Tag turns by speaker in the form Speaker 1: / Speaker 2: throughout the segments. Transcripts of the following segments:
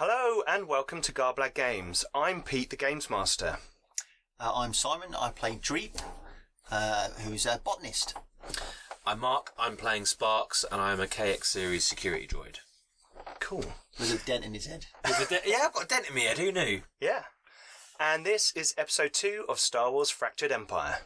Speaker 1: Hello and welcome to Garblag Games. I'm Pete, the Games Master.
Speaker 2: I'm Simon. I play Dreep, who's a botanist.
Speaker 3: I'm Mark. I'm playing Sparks, and I'm a KX series security droid.
Speaker 1: Cool.
Speaker 2: With a dent in his head.
Speaker 3: Yeah, I've got a dent in my head. Who knew?
Speaker 1: Yeah. And this is episode 2 of Star Wars Fractured Empire.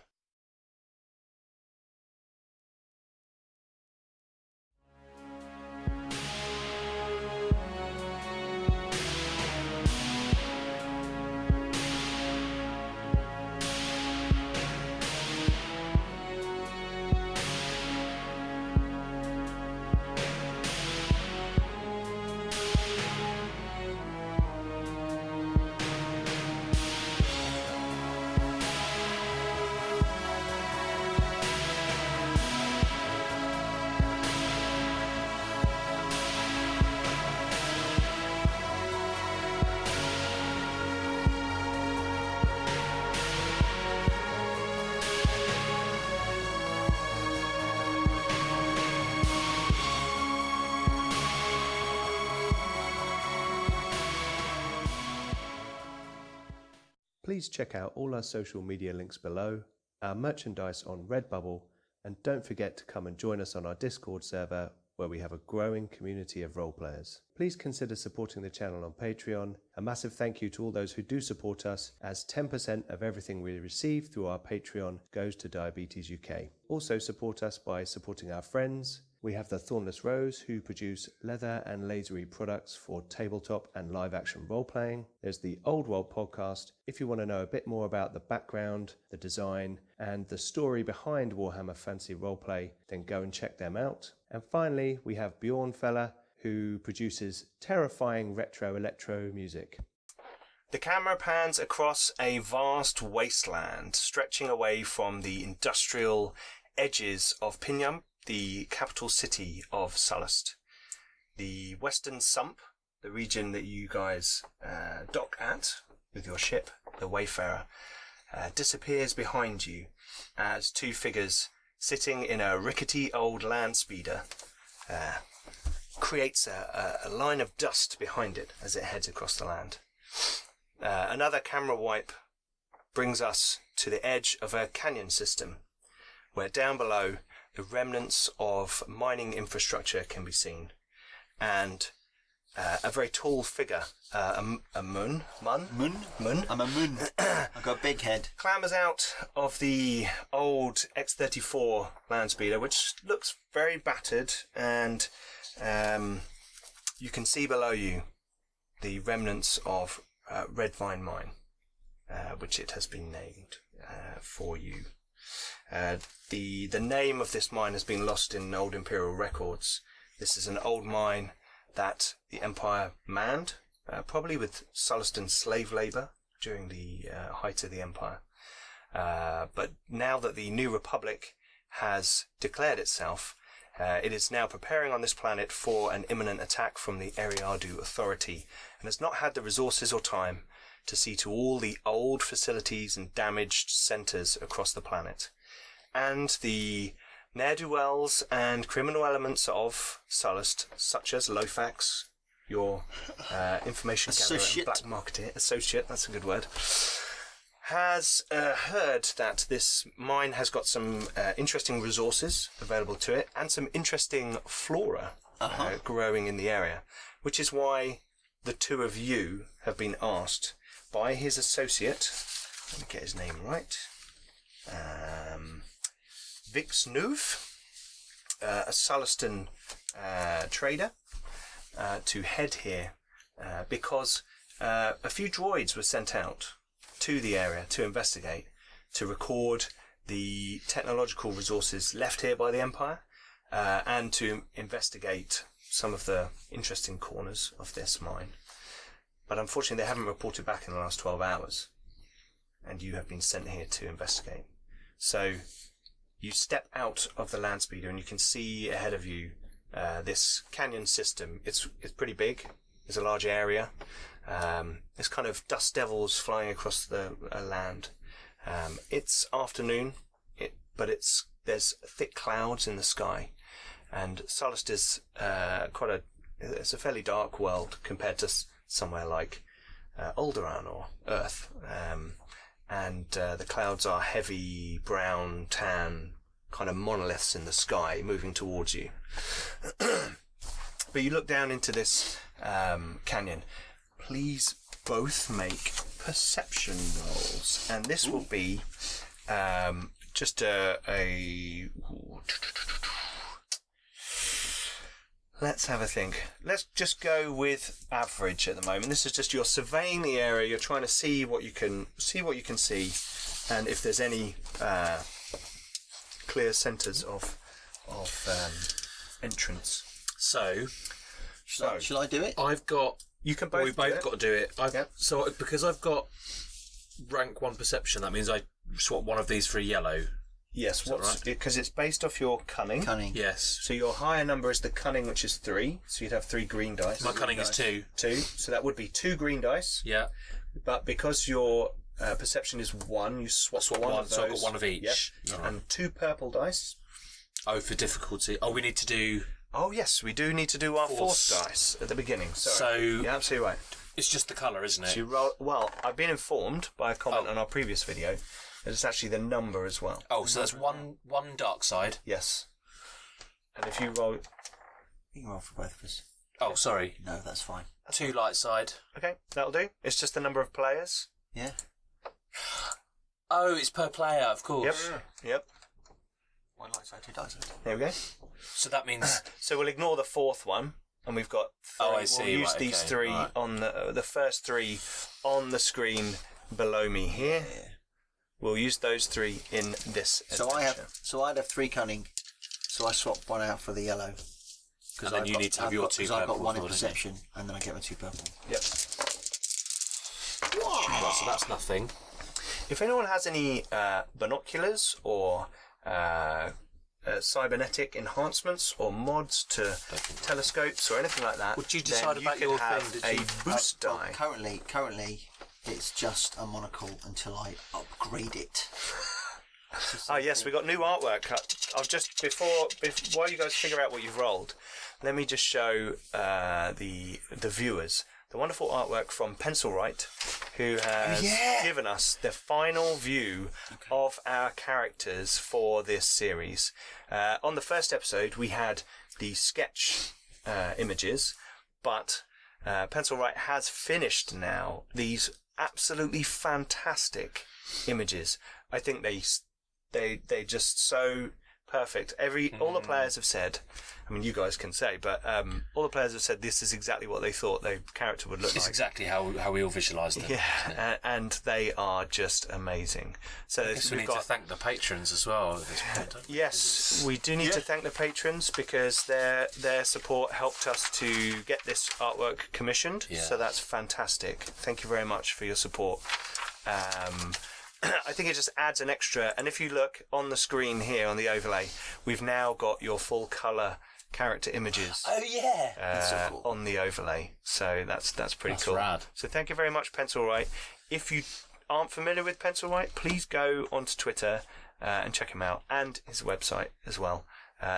Speaker 1: Please check out all our social media links below, our merchandise on Redbubble, and don't forget to come and join us on our Discord server where we have a growing community of role players. Please consider supporting the channel on Patreon. A massive thank you to all those who do support us, as 10% of everything we receive through our Patreon goes to Diabetes UK. Also support us by supporting our friends. We have the Thornless Rose, who produce leather and lasery products for tabletop and live action role playing. There's the Old World podcast. If you want to know a bit more about the background, the design, and the story behind Warhammer Fantasy Roleplay, then go and check them out. And finally, we have Bjørn Felle, who produces terrifying retro electro music. The camera pans across a vast wasteland, stretching away from the industrial edges of Pinyam, the capital city of Sullust. The western sump, the region that you guys dock at with your ship, the Wayfarer, disappears behind you as two figures sitting in a rickety old land speeder creates a line of dust behind it as it heads across the land. Another camera wipe brings us to the edge of a canyon system, where down below the remnants of mining infrastructure can be seen, and a very tall figure, a mun. I'm a mun.
Speaker 2: I've got a big head.
Speaker 1: Clambers out of the old X-34 land speeder, which looks very battered, and you can see below you the remnants of Red Vine Mine, which it has been named for you. The name of this mine has been lost in old Imperial records. This is an old mine that the Empire manned, probably with Sullustan slave labour during the height of the Empire. But now that the New Republic has declared itself, it is now preparing on this planet for an imminent attack from the Eriadu Authority, and has not had the resources or time to see to all the old facilities and damaged centres across the planet. And the ne'er-do-wells and criminal elements of Sullust, such as Lo Fax, your information gatherer and black marketer, associate, that's a good word, has heard that this mine has got some interesting resources available to it and some interesting flora growing in the area, which is why the two of you have been asked by his associate, let me get his name right, Vix Nuv, a Sullustan trader, to head here because a few droids were sent out to the area to investigate, to record the technological resources left here by the Empire, and to investigate some of the interesting corners of this mine. But unfortunately they haven't reported back in the last 12 hours, and you have been sent here to investigate. So you step out of the land speeder and you can see ahead of you this canyon system. It's pretty big. It's a large area. There's kind of dust devils flying across the land. It's afternoon, but there's thick clouds in the sky, and Sullust is it's a fairly dark world compared to somewhere like Alderaan or Earth. And the clouds are heavy brown, tan, kind of monoliths in the sky moving towards you. But you look down into this canyon. Please both make perception rolls. And this will be just a... Let's have a think. Let's just go with average at the moment. This is just you're surveying the area. You're trying to see what you can see, and if there's any clear centres of entrance.
Speaker 3: So,
Speaker 2: Shall I do it?
Speaker 3: I've got.
Speaker 1: You can both.
Speaker 3: We both got to do it.
Speaker 1: Yep.
Speaker 3: So because I've got rank 1 perception, that means I swap one of these for a yellow.
Speaker 1: Yes,
Speaker 3: right?
Speaker 1: Because it's based off your cunning.
Speaker 2: Cunning.
Speaker 3: Yes.
Speaker 1: So your higher number is the cunning, which is 3. So you'd have 3 green dice.
Speaker 3: My cunning is 2.
Speaker 1: 2. So that would be 2 green dice.
Speaker 3: Yeah.
Speaker 1: But because your perception is 1, you swap one of those.
Speaker 3: So I've got one of each.
Speaker 1: Yep. And 2 purple dice.
Speaker 3: Oh, for difficulty. Oh, we need to do.
Speaker 1: Oh yes, we do need to do our force dice at the beginning. Sorry.
Speaker 3: So
Speaker 1: you're absolutely right.
Speaker 3: It's just the colour, isn't it?
Speaker 1: So you roll. Well, I've been informed by a comment on our previous video that it's actually the number as well.
Speaker 3: Oh, so that's one dark side.
Speaker 1: Yes. And if you roll,
Speaker 2: You can roll for both of us.
Speaker 3: Oh, sorry.
Speaker 2: No, that's fine.
Speaker 3: 2 light side.
Speaker 1: okay, that'll do. It's just the number of players.
Speaker 2: Yeah.
Speaker 3: Oh, it's per player, of course.
Speaker 1: Yep.
Speaker 2: One light side, 2 dark side.
Speaker 1: There we go.
Speaker 3: So that means.
Speaker 1: So we'll ignore the 4th one, and we've got.
Speaker 3: Oh, I see.
Speaker 1: We'll use
Speaker 3: Right,
Speaker 1: these
Speaker 3: okay.
Speaker 1: 3
Speaker 3: Right.
Speaker 1: on the first 3 on the screen below me here.
Speaker 2: Yeah.
Speaker 1: We'll use those 3 in this
Speaker 2: So
Speaker 1: adventure.
Speaker 2: I'd have 3 cunning. So I swap one out for the yellow.
Speaker 3: And then you need to have your 2
Speaker 2: Because I've got
Speaker 3: purple
Speaker 2: 1 in
Speaker 3: as well, don't you?
Speaker 2: perception, and then I get my 2 purple.
Speaker 1: Yep.
Speaker 3: Right, so that's nothing.
Speaker 1: If anyone has any binoculars or cybernetic enhancements or mods to telescopes or anything like that,
Speaker 3: Would you
Speaker 1: then
Speaker 3: decide about
Speaker 1: could
Speaker 3: your
Speaker 1: have
Speaker 3: thing? Did
Speaker 1: a
Speaker 3: you-
Speaker 1: boost
Speaker 2: Well,
Speaker 1: die.
Speaker 2: currently, it's just a monocle until I upgrade it.
Speaker 1: Oh yes, we got new artwork. I'll just while you guys figure out what you've rolled, let me just show the viewers the wonderful artwork from Pencilwright, who has given us the final view of our characters for this series. On the first episode, we had the sketch images, but Pencilwright has finished now these absolutely fantastic images. I think they're just so perfect. All the players have said, I mean, you guys can say, but all the players have said this is exactly what they thought their character would look
Speaker 3: It's
Speaker 1: like.
Speaker 3: exactly how we all visualised them.
Speaker 1: Yeah, and they are just amazing. So
Speaker 3: I guess we need to thank the patrons as well at this point, don't we?
Speaker 1: Yes, we do need to thank the patrons because their support helped us to get this artwork commissioned.
Speaker 3: Yeah.
Speaker 1: So that's fantastic. Thank you very much for your support. I think it just adds an extra. And if you look on the screen here on the overlay, we've now got your full colour character images.
Speaker 3: Oh yeah,
Speaker 2: That's so cool.
Speaker 1: On the overlay. So that's pretty cool.
Speaker 3: rad.
Speaker 1: So thank you very much, Pencilwright. If you aren't familiar with Pencilwright, please go onto Twitter and check him out, and his website as well.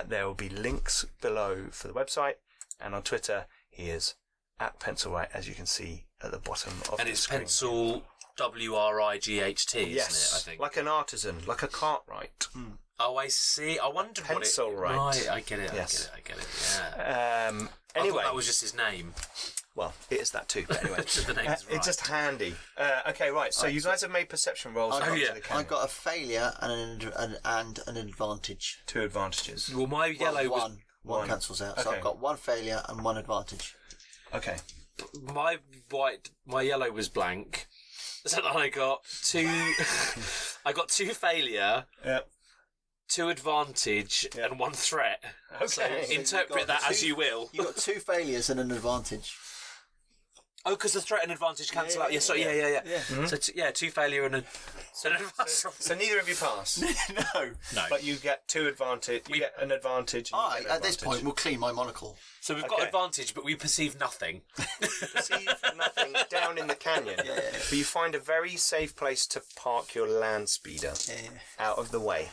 Speaker 1: There will be links below for the website, and on Twitter he is at Pencilwright, as you can see at the bottom of
Speaker 3: and
Speaker 1: the
Speaker 3: it's
Speaker 1: screen.
Speaker 3: Pencil WRIGHT,
Speaker 1: Yes,
Speaker 3: isn't it? I think.
Speaker 1: like an artisan, like a Cartwright.
Speaker 3: Oh, I see. I wondered what it.
Speaker 1: Pencilwright.
Speaker 3: Right, I get it.
Speaker 1: Yes.
Speaker 3: I get it. Yeah. I
Speaker 1: Anyway,
Speaker 3: thought that was just his name.
Speaker 1: well, it is that too. But anyway,
Speaker 3: The name's right.
Speaker 1: it's just handy. Okay, right. So you guys have made perception rolls.
Speaker 2: I
Speaker 1: up
Speaker 3: got-
Speaker 1: to
Speaker 3: yeah.
Speaker 1: the canyon.
Speaker 2: I got a failure and an advantage.
Speaker 1: 2 advantages.
Speaker 3: Well, my yellow
Speaker 2: Well,
Speaker 3: was
Speaker 2: one cancels out. So
Speaker 1: Okay.
Speaker 2: I've got 1 failure and 1 advantage.
Speaker 1: Okay.
Speaker 3: my yellow was blank. So then I got 2. I got 2 failure,
Speaker 1: Yep.
Speaker 3: 2 advantage,
Speaker 1: Yeah.
Speaker 3: and 1 threat. So
Speaker 1: Okay.
Speaker 3: interpret that as you will.
Speaker 2: You got 2 failures and an advantage.
Speaker 3: Oh, because the threat and advantage cancel out. Yeah, so yeah.
Speaker 2: Yeah.
Speaker 3: So 2 failure and an advantage.
Speaker 1: So neither of you pass,
Speaker 2: No.
Speaker 1: but you get 2 advantage. You get an advantage. And you
Speaker 2: I,
Speaker 1: get an
Speaker 2: at this
Speaker 1: advantage.
Speaker 2: point, will clean my monocle.
Speaker 3: So we've got
Speaker 1: Okay.
Speaker 3: advantage, but we perceive nothing.
Speaker 1: perceive nothing down in the canyon, but you find a very safe place to park your land speeder out of the way.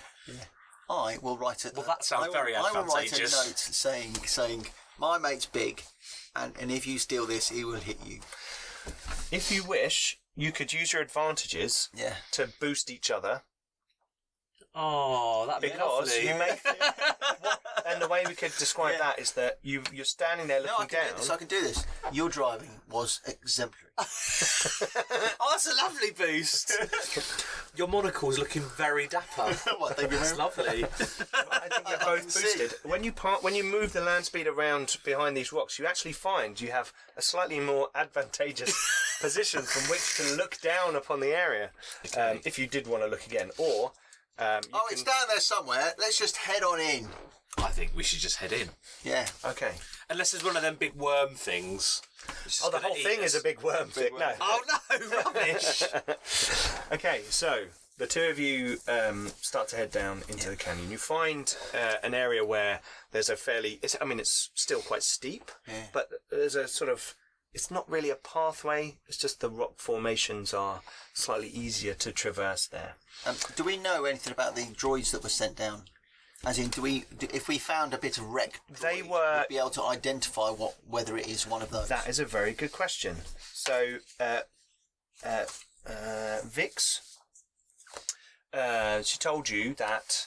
Speaker 2: I will write it.
Speaker 3: Well, that sounds very
Speaker 2: I will write a
Speaker 3: advantageous.
Speaker 2: note saying My mate's big, and if you steal this, he will hit you.
Speaker 1: If you wish, you could use your advantages to boost each other.
Speaker 3: Oh, that'd be
Speaker 1: Because
Speaker 3: lovely.
Speaker 1: you may feel, and the way we could describe that is that you're standing there looking down.
Speaker 2: I can do this. Your driving was exemplary.
Speaker 3: Oh, that's a lovely boost. Your monocle's looking very dapper.
Speaker 2: What, thank you very
Speaker 3: That's
Speaker 2: much.
Speaker 3: lovely.
Speaker 1: I think you're both boosted. When you move the land speed around behind these rocks, you actually find you have a slightly more advantageous position from which to look down upon the area, if you did want to look again, or.
Speaker 2: It's down there somewhere. Let's just head on in.
Speaker 3: I think we should just head in.
Speaker 2: Yeah.
Speaker 1: Okay.
Speaker 3: Unless there's one of them big worm things.
Speaker 1: Oh, the whole thing is a big worm thing. No.
Speaker 3: Oh no, rubbish.
Speaker 1: Okay, so the two of you start to head down into the canyon. You find an area where there's a fairly... It's still quite steep, but there's a sort of... It's not really a pathway. It's just the rock formations are slightly easier to traverse there.
Speaker 2: Do we know anything about the droids that were sent down? As in, if we found a bit of wreck,
Speaker 1: They
Speaker 2: droid,
Speaker 1: were-
Speaker 2: we'd be able to identify whether it is one of those.
Speaker 1: That is a very good question. So, Vix, she told you that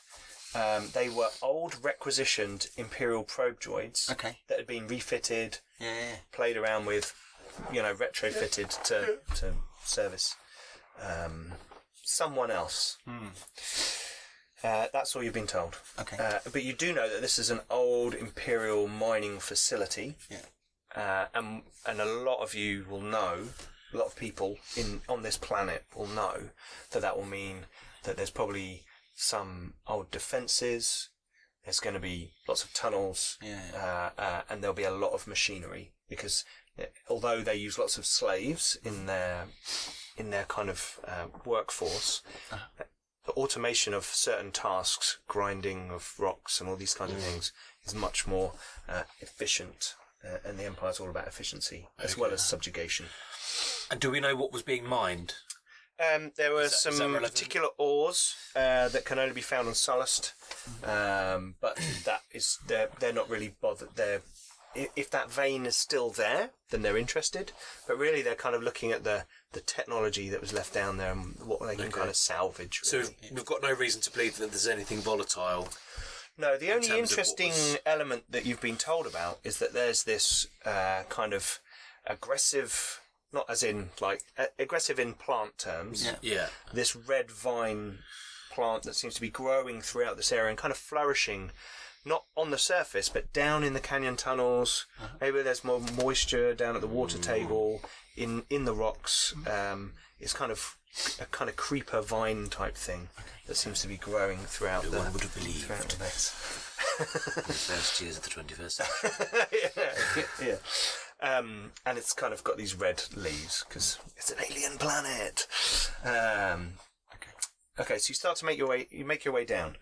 Speaker 1: they were old requisitioned Imperial probe droids that had been refitted, played around with, retrofitted to service someone else. That's all you've been told.
Speaker 2: Okay.
Speaker 1: But you do know that this is an old Imperial mining facility. And a lot of you will know, a lot of people on this planet will know that will mean that there's probably some old defences, there's going to be lots of tunnels, and there'll be a lot of machinery, because although they use lots of slaves in their kind of workforce, the automation of certain tasks, grinding of rocks and all these kinds of things, is much more efficient, and the Empire's all about efficiency as well as subjugation.
Speaker 3: And do we know what was being mined?
Speaker 1: There were
Speaker 3: Is that
Speaker 1: some
Speaker 3: relevant?
Speaker 1: particular ores that can only be found on Sullust, but they're not really bothered. If that vein is still there, then they're interested. But really, they're kind of looking at the technology that was left down there and what they can kind of salvage.
Speaker 3: So
Speaker 1: Really.
Speaker 3: we've got no reason to believe that there's anything volatile.
Speaker 1: No, the only
Speaker 3: terms of what
Speaker 1: interesting
Speaker 3: was-
Speaker 1: element that you've been told about is that there's this kind of aggressive, not as in aggressive in plant terms.
Speaker 3: Yeah.
Speaker 1: This red vine plant that seems to be growing throughout this area and kind of flourishing, not on the surface, but down in the canyon tunnels. Maybe there's more moisture down at the water table, in the rocks. It's kind of a kind of creeper vine type thing that seems to be growing throughout the...
Speaker 3: One would have believed.
Speaker 1: Throughout the base.
Speaker 3: The first years of the 21st century.
Speaker 1: Yeah. And it's kind of got these red leaves because it's an alien planet. Okay, so you start to make your way. You make your way down.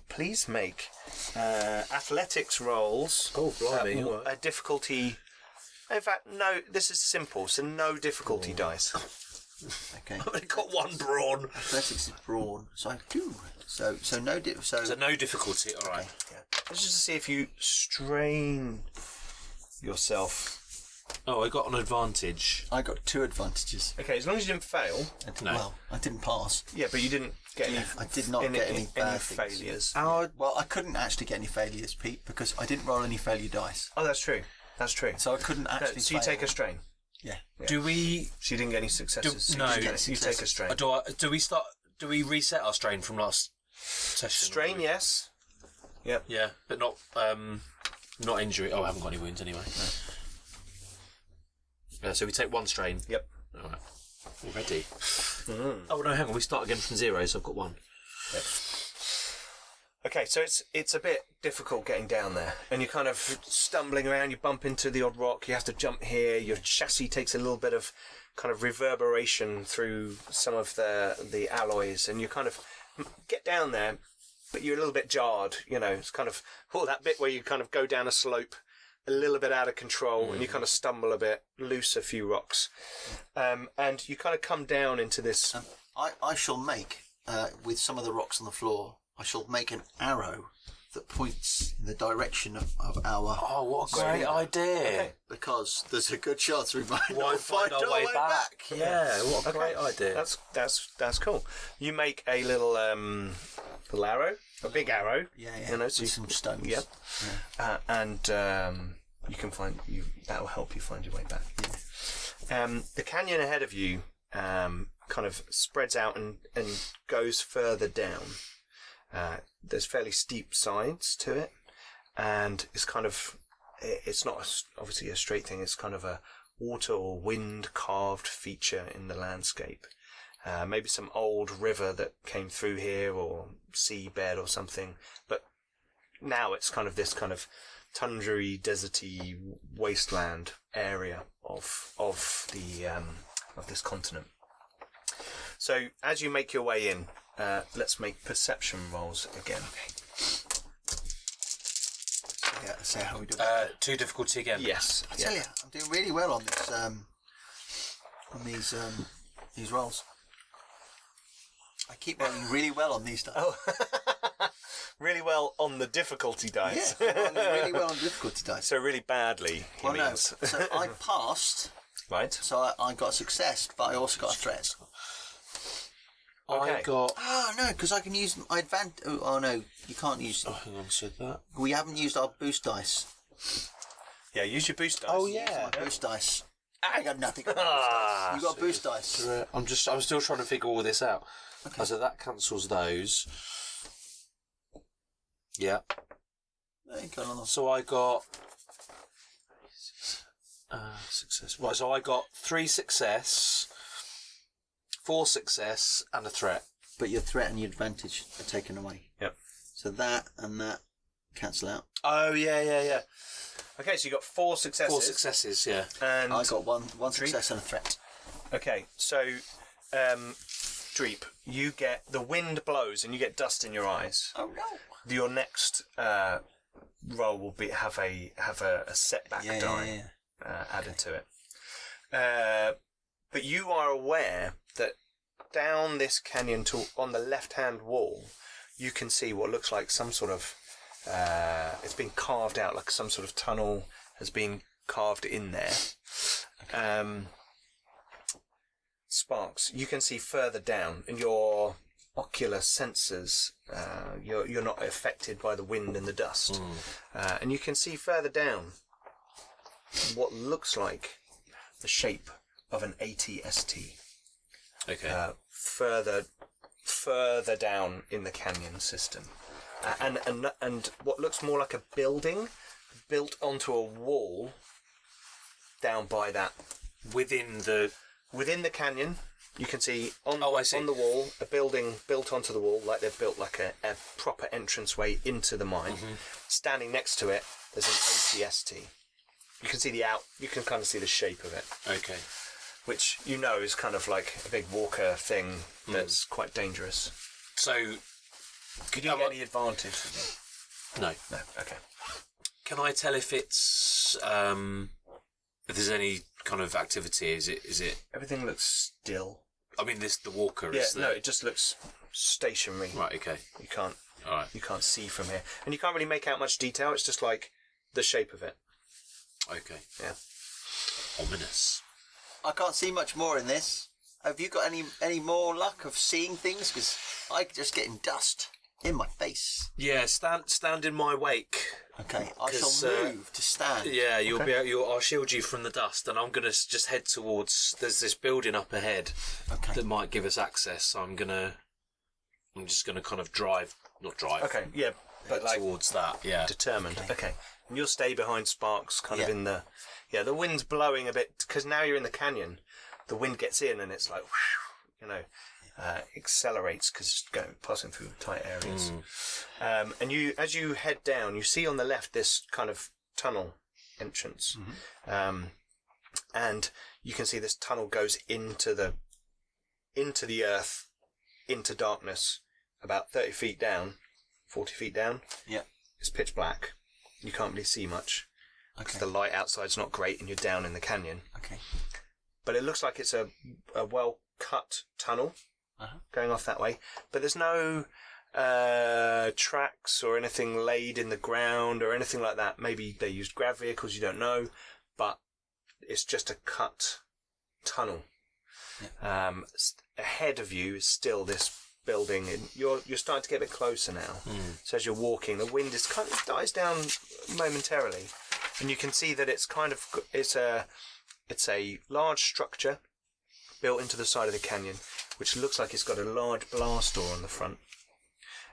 Speaker 1: Please make athletics rolls.
Speaker 3: Oh, blimey!
Speaker 1: A difficulty. In fact, no. This is simple. So no difficulty dice.
Speaker 2: Okay.
Speaker 3: I've only got one brawn.
Speaker 2: Athletics is brawn. So I do. So no
Speaker 3: So no difficulty. All right.
Speaker 1: Yeah. This is to see if you strain yourself.
Speaker 3: Oh, I got an advantage.
Speaker 2: I got 2 advantages.
Speaker 1: Okay, as long as you didn't fail.
Speaker 3: No.
Speaker 2: Well, I didn't pass.
Speaker 1: Yeah, but you didn't get any.
Speaker 2: I did not get any bad things.
Speaker 1: failures.
Speaker 2: Well, I couldn't actually get any failures, Pete, because I didn't roll any failure dice.
Speaker 1: Oh, that's true. That's true.
Speaker 2: So I couldn't actually.
Speaker 1: So you take a strain.
Speaker 2: Yeah.
Speaker 3: Do we?
Speaker 1: So you didn't get any successes. So
Speaker 3: No.
Speaker 1: you take a strain.
Speaker 3: Do we start? Do we reset our strain from last session?
Speaker 1: Strain, yes. Yep.
Speaker 3: Yeah, but not injury. Oh, I haven't got any wounds anyway. No. So we take 1 strain.
Speaker 1: Yep.
Speaker 3: All right. Already. Oh no, hang on. We start again from 0. So I've got 1.
Speaker 1: Yep. Okay, so it's a bit difficult getting down there, and you're kind of stumbling around. You bump into the odd rock. You have to jump here. Your chassis takes a little bit of kind of reverberation through some of the alloys, and you kind of get down there, but you're a little bit jarred. It's kind of that bit where you kind of go down a slope a little bit out of control, and you kind of stumble a bit, loose a few rocks, and you kind of come down into this.
Speaker 2: I shall make with some of the rocks on the floor. I shall make an arrow that points in the direction of our...
Speaker 3: Oh, what a great idea.
Speaker 1: Okay.
Speaker 2: Because there's a good chance we might
Speaker 3: Why
Speaker 2: not find our way back.
Speaker 3: Yeah, what a great idea.
Speaker 1: That's cool. You make a little arrow, a big arrow.
Speaker 2: Yeah.
Speaker 1: You know,
Speaker 2: with some stones.
Speaker 1: Yep. Yeah. And you can find you. That will help you find your way back. Yeah. The canyon ahead of you kind of spreads out and goes further down. There's fairly steep sides to it, and it's not obviously a straight thing. It's kind of a water or wind carved feature in the landscape. Maybe some old river that came through here, or seabed or something. But now it's kind of this kind of tundra-y, deserty wasteland area of this continent. So as you make your way in, let's make perception rolls again.
Speaker 2: Yeah, so how we do
Speaker 3: 2 difficulty again.
Speaker 1: Yes.
Speaker 2: I tell you, I'm doing really well on this. These rolls. I keep rolling really well on these dice.
Speaker 1: Oh, really well on the difficulty dice.
Speaker 2: Yeah, I'm rolling really well on difficulty dice.
Speaker 1: So really badly, he means.
Speaker 2: No. So I passed.
Speaker 1: Right.
Speaker 2: So I got a success, but I also got a threat.
Speaker 1: Okay.
Speaker 3: I got...
Speaker 2: Oh no, because I can use my advantage. Oh no, you can't use.
Speaker 3: Oh, hang on, said that.
Speaker 2: We haven't used our boost dice.
Speaker 1: Yeah, use your boost dice.
Speaker 3: Oh, yeah.
Speaker 2: My boost dice. I got nothing.
Speaker 1: Ah,
Speaker 2: You got boost dice.
Speaker 3: I'm still trying to figure all this out. Okay. So that cancels those. Yeah.
Speaker 2: There you go.
Speaker 3: So I got... success. Right, so I got 3 success, 4 success, and a threat.
Speaker 2: But your threat and your advantage are taken away.
Speaker 1: Yep.
Speaker 2: So that and that cancel out.
Speaker 1: Oh, yeah. Okay, so you got 4 successes.
Speaker 3: 4 successes, yeah.
Speaker 1: And
Speaker 2: I got one success and a threat.
Speaker 1: okay, so Dreep, you get the wind blows and you get dust in your eyes.
Speaker 2: Oh no!
Speaker 1: Your next roll will have a setback die added to it. But you are aware that down this canyon on the left-hand wall, you can see what looks like some sort of it's been carved out, like some sort of tunnel has been carved in there. Sparks, you can see further down, and your ocular sensors, you're not affected by the wind and the dust. And you can see further down what looks like the shape of an ATST.
Speaker 3: Okay.
Speaker 1: Further down in the canyon system. And what looks more like a building built onto a wall down by that. Within the canyon, you can see on the wall a building built onto the wall, like they've built like a proper entranceway into the mine. Standing next to it, there's an ATST. You can see you can kind of see the shape of it. Okay. Which you know is kind of like a big walker thing that's quite dangerous.
Speaker 3: So,
Speaker 1: could you get any advantage from it?
Speaker 3: No.
Speaker 1: No. Okay.
Speaker 3: Can I tell if it's if there's any kind of activity? Is it?
Speaker 1: Everything looks still.
Speaker 3: I mean, the walker
Speaker 1: Yeah.
Speaker 3: is there.
Speaker 1: No, it just looks stationary.
Speaker 3: Right. Okay.
Speaker 1: You can't.
Speaker 3: All right.
Speaker 1: You can't see from here, and you can't really make out much detail. It's just like the shape of it.
Speaker 3: Okay.
Speaker 1: Yeah.
Speaker 3: Ominous.
Speaker 2: I can't see much more in this. Have you got any more luck of seeing things? Because I'm just getting dust in my face.
Speaker 3: Yeah. Stand in my wake.
Speaker 2: Okay, I shall move to stand.
Speaker 3: Yeah, I'll shield you from the dust, and I'm gonna just head towards. There's this building up ahead that might give us access. So I'm just gonna kind of not drive.
Speaker 1: Okay. Yeah. But like
Speaker 3: towards that. Yeah.
Speaker 1: Determined. Okay. And you'll stay behind Sparks, kind of in the. Yeah, the wind's blowing a bit because now you're in the canyon. The wind gets in and it's like, whew, accelerates because it's passing through tight areas. And as you head down, you see on the left this kind of tunnel entrance, and you can see this tunnel goes into the earth, into darkness, about 30 feet down, 40 feet down.
Speaker 2: Yeah,
Speaker 1: it's pitch black. You can't really see much.
Speaker 2: Okay.
Speaker 1: The light outside's not great, and you're down in the canyon.
Speaker 2: Okay.
Speaker 1: But it looks like it's a well cut tunnel going off that way. But there's no tracks or anything laid in the ground or anything like that. Maybe they used grav vehicles, you don't know, but it's just a cut tunnel. Yeah. Ahead of you is still this building, and you're starting to get a bit closer now. So as you're walking, the wind is kind of dies down momentarily, and you can see that it's a large structure built into the side of the canyon, which looks like it's got a large blast door on the front.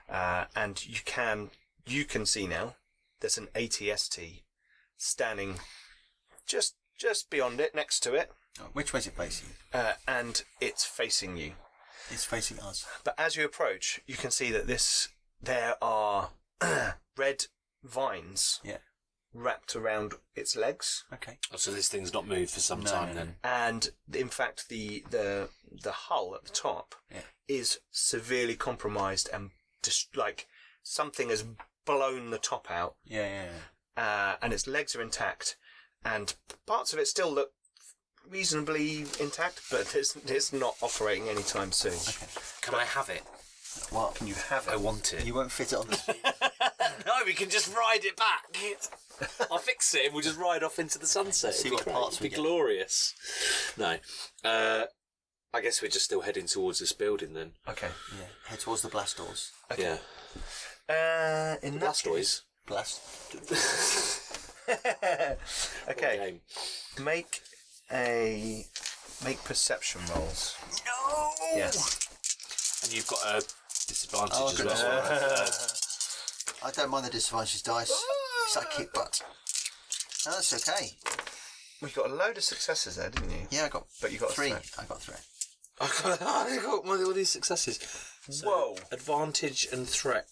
Speaker 1: And you can see now there's an ATST standing just beyond it, next to it.
Speaker 2: Oh, which way is it facing?
Speaker 1: And it's facing you.
Speaker 2: It's facing us.
Speaker 1: But as you approach, you can see that there are red vines wrapped around its legs.
Speaker 2: Okay.
Speaker 3: Oh, so this thing's not moved for some time then.
Speaker 1: And in fact, the hull at the top is severely compromised and just like something has blown the top out. And its legs are intact, and parts of it still look reasonably intact, but it's not operating anytime soon.
Speaker 3: Okay. Can I have it?
Speaker 2: What?
Speaker 1: Can you have it?
Speaker 3: I want it.
Speaker 2: You won't fit it on the street.
Speaker 3: No, we can just ride it back. I'll fix it and we'll just ride off into the sunset.
Speaker 2: See what parts we
Speaker 3: get.
Speaker 2: get.
Speaker 3: Glorious. No. I guess we're just still heading towards this building then.
Speaker 1: Okay.
Speaker 2: Yeah. Head towards the blast doors.
Speaker 3: Okay.
Speaker 1: Yeah. In
Speaker 3: blast doors.
Speaker 2: Blast.
Speaker 1: Okay. Make perception rolls.
Speaker 2: No.
Speaker 1: Yes.
Speaker 3: And you've got a disadvantage as well.
Speaker 2: I don't mind the disadvantage dice. Because I kick butt. No, that's okay.
Speaker 1: Well, you got a load of successes there, didn't you?
Speaker 2: Yeah, I got.
Speaker 1: But you got
Speaker 2: 3.
Speaker 1: a threat.
Speaker 2: I got 3.
Speaker 3: I got all these successes. So
Speaker 1: whoa.
Speaker 3: Advantage and threat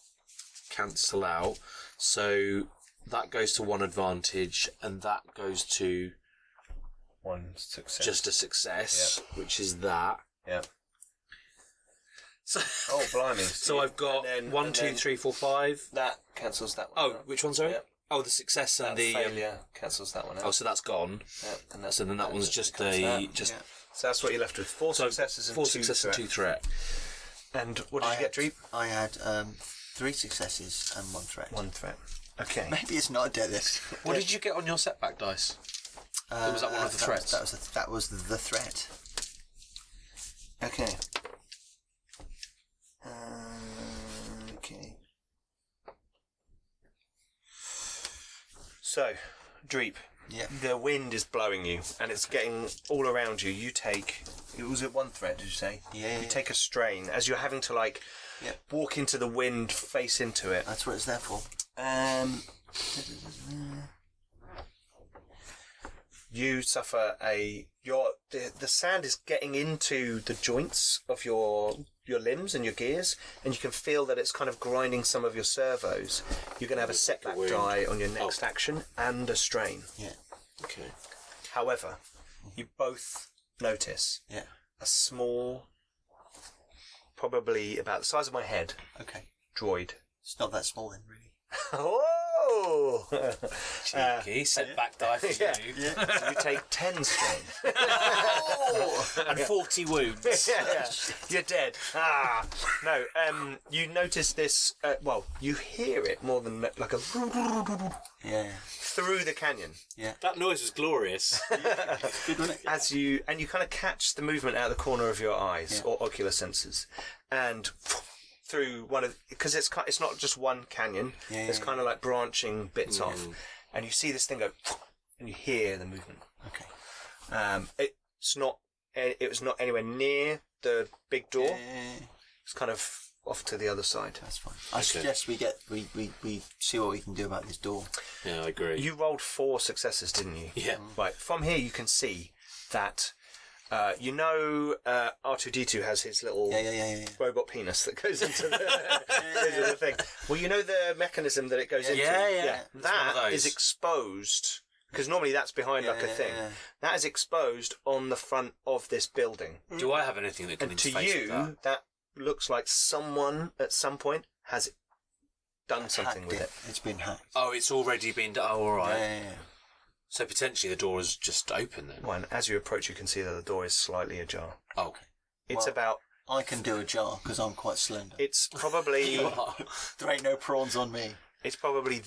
Speaker 3: cancel out. So that goes to 1 advantage, and that goes to
Speaker 1: 1 success.
Speaker 3: just a success, which is that.
Speaker 1: Yeah.
Speaker 3: So,
Speaker 1: oh, blimey.
Speaker 3: So I've got 1, 2, 3, 4, 5.
Speaker 1: That cancels that one.
Speaker 3: Oh, which one, sorry?
Speaker 1: Yep.
Speaker 3: Oh, the success and the
Speaker 1: failure cancels that one out.
Speaker 3: Oh, so that's gone.
Speaker 1: Yep. And
Speaker 3: so then that one's just
Speaker 1: that. So that's what you're left with. 4 successes and
Speaker 3: 4
Speaker 1: 2
Speaker 3: successes
Speaker 1: threat.
Speaker 3: and 2 threat.
Speaker 1: And what did you get, Dreep?
Speaker 2: I had 3 successes and 1 threat.
Speaker 1: 1 threat. Okay.
Speaker 2: Maybe it's not a deadest.
Speaker 3: What did you get on your setback dice? Was that one of the threats?
Speaker 2: That was the threat.
Speaker 1: Okay. Okay. So, Dreep.
Speaker 2: Yeah.
Speaker 1: The wind is blowing you, and it's getting all around you. You take... Was it 1 threat, did you say?
Speaker 2: Yeah.
Speaker 1: You take a strain as you're having to, walk into the wind, face into it.
Speaker 2: That's what it's there for.
Speaker 1: You suffer the sand is getting into the joints of your limbs and your gears, and you can feel that it's kind of grinding some of your servos. You're going to have a setback die on your next action and a strain.
Speaker 2: Yeah.
Speaker 3: Okay.
Speaker 1: However, you both notice a small, probably about the size of my head, droid.
Speaker 2: It's not that small then, really.
Speaker 1: Oh!
Speaker 3: Cheeky, setback die for you.
Speaker 1: Yeah. So you take 10 strain.
Speaker 3: And 40 wounds.
Speaker 1: Yeah. You're dead. No, you notice this, you hear it more than like a... through the canyon.
Speaker 2: Yeah.
Speaker 3: That noise was glorious.
Speaker 2: Good, wasn't it?
Speaker 1: And you kind of catch the movement out of the corner of your eyes or ocular sensors. And... through one of, because it's not just one canyon. It's kind of like branching bits off, and you see this thing go, and you hear the movement.
Speaker 2: Okay.
Speaker 1: It was not anywhere near the big door.
Speaker 2: Yeah.
Speaker 1: It's kind of off to the other side.
Speaker 2: That's fine. I suggest we see what we can do about this door.
Speaker 3: Yeah, I agree.
Speaker 1: You rolled 4 successes, didn't you?
Speaker 3: Yeah.
Speaker 1: Right. From here, you can see that. R2D2 has his little robot penis that goes into the thing. Well, you know the mechanism that it goes into?
Speaker 3: Yeah.
Speaker 1: That is exposed, because normally that's behind a thing. That is exposed on the front of this building.
Speaker 3: Do I have anything that can interface with that?
Speaker 1: That looks like someone at some point has done something with it.
Speaker 2: It's been hacked.
Speaker 3: Oh, it's already been done. Oh, all right.
Speaker 2: Yeah.
Speaker 3: So potentially the door is just open then.
Speaker 1: Well, and as you approach, you can see that the door is slightly ajar.
Speaker 3: Oh, okay.
Speaker 1: It's about
Speaker 2: I can do a jar because I'm quite slender.
Speaker 1: It's probably
Speaker 2: There ain't no prawns on me.
Speaker 1: it's probably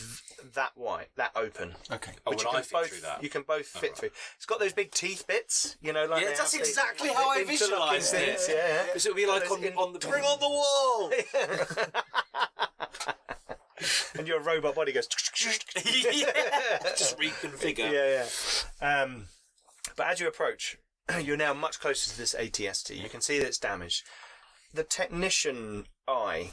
Speaker 1: that wide, that open.
Speaker 2: Okay.
Speaker 3: Oh,
Speaker 1: Which
Speaker 3: will
Speaker 1: you
Speaker 3: I
Speaker 1: can
Speaker 3: fit
Speaker 1: both,
Speaker 3: through that?
Speaker 1: You can both fit
Speaker 3: right.
Speaker 1: through. It's got those big teeth bits, you know, like
Speaker 3: Yeah,
Speaker 1: they
Speaker 3: that's
Speaker 1: have the-
Speaker 3: exactly how I
Speaker 1: interlocking
Speaker 3: visualised it.
Speaker 1: things, yeah.
Speaker 3: Because it would be like on the bring on the wall.
Speaker 1: And your robot body goes.
Speaker 3: Just reconfigure.
Speaker 1: Yeah. But as you approach, you're now much closer to this ATST. You can see that it's damaged. The technician eye,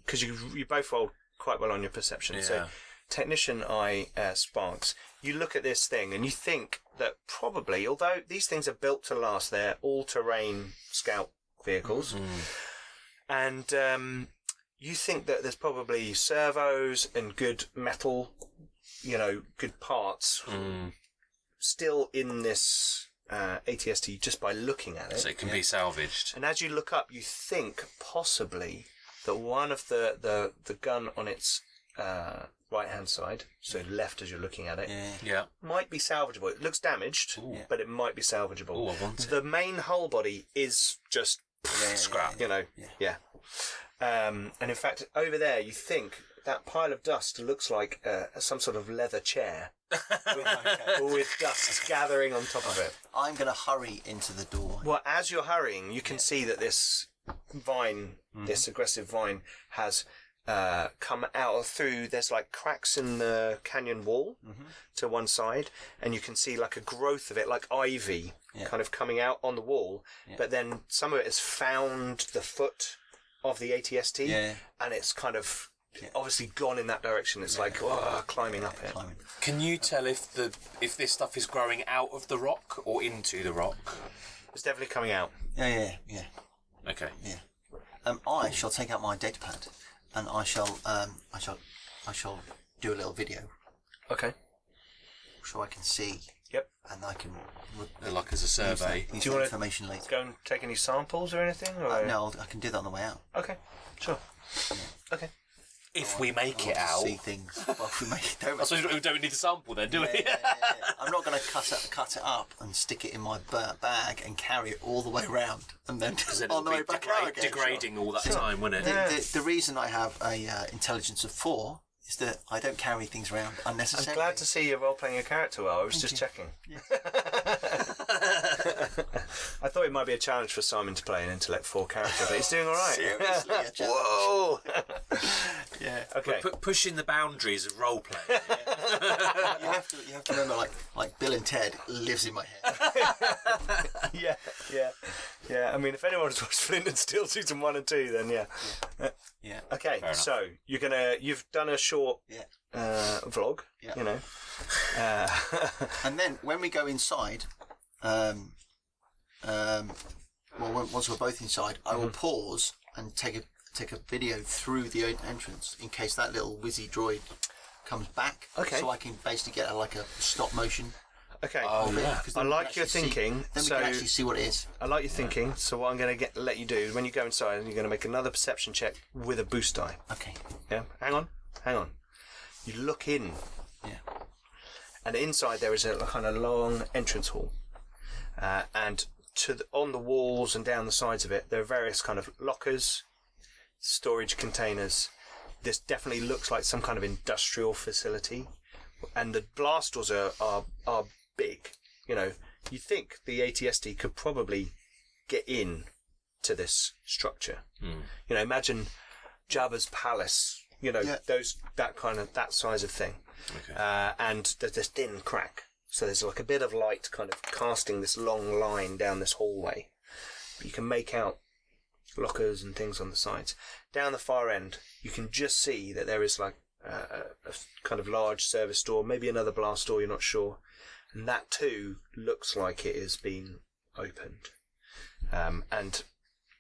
Speaker 1: because you both rolled quite well on your perception. So,
Speaker 3: Yeah.
Speaker 1: technician eye, Sparks, you look at this thing and you think that probably, although these things are built to last, they're all-terrain scout vehicles, and you think that there's probably servos and good metal, good parts still in this ATST just by looking at it.
Speaker 3: So it can be salvaged.
Speaker 1: And as you look up, you think possibly that one of the gun on its right-hand side, so left as you're looking at it,
Speaker 3: Yeah.
Speaker 1: might be salvageable. It looks damaged, but it might be salvageable.
Speaker 3: Oh, I want it.
Speaker 1: The main hull body is just
Speaker 3: Scrap.
Speaker 1: Yeah. And in fact, over there, you think that pile of dust looks like some sort of leather chair with dust gathering on top of it.
Speaker 2: I'm going to hurry into the door.
Speaker 1: Well, as you're hurrying, you can see that this vine, this aggressive vine, has come out through. There's like cracks in the canyon wall to one side, and you can see like a growth of it, like ivy, kind of coming out on the wall. But then some of it has found the foot of the ATST, and it's kind of obviously gone in that direction. It's like climbing up it.
Speaker 3: Can you tell if this stuff is growing out of the rock or into the rock?
Speaker 1: It's definitely coming out.
Speaker 2: Yeah.
Speaker 3: Okay.
Speaker 2: Yeah. I shall take out my data pad, and I shall do a little video
Speaker 1: Okay.
Speaker 2: so I can see.
Speaker 1: Yep.
Speaker 2: And I can
Speaker 3: Like as a survey.
Speaker 2: use
Speaker 1: Do you
Speaker 2: that
Speaker 1: wanna
Speaker 2: information later.
Speaker 1: Go and take any samples or anything? Or?
Speaker 2: No, I can do that on the way out.
Speaker 1: Okay. Sure. Okay.
Speaker 3: If we make it
Speaker 2: I want
Speaker 3: out.
Speaker 2: to see things. Well, if we make it,
Speaker 3: I suppose we don't need a sample then, do we?
Speaker 2: Yeah. I'm not going to cut it up and stick it in my bag and carry it all the way around and then
Speaker 3: Then
Speaker 2: on the
Speaker 3: it'll
Speaker 2: way
Speaker 3: be
Speaker 2: back out again.
Speaker 3: degrading all that time, wouldn't it?
Speaker 2: The reason I have a intelligence of 4 is that I don't carry things around
Speaker 1: I'm
Speaker 2: unnecessarily.
Speaker 1: glad to see you're role-playing your character well. I was just checking.
Speaker 2: Yeah.
Speaker 1: I thought it might be a challenge for Simon to play an Intellect 4 character, but he's doing all right.
Speaker 2: Seriously, a challenge.
Speaker 1: Whoa!
Speaker 2: Yeah.
Speaker 1: Okay.
Speaker 3: Pushing the boundaries of role play.
Speaker 2: You have to remember, like Bill and Ted lives in my head.
Speaker 1: Yeah. I mean, if anyone's watched Flint and Steel season 1 and 2, then yeah.
Speaker 2: Yeah.
Speaker 1: Okay, so you've done a short vlog,
Speaker 2: Yeah. And then when we go inside, once we're both inside, I will pause and take a video through the entrance in case that little whizzy droid comes back.
Speaker 1: Okay.
Speaker 2: So I can basically get a stop motion.
Speaker 1: Okay.
Speaker 3: Oh, yeah.
Speaker 1: I like your thinking.
Speaker 2: Then we
Speaker 1: so
Speaker 2: can actually see what it is.
Speaker 1: I like your thinking. So what I'm going to let you do when you go inside, you're going to make another perception check with a boost die.
Speaker 2: Okay.
Speaker 1: Yeah. Hang on. You look in.
Speaker 2: Yeah.
Speaker 1: And inside there is a kind of long entrance hall, and on the walls and down the sides of it, there are various kind of lockers, storage containers. This definitely looks like some kind of industrial facility, and the blast doors are big. You think the ATST could probably get in to this structure. Imagine Jabba's palace. That size of thing.
Speaker 3: Okay.
Speaker 1: And there's this thin crack, so there's like a bit of light kind of casting this long line down this hallway. But you can make out lockers and things on the sides. Down the far end, you can just see that there is like a kind of large service door, maybe another blast door, you're not sure. And that too looks like it has been opened. And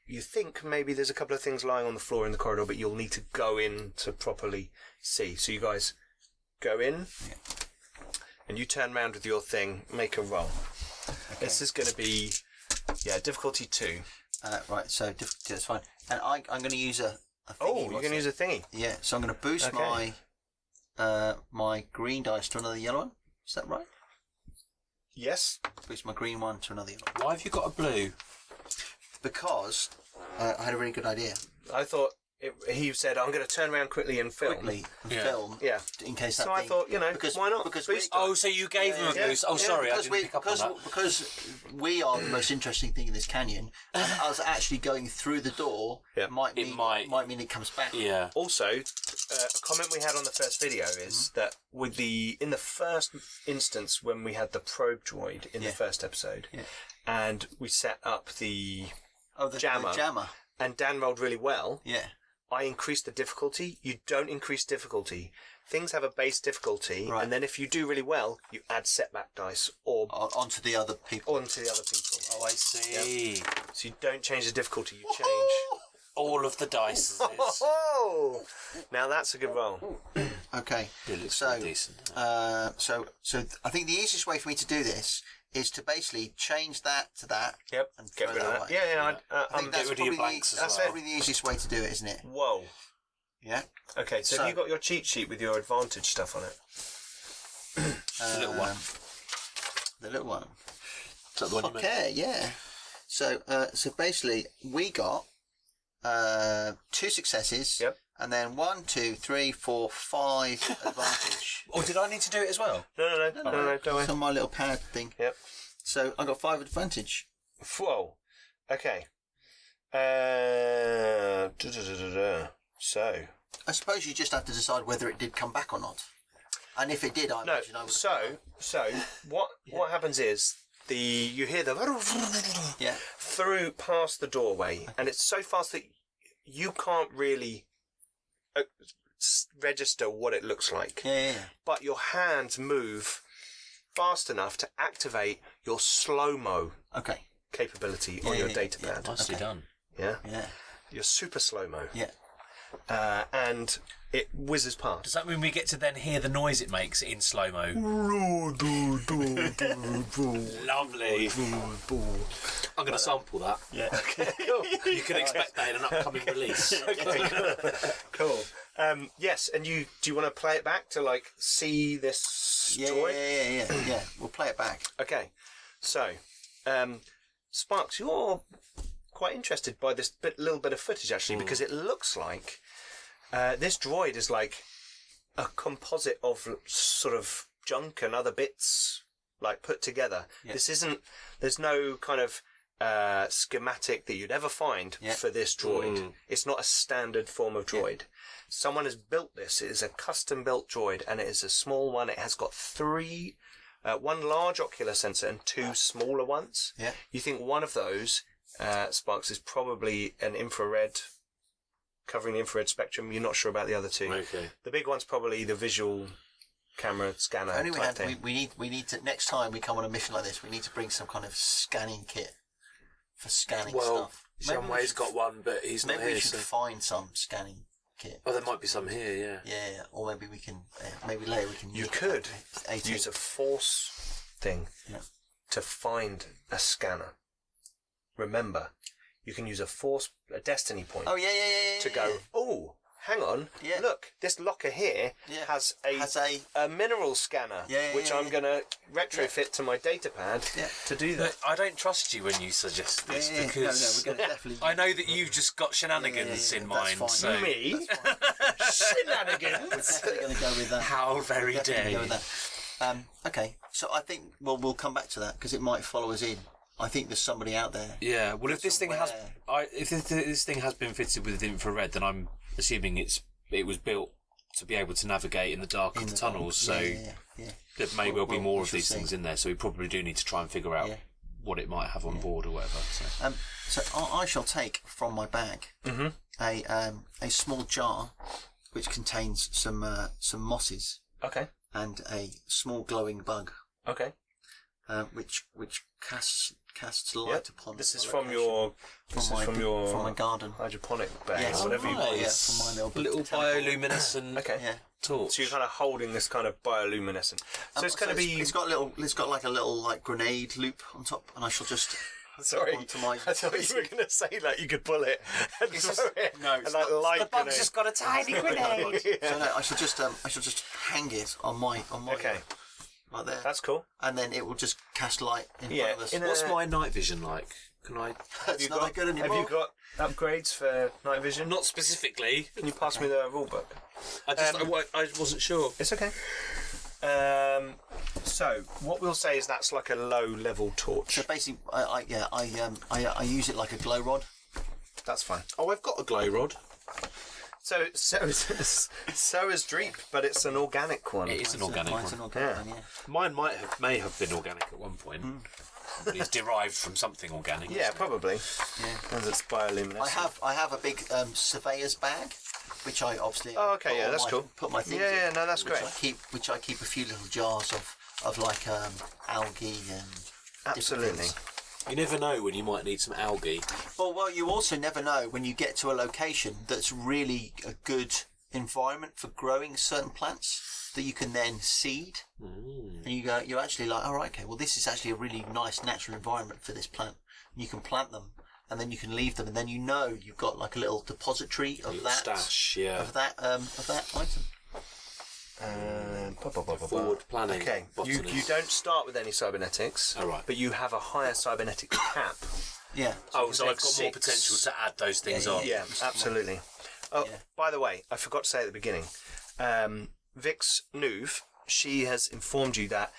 Speaker 1: you think maybe there's a couple of things lying on the floor in the corridor, but you'll need to go in to properly see. So you guys go in, and you turn around with your thing, make a roll. Okay. This is going to be, difficulty 2.
Speaker 2: Right, so difficulty, that's fine. And I'm going to use a thingy.
Speaker 1: Oh, you're going to use a thingy?
Speaker 2: Yeah, so I'm going to boost my green dice to another yellow one. Is that right?
Speaker 1: Yes.
Speaker 2: Boost my green one to another yellow one.
Speaker 3: Why have you got a blue?
Speaker 2: because I had a really good idea.
Speaker 1: I thought he said, "I'm going to turn around quickly and film."
Speaker 2: Film.
Speaker 1: Yeah.
Speaker 2: In case that.
Speaker 1: So I thought, why not?
Speaker 2: Because
Speaker 3: so you gave him a boost. Oh, sorry, I didn't pick up on that.
Speaker 2: Because we are the most interesting thing in this canyon, and us actually going through the door might mean it comes back.
Speaker 3: Yeah.
Speaker 1: Also, a comment we had on the first video is that in the first instance when we had the probe droid in the first episode, and we set up the jammer, and Dan rolled really well.
Speaker 2: Yeah.
Speaker 1: I increased the difficulty. You don't increase difficulty. Things have a base difficulty, and then if you do really well, you add setback dice or
Speaker 2: onto the other people.
Speaker 1: Oh,
Speaker 3: I see.
Speaker 1: Yep. So you don't change the difficulty. You change
Speaker 3: all of the dice.
Speaker 1: Now that's a good roll.
Speaker 2: Okay.
Speaker 3: So decent.
Speaker 2: So I think the easiest way for me to do this is to basically change that to that.
Speaker 1: Yep.
Speaker 2: And
Speaker 1: get rid of that. Yeah.
Speaker 2: I think that's probably the easiest way to do it, isn't it?
Speaker 1: Whoa.
Speaker 2: Yeah.
Speaker 1: Okay. So have you got your cheat sheet with your advantage stuff on it?
Speaker 3: The little one.
Speaker 2: The little one.
Speaker 3: Is that the one you meant?
Speaker 2: Okay. Yeah. So basically we got 2 successes.
Speaker 1: Yep.
Speaker 2: And then 1, 2, 3, 4, 5 advantage.
Speaker 3: Oh, did I need to do it as well?
Speaker 1: No, don't worry.
Speaker 2: It's on my little pad thing.
Speaker 1: Yep.
Speaker 2: So I got 5 advantage.
Speaker 1: Whoa. Okay. So.
Speaker 2: I suppose you just have to decide whether it did come back or not. And if it did, I imagine I would.
Speaker 1: So what happens is you hear the through past the doorway, and it's so fast that you can't really register what it looks like.
Speaker 2: Yeah.
Speaker 1: But your hands move fast enough to activate your slow-mo capability on your data pad.
Speaker 3: Nicely done.
Speaker 1: Yeah?
Speaker 2: Yeah.
Speaker 1: Your super slow-mo.
Speaker 2: Yeah.
Speaker 1: And it whizzes past.
Speaker 3: Does that mean we get to then hear the noise it makes in slow-mo? Lovely. I'm going to sample that.
Speaker 2: Yeah.
Speaker 1: Okay, cool.
Speaker 3: You can expect that in an upcoming release.
Speaker 1: Cool. Yes, and do you want to play it back to see this droid?
Speaker 2: Yeah. We'll play it back.
Speaker 1: Okay. So, Sparks, you're quite interested by this little bit of footage actually, because it looks like this droid is like a composite of sort of junk and other bits put together. Yeah. There's no kind of schematic that you'd ever find for this droid. It's not a standard form of droid. Someone has built this. It is a custom built droid, and it is a small one. It has got 3 one large ocular sensor and 2 smaller ones.
Speaker 2: Yeah.
Speaker 1: You think one of those Sparks is probably an infrared, covering the infrared spectrum. You're not sure about the other 2.
Speaker 3: Okay.
Speaker 1: The big one's probably the visual camera scanner thing.
Speaker 2: We need to, next time we come on a mission like this, we need to bring some kind of scanning kit for scanning stuff.
Speaker 3: Sean Way's got one, but he's not here.
Speaker 2: Maybe we should find some scanning kit.
Speaker 3: Oh, there might be some here, yeah.
Speaker 2: Yeah, or maybe we can, maybe later we can
Speaker 1: You could use a force thing to find a scanner. Remember, you can use a destiny point.
Speaker 2: Oh, yeah.
Speaker 1: To go, oh, hang on, look, this locker here has a mineral scanner, which I'm going to retrofit to my data pad to do that.
Speaker 3: But I don't trust you when you suggest this, because
Speaker 2: we're gonna definitely...
Speaker 3: I know that you've just got shenanigans in mind.
Speaker 2: Fine.
Speaker 3: So.
Speaker 1: Me? Shenanigans?
Speaker 2: We're definitely going to go with that.
Speaker 3: How very dare you.
Speaker 2: Okay, so I think, we'll come back to that, because it might follow us in. I think there's somebody out there.
Speaker 3: Yeah, well, if this thing has been fitted with infrared, then I'm assuming it was built to be able to navigate in the dark of the tunnels. So there may well be more of these things in there. So we probably do need to try and figure out what it might have on board or whatever.
Speaker 2: So I shall take from my bag a small jar which contains some mosses.
Speaker 1: Okay.
Speaker 2: And a small glowing bug.
Speaker 1: Okay.
Speaker 2: Which casts light upon.
Speaker 1: This is from your
Speaker 2: from my garden
Speaker 1: hydroponic bag,
Speaker 2: yes.
Speaker 1: Whatever you want.
Speaker 2: From my
Speaker 3: little bioluminescent. Torch.
Speaker 1: So you're kind of holding this kind of bioluminescent. So it's going to be.
Speaker 2: It's got like a little grenade loop on top, and I shall just.
Speaker 1: Sorry, I thought you were going to say you could pull it and throw it. No, and light
Speaker 3: the bug's just got a tiny grenade.
Speaker 2: So no, I shall just hang it on my right there.
Speaker 1: That's cool.
Speaker 2: And then it will just cast light in front of us.
Speaker 3: What's my night vision like? Can I?
Speaker 2: It's not that good anymore.
Speaker 1: Have you got upgrades for night vision?
Speaker 3: Not specifically.
Speaker 1: Can you pass me the rule book?
Speaker 3: I wasn't sure.
Speaker 1: It's okay. So what we'll say is that's like a low-level torch.
Speaker 2: So basically, I use it like a glow rod.
Speaker 1: That's fine.
Speaker 3: Oh, I've got a glow rod.
Speaker 1: So is Dreep, but it's an organic one.
Speaker 3: It is an organic
Speaker 2: Mine's
Speaker 3: one.
Speaker 2: an organic one, yeah.
Speaker 3: Mine may have been organic at one point. But it's derived from something organic.
Speaker 1: Yeah, probably.
Speaker 2: Yeah.
Speaker 1: As it's bioluminescent.
Speaker 2: I have a big surveyor's bag, which I obviously.
Speaker 1: Oh, okay, yeah, that's cool.
Speaker 2: Put my things in.
Speaker 1: Yeah, no, that's great.
Speaker 2: Which I keep a few little jars of like algae and.
Speaker 1: Absolutely.
Speaker 3: You never know when you might need some algae.
Speaker 2: Well, you also never know when you get to a location that's really a good environment for growing certain plants that you can then seed. And you're actually like, all right, okay, well, this is actually a really nice natural environment for this plant. And you can plant them, and then you can leave them, and then you've got like a little depository of that
Speaker 3: stash,
Speaker 2: of that item.
Speaker 3: Forward planning.
Speaker 1: Okay, you don't start with any cybernetics, but you have a higher cybernetics cap.
Speaker 2: Yeah.
Speaker 3: So I've got more potential to add those things on.
Speaker 1: Yeah, absolutely. Oh, by the way, I forgot to say at the beginning, Vix Nuve, she has informed you that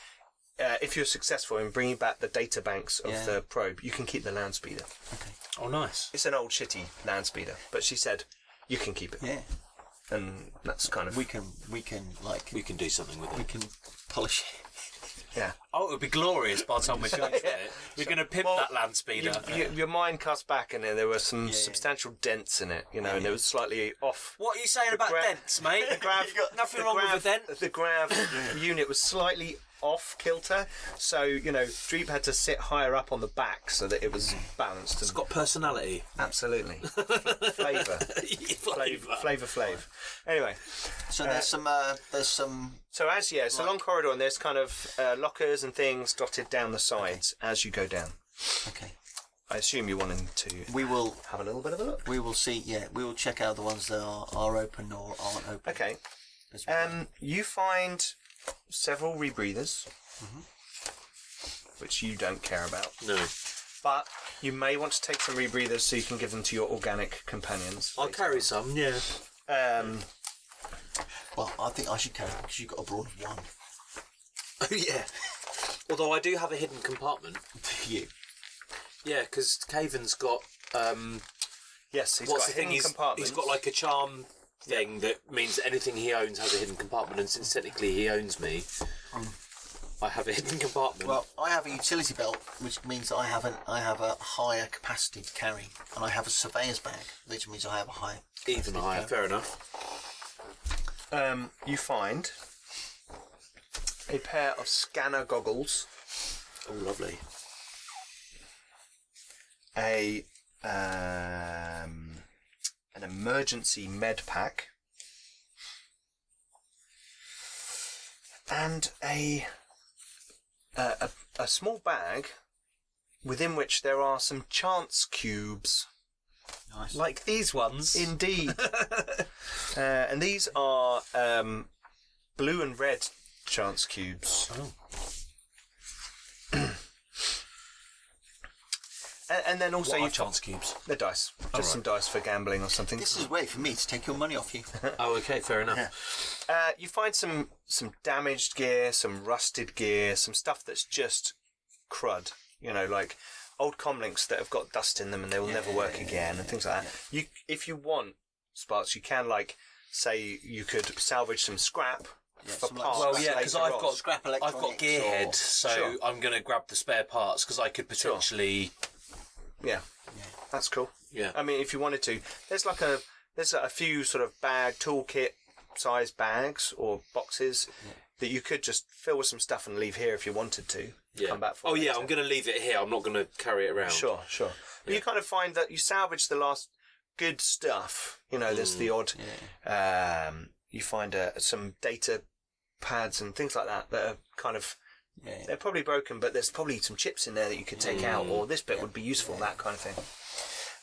Speaker 1: if you're successful in bringing back the data banks of the probe, you can keep the land speeder.
Speaker 2: Okay.
Speaker 3: Oh, nice.
Speaker 1: It's an old shitty land speeder, but she said you can keep it.
Speaker 2: Yeah.
Speaker 1: And that's kind of
Speaker 2: we can
Speaker 3: do something with it.
Speaker 2: We can polish it.
Speaker 1: Yeah.
Speaker 3: Oh, it would be glorious by the time we're finished with it. We're going to pimp that land speeder.
Speaker 1: Your mind cast back in there were some substantial dents in it, and it was slightly off.
Speaker 3: What are you saying about dents, mate? Nothing wrong with a dent.
Speaker 1: The grav unit was slightly off kilter, so Dreep had to sit higher up on the back so that it was balanced.
Speaker 3: It's got personality.
Speaker 1: Absolutely. Flavour. Flavor. Anyway,
Speaker 2: so there's some.
Speaker 1: So it's a long corridor, and there's kind of lockers and things dotted down the sides as you go down.
Speaker 2: Okay.
Speaker 1: I assume you're wanting to.
Speaker 2: We will
Speaker 1: have a little bit of a look.
Speaker 2: We will see. Yeah, we will check out the ones that are open or aren't open.
Speaker 1: Okay. You find several rebreathers, which you don't care about.
Speaker 3: No.
Speaker 1: But you may want to take some rebreathers so you can give them to your organic companions.
Speaker 3: I'll carry some, yeah.
Speaker 2: Well, I think I should carry them because you've got a brawn of one.
Speaker 3: Oh, yeah. Although I do have a hidden compartment.
Speaker 2: You?
Speaker 3: Yeah, because Caven's got...
Speaker 1: yes, he's got a hidden compartment.
Speaker 3: He's got like a charm thing that means that anything he owns has a hidden compartment, and since technically he owns me, I have a hidden compartment.
Speaker 2: Well, I have a utility belt, which means I have a higher capacity to carry, and I have a surveyor's bag, which means I have a higher.
Speaker 3: Even higher, fair enough.
Speaker 1: You find a pair of scanner goggles.
Speaker 3: Oh, lovely.
Speaker 1: An emergency med pack, and a small bag within which there are some chance cubes.
Speaker 2: Nice.
Speaker 3: Like these ones.
Speaker 1: Indeed. And these are blue and red chance cubes.
Speaker 3: Oh.
Speaker 1: And then also
Speaker 3: you chance cubes.
Speaker 1: They're dice, just some dice for gambling or something.
Speaker 2: This is a way for me to take your money off you.
Speaker 3: Oh, okay, fair enough.
Speaker 1: You find some damaged gear, some rusted gear, some stuff that's just crud. Like old comlinks that have got dust in them and they will never work again, and things like that.
Speaker 2: Yeah.
Speaker 1: If you want, Sparks, you can say you could salvage some scrap. For parts.
Speaker 3: Well, yeah, because I've got
Speaker 2: scrap electronics.
Speaker 3: I've got gearhead, so I'm going to grab the spare parts because I could potentially.
Speaker 1: Yeah, that's cool.
Speaker 3: Yeah,
Speaker 1: I mean, if you wanted to, there's a few sort of toolkit size bags or boxes that you could just fill with some stuff and leave here if you wanted to.
Speaker 3: Yeah.
Speaker 1: Come back for.
Speaker 3: Oh yeah, I'm going to leave it here. I'm not going to carry it around.
Speaker 1: Sure. But you kind of find that you salvage the last good stuff. There's the odd. Yeah. You find some data pads and things like that are kind of. Yeah. They're probably broken, but there's probably some chips in there that you could take out, or this bit would be useful, that kind of thing.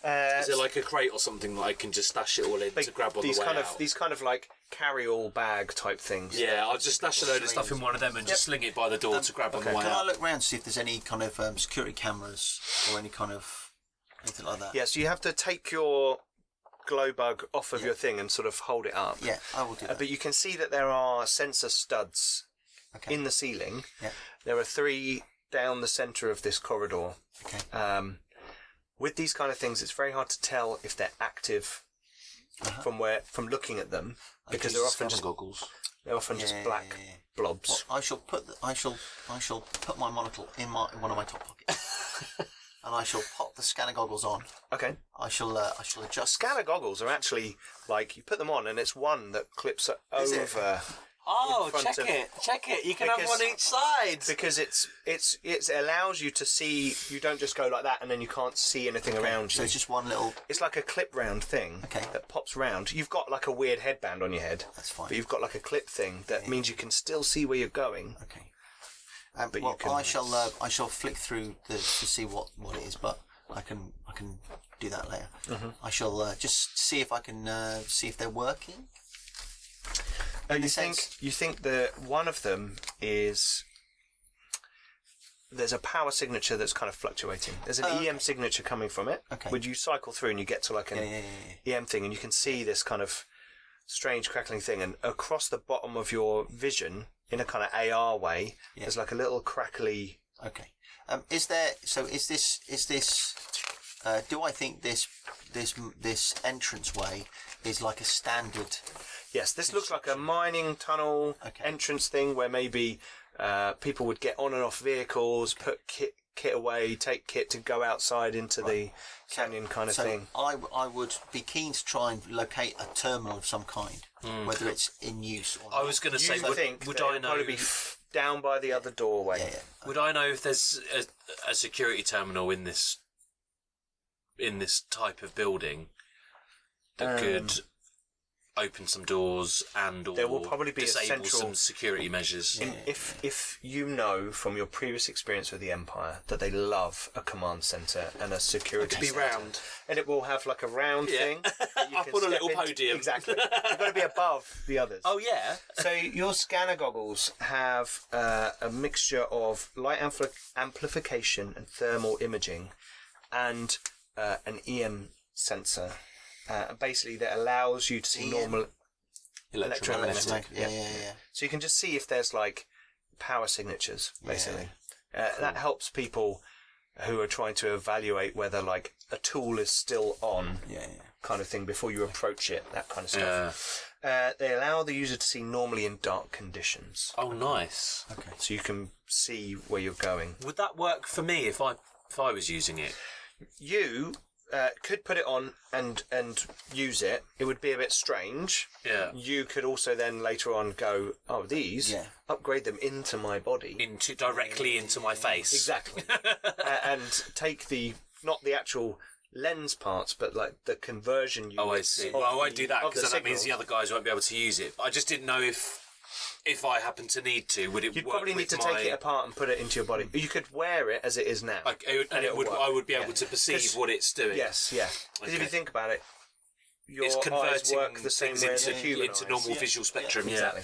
Speaker 3: Is it like a crate or something that I can just stash it all in to grab on the way out?
Speaker 1: These kind of like carry-all bag type things.
Speaker 3: Yeah, I'll just stash a load of stuff in one of them and just sling it by the door to grab on the way
Speaker 2: Can
Speaker 3: out.
Speaker 2: I look around to see if there's any kind of security cameras or any kind of anything like that?
Speaker 1: Yeah, so you have to take your glow bug off of your thing and sort of hold it up.
Speaker 2: Yeah, I will do that.
Speaker 1: But you can see that there are sensor studs in the ceiling.
Speaker 2: Yeah.
Speaker 1: There are 3 down the centre of this corridor.
Speaker 2: Okay.
Speaker 1: With these kind of things, it's very hard to tell if they're active from looking at them, because they're often just
Speaker 3: goggles.
Speaker 1: They're often just black blobs.
Speaker 2: Well, I shall put my monocle in one of my top pockets, and I shall pop the scanner goggles on.
Speaker 1: Okay.
Speaker 2: I shall adjust.
Speaker 1: Scanner goggles are actually like you put them on, and it's one that clips over.
Speaker 3: Oh, check it. You can have one each side.
Speaker 1: Because it allows you to see. You don't just go like that and then you can't see anything around you.
Speaker 2: So it's just one little.
Speaker 1: It's like a clip round thing that pops round. You've got like a weird headband on your head.
Speaker 2: That's fine.
Speaker 1: But you've got like a clip thing that means you can still see where you're going.
Speaker 2: Okay.
Speaker 1: But
Speaker 2: well,
Speaker 1: you can.
Speaker 2: I shall flick through to see what it is, but I can do that later. Mm-hmm. I shall just see if I can see if they're working.
Speaker 1: You think that one of them is there's a power signature that's kind of fluctuating. There's an EM signature coming from it.
Speaker 2: Okay.
Speaker 1: Would you cycle through and you get to like an EM thing, and you can see this kind of strange crackling thing, and across the bottom of your vision, in a kind of AR way, there's like a little crackly.
Speaker 2: Okay. Is this? Do I think this entranceway is like a standard?
Speaker 1: Yes, this looks like a mining tunnel entrance thing where maybe people would get on and off vehicles, put kit away, take kit to go outside into the canyon kind of thing.
Speaker 2: I would be keen to try and locate a terminal of some kind, whether it's in use or not.
Speaker 3: I was going to say, would I know?
Speaker 1: Probably be down by the other doorway.
Speaker 2: Yeah.
Speaker 3: Would I know if there's a security terminal in this type of building that could open some doors and or
Speaker 1: there will probably be
Speaker 3: disable some security measures?
Speaker 1: If you know from your previous experience with the Empire that they love a command centre and a security
Speaker 4: To be round.
Speaker 1: and it will have like a round thing that you
Speaker 3: Up
Speaker 1: can
Speaker 3: on a
Speaker 1: step
Speaker 3: little
Speaker 1: into.
Speaker 3: podium.
Speaker 1: Exactly. You've got to be above the others.
Speaker 3: Oh yeah.
Speaker 1: So your scanner goggles have a mixture of light amplification and thermal imaging and an EM sensor. Basically, that allows you to see normal electromagnetic.
Speaker 2: Yeah.
Speaker 1: So you can just see if there's like power signatures, basically. That helps people who are trying to evaluate whether like a tool is still on, kind of thing, before you approach it. That kind of stuff. They allow the user to see normally in dark conditions.
Speaker 3: Oh, nice.
Speaker 2: Okay.
Speaker 1: So you can see where you're going.
Speaker 3: Would that work for me if I was using it?
Speaker 1: You could put it on and use it. It would be a bit strange.
Speaker 3: Yeah.
Speaker 1: You could also then later on go, upgrade them into my body.
Speaker 3: Directly into my face.
Speaker 1: Exactly. And take not the actual lens parts, but like the conversion units.
Speaker 3: Oh, I see. Well, I won't do that because that means the
Speaker 1: signals.
Speaker 3: other guys won't be able to use it. I just didn't know if I happen to need to, would it
Speaker 1: You'd
Speaker 3: work
Speaker 1: probably need to
Speaker 3: with
Speaker 1: take it apart and put it into your body. You could wear it as it is now.
Speaker 3: I would be able to perceive what it's doing.
Speaker 1: Yes, yeah. Because if you think about it, your
Speaker 3: It's
Speaker 1: eyes
Speaker 3: converting
Speaker 1: work the same
Speaker 3: things
Speaker 1: way as a
Speaker 3: into
Speaker 1: human eyes.
Speaker 3: normal visual spectrum.
Speaker 1: Exactly.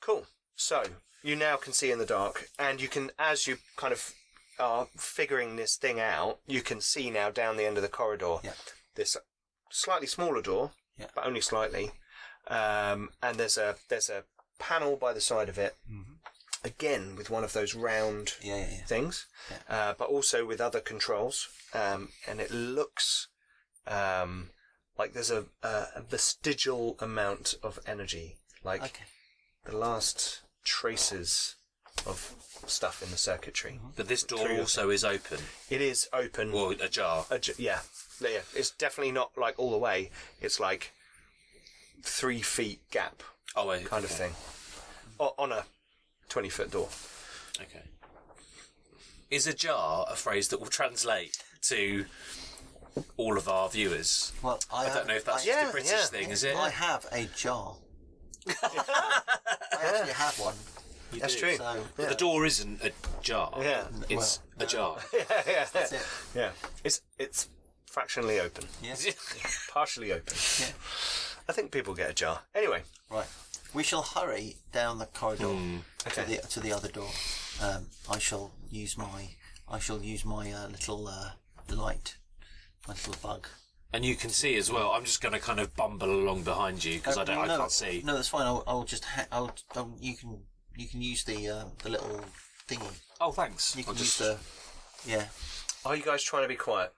Speaker 1: Cool. So you now can see in the dark, and you can, as you kind of are figuring this thing out, you can see now down the end of the corridor this slightly smaller door, but only slightly. And there's a panel by the side of it, again with one of those round things, but also with other controls. And it looks like there's a vestigial amount of energy, like the last traces of stuff in the circuitry.
Speaker 3: But this door also is open.
Speaker 1: It is open.
Speaker 3: Or ajar.
Speaker 1: Yeah. It's definitely not like all the way. It's like 3 feet gap kind of thing on a 20-foot door.
Speaker 3: Okay. Is ajar a phrase that will translate to all of our viewers?
Speaker 2: Well,
Speaker 3: I don't know if that's just a British thing, is it?
Speaker 2: I have a jar. I actually have one.
Speaker 1: That's
Speaker 3: do.
Speaker 1: true.
Speaker 2: So,
Speaker 3: But the door isn't ajar.
Speaker 1: Yeah.
Speaker 3: It's ajar.
Speaker 2: that's it.
Speaker 1: Yeah. It's fractionally open.
Speaker 2: Yeah.
Speaker 1: Partially open.
Speaker 2: Yeah.
Speaker 1: I think people get ajar. Anyway.
Speaker 2: Right. We shall hurry down the corridor
Speaker 1: Okay.
Speaker 2: to the other door. I shall use my little light, my little bug.
Speaker 3: And you can see as well. I'm just going to kind of bumble along behind you because I can't see.
Speaker 2: No, that's fine. I'll just you can use the little thingy.
Speaker 3: Oh, thanks.
Speaker 2: You can use the
Speaker 1: Are you guys trying to be quiet?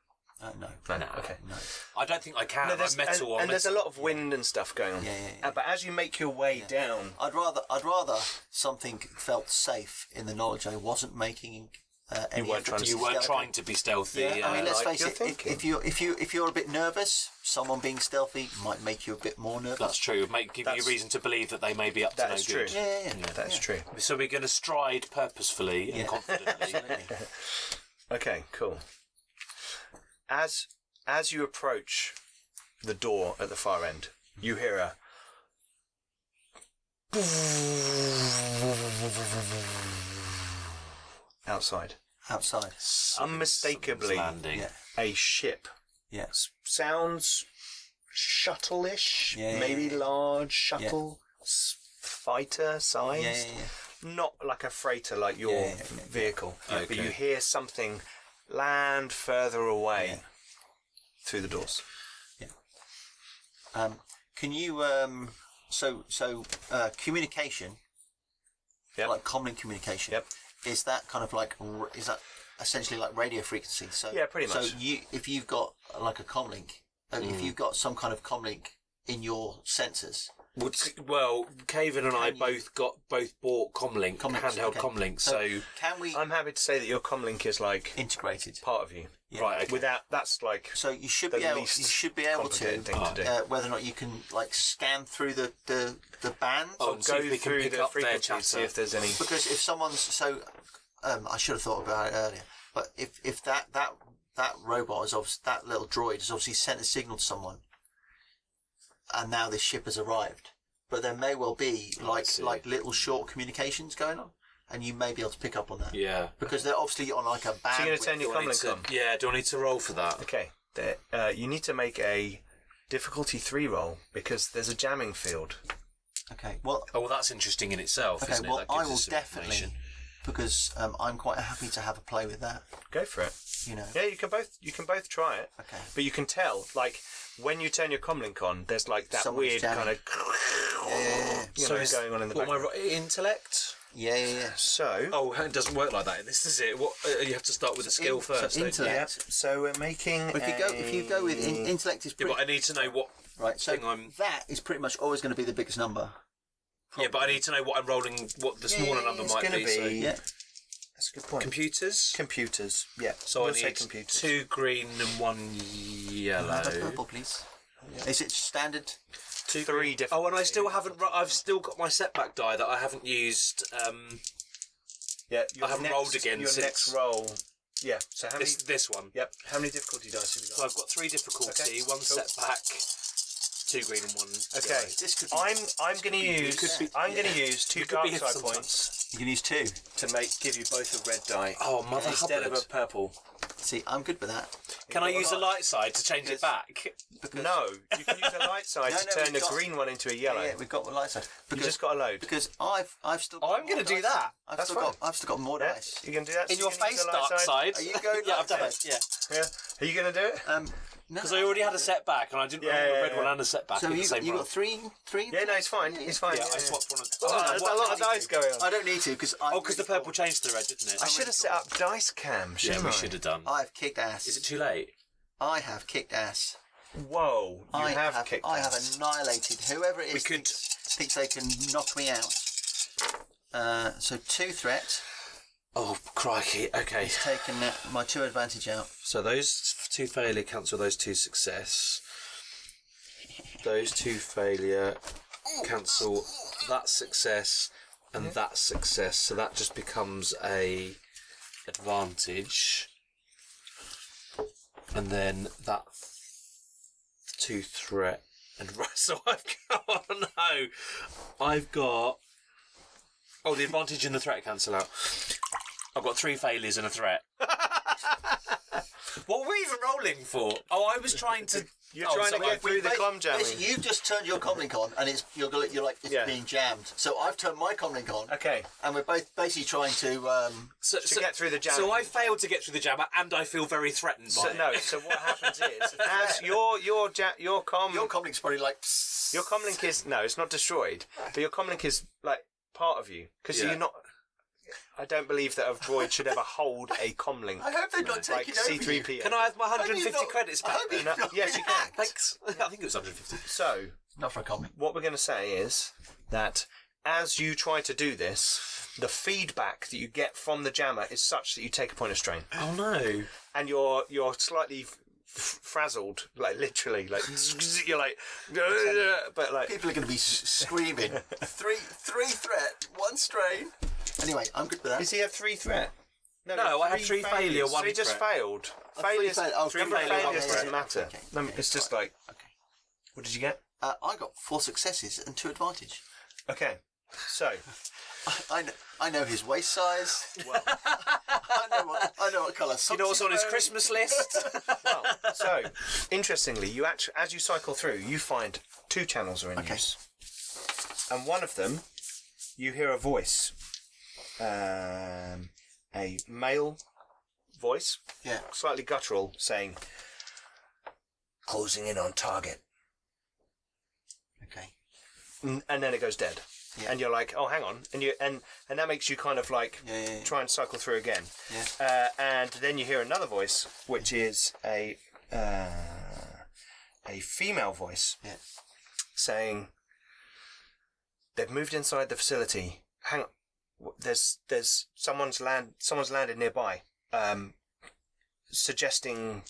Speaker 2: no.
Speaker 1: No. Okay.
Speaker 2: No.
Speaker 3: I don't think I can.
Speaker 1: No, there's,
Speaker 3: I'm metal on
Speaker 1: and there's a
Speaker 3: metal.
Speaker 1: lot of wind and stuff going on.
Speaker 2: Yeah.
Speaker 1: But as you make your way down,
Speaker 2: I'd rather something felt safe in the knowledge I wasn't making any
Speaker 1: weren't
Speaker 2: effort
Speaker 1: trying to-
Speaker 3: You
Speaker 2: be
Speaker 3: weren't
Speaker 2: stealthy.
Speaker 3: trying to be stealthy.
Speaker 2: Yeah, I mean, let's
Speaker 1: like
Speaker 2: face
Speaker 1: you're
Speaker 2: it.
Speaker 1: thinking.
Speaker 2: If you're a bit nervous, someone being stealthy might make you a bit more nervous.
Speaker 3: That's true. Give you a reason to believe that they may be up to no
Speaker 1: That's
Speaker 3: good.
Speaker 1: true.
Speaker 2: Yeah.
Speaker 1: That's true.
Speaker 3: So we're going to stride purposefully and confidently.
Speaker 1: Okay, cool. As you approach the door at the far end, you hear a outside. Unmistakably
Speaker 3: Landing.
Speaker 2: Yeah.
Speaker 1: a ship.
Speaker 2: Yeah.
Speaker 1: Sounds shuttle-ish,
Speaker 2: Yeah.
Speaker 1: maybe large shuttle, fighter size.
Speaker 2: Yeah.
Speaker 1: Not like a freighter like your
Speaker 2: Yeah.
Speaker 1: vehicle, but
Speaker 3: Okay.
Speaker 1: you hear something land further away
Speaker 2: Yeah.
Speaker 1: through the doors.
Speaker 2: Can you communication?
Speaker 1: Yep.
Speaker 2: Like common communication.
Speaker 1: Yep.
Speaker 2: Is that kind of like is that essentially like radio frequency? So
Speaker 1: Yeah, pretty much.
Speaker 2: So if you've got like a comlink, if you've got some kind of comlink in your sensors.
Speaker 3: Well, Caven and I
Speaker 2: Can you-
Speaker 3: both bought comlink,
Speaker 2: Comlinks,
Speaker 3: handheld
Speaker 2: okay.
Speaker 3: comlinks.
Speaker 2: So
Speaker 3: So
Speaker 2: can we
Speaker 1: I'm happy to say that your comlink is like
Speaker 2: integrated?
Speaker 1: part of you.
Speaker 2: Yeah.
Speaker 3: right, okay.
Speaker 1: Without that's like
Speaker 2: So you should
Speaker 1: the
Speaker 2: be able.
Speaker 1: least
Speaker 2: You should be able
Speaker 1: complicated
Speaker 2: to.
Speaker 1: thing to do.
Speaker 2: Whether or not you can like scan through the bands.
Speaker 3: Oh, and see
Speaker 1: Go
Speaker 3: if we can
Speaker 1: through
Speaker 3: pick
Speaker 1: the
Speaker 3: up their
Speaker 1: frequency,
Speaker 3: chatter.
Speaker 1: see if there's any.
Speaker 2: Because if someone's I should have thought about it earlier. But if that robot is obviously, that little droid has obviously sent a signal to someone, and now this ship has arrived. But there may well be like little short communications going on, and you may be able to pick up on that.
Speaker 3: Yeah.
Speaker 2: Because they're obviously on like a band.
Speaker 1: So you're going to turn your comlink on?
Speaker 3: Yeah, do I need to roll for that?
Speaker 1: Okay. You need to make a difficulty 3 roll because there's a jamming field.
Speaker 2: Okay. Well.
Speaker 3: Oh, well, that's interesting in itself,
Speaker 2: Okay.
Speaker 3: isn't it?
Speaker 2: Well,
Speaker 3: That gives
Speaker 2: I will
Speaker 3: us some
Speaker 2: definitely,
Speaker 3: information.
Speaker 2: because I'm quite happy to have a play with that.
Speaker 1: Go for it.
Speaker 2: You know.
Speaker 1: Yeah, you can both try it.
Speaker 2: Okay.
Speaker 1: But you can tell, like, when you turn your comlink on, there's like that
Speaker 2: Someone's
Speaker 1: weird
Speaker 2: jamming.
Speaker 1: kind of going on in the
Speaker 3: What am I
Speaker 1: background.
Speaker 3: intellect?
Speaker 2: Yeah.
Speaker 1: So,
Speaker 3: Oh, it doesn't work like that. This is it. What you have to start with a skill first. don't you?
Speaker 2: intellect.
Speaker 1: yeah. So we're making.
Speaker 2: But if you go with intellect is
Speaker 3: Yeah,
Speaker 2: pretty
Speaker 3: but I need to know what.
Speaker 2: right. So
Speaker 3: thing I'm-
Speaker 2: that is pretty much always going to be the biggest number.
Speaker 3: Yeah, but I need to know what I'm rolling. What the smaller number
Speaker 1: it's
Speaker 3: might
Speaker 1: gonna
Speaker 3: be.
Speaker 1: be-
Speaker 3: So.
Speaker 2: Yeah.
Speaker 1: That's a good point.
Speaker 3: Computers.
Speaker 1: Computers. Yeah.
Speaker 3: So
Speaker 1: we'll
Speaker 3: I
Speaker 1: say
Speaker 3: need
Speaker 1: computers.
Speaker 3: 2 green and 1 yellow.
Speaker 2: Purple, please. Is it standard?
Speaker 1: 3 different.
Speaker 3: Oh, and I still haven't. I've still got my setback die that I haven't used.
Speaker 1: Yeah.
Speaker 3: I haven't rolled again
Speaker 1: Your
Speaker 3: since-
Speaker 1: next roll. Yeah. So how many?
Speaker 3: This one.
Speaker 1: Yep. How many difficulty dice have you
Speaker 3: So
Speaker 1: got?
Speaker 3: I've got 3 difficulty,
Speaker 1: Okay,
Speaker 3: 1
Speaker 1: cool.
Speaker 3: setback, 2 green and 1.
Speaker 1: Okay.
Speaker 3: yellow.
Speaker 2: This could be.
Speaker 1: I'm going to use.
Speaker 2: could be-
Speaker 1: I'm going to use 2
Speaker 3: You could
Speaker 1: dark
Speaker 3: be
Speaker 1: side
Speaker 3: sometimes.
Speaker 1: points
Speaker 2: You can use 2.
Speaker 1: to give you both a red die.
Speaker 3: Oh, mother
Speaker 1: instead
Speaker 3: Hubbard.
Speaker 1: of a purple.
Speaker 2: See, I'm good with that.
Speaker 3: Can I use a light side to change
Speaker 2: Because-
Speaker 3: it back?
Speaker 2: Because
Speaker 1: No, you can use a light side
Speaker 2: No,
Speaker 1: to
Speaker 2: no,
Speaker 1: turn
Speaker 2: we've
Speaker 1: the
Speaker 2: got-
Speaker 1: green one into a yellow.
Speaker 2: Yeah, we've got the light side.
Speaker 1: You
Speaker 2: Because,
Speaker 1: just got a load.
Speaker 2: because I've still.
Speaker 3: Oh, I'm
Speaker 2: going
Speaker 3: gonna
Speaker 2: to
Speaker 3: do that.
Speaker 2: I've still got more
Speaker 1: Yeah,
Speaker 2: dice.
Speaker 1: you can do that.
Speaker 3: In
Speaker 1: So
Speaker 3: your
Speaker 1: you can use
Speaker 3: face,
Speaker 1: the light
Speaker 3: dark side.
Speaker 2: Are you going
Speaker 3: Yeah, I've done
Speaker 2: light
Speaker 3: it. Yeah,
Speaker 1: Yeah. Are you going to do it?
Speaker 2: No.
Speaker 3: because I already had a setback, and I didn't have a red one and a setback
Speaker 2: So
Speaker 3: in the
Speaker 2: you
Speaker 3: same
Speaker 2: you
Speaker 3: roll.
Speaker 2: got three.
Speaker 1: Yeah, no, it's fine. It's fine.
Speaker 3: Yeah,
Speaker 1: Yeah,
Speaker 3: I swapped one.
Speaker 1: Oh, there's a lot of dice going on.
Speaker 2: I don't need to because
Speaker 3: Because the purple changed to red, didn't it?
Speaker 1: I should have set up dice cam,
Speaker 3: Yeah,
Speaker 1: shouldn't
Speaker 3: we
Speaker 1: I?
Speaker 3: should have done.
Speaker 2: I've kicked ass.
Speaker 3: Is it too late?
Speaker 2: I have kicked ass.
Speaker 1: Whoa, you have kicked
Speaker 2: I have
Speaker 1: ass.
Speaker 2: annihilated whoever it is
Speaker 3: We could-
Speaker 2: thinks they can knock me out. So 2 threat.
Speaker 3: Oh, crikey. Okay.
Speaker 2: He's taken my 2 advantage out.
Speaker 3: So those 2 failure cancel those 2 success. Those 2 failure cancel that success and that success. So that just becomes a advantage. And then that 2 threat and so I've got. Oh no, I've got Oh, the advantage and the threat cancel out. I've got 3 failures and a threat. What were we even rolling for? Oh, I was trying to...
Speaker 1: You're trying to get through the comm jamming.
Speaker 2: Basically, you've just turned your comlink on, and you're like it's being jammed. So I've turned my comlink on.
Speaker 1: Okay.
Speaker 2: And we're both basically trying to
Speaker 1: get through the jam.
Speaker 3: So I failed to get through the jammer, and I feel very threatened by it.
Speaker 1: No. So what happens is, as your
Speaker 2: comlink's probably like. Psst.
Speaker 1: Your comlink is it's not destroyed, but your comlink is like part of you because you're not. I don't believe that a droid should ever hold a comlink.
Speaker 2: I hope they're not taking over
Speaker 1: C3PO.
Speaker 2: you.
Speaker 3: Can I have my 150 credits back?
Speaker 1: Yes, you can.
Speaker 3: Thanks. I think it was 150.
Speaker 1: So,
Speaker 2: not for a comlink.
Speaker 1: What we're going to say is that as you try to do this, the feedback that you get from the jammer is such that you take a point of strain.
Speaker 3: Oh no!
Speaker 1: And you're slightly frazzled, like literally, like you're like, but like
Speaker 2: people are going to be screaming. three threat, 1 strain. Anyway, I'm good with that.
Speaker 1: Does he have 3 threat?
Speaker 3: No, I have 3 failure, 1
Speaker 1: So he just
Speaker 3: threat.
Speaker 1: failed. Failures
Speaker 3: failures
Speaker 1: doesn't matter. No, it's just like.
Speaker 2: Okay.
Speaker 1: What did you get?
Speaker 2: I got 4 successes and 2 advantage.
Speaker 1: Okay, so
Speaker 2: I know his waist size.
Speaker 1: well,
Speaker 2: I know what colour socks.
Speaker 3: You know what's on his Christmas list?
Speaker 1: well, so interestingly, you actually, as you cycle through, you find 2 channels are in use, and one of them, you hear a voice, a male voice, slightly guttural, saying, "Closing in on target."
Speaker 2: Okay.
Speaker 1: And then it goes dead.
Speaker 2: Yeah.
Speaker 1: And you're like, oh, hang on, and that makes you kind of like try and cycle through again.
Speaker 2: Yeah.
Speaker 1: And then you hear another voice, which is a female voice, saying, "They've moved inside the facility. Hang on, there's someone's landed nearby, suggesting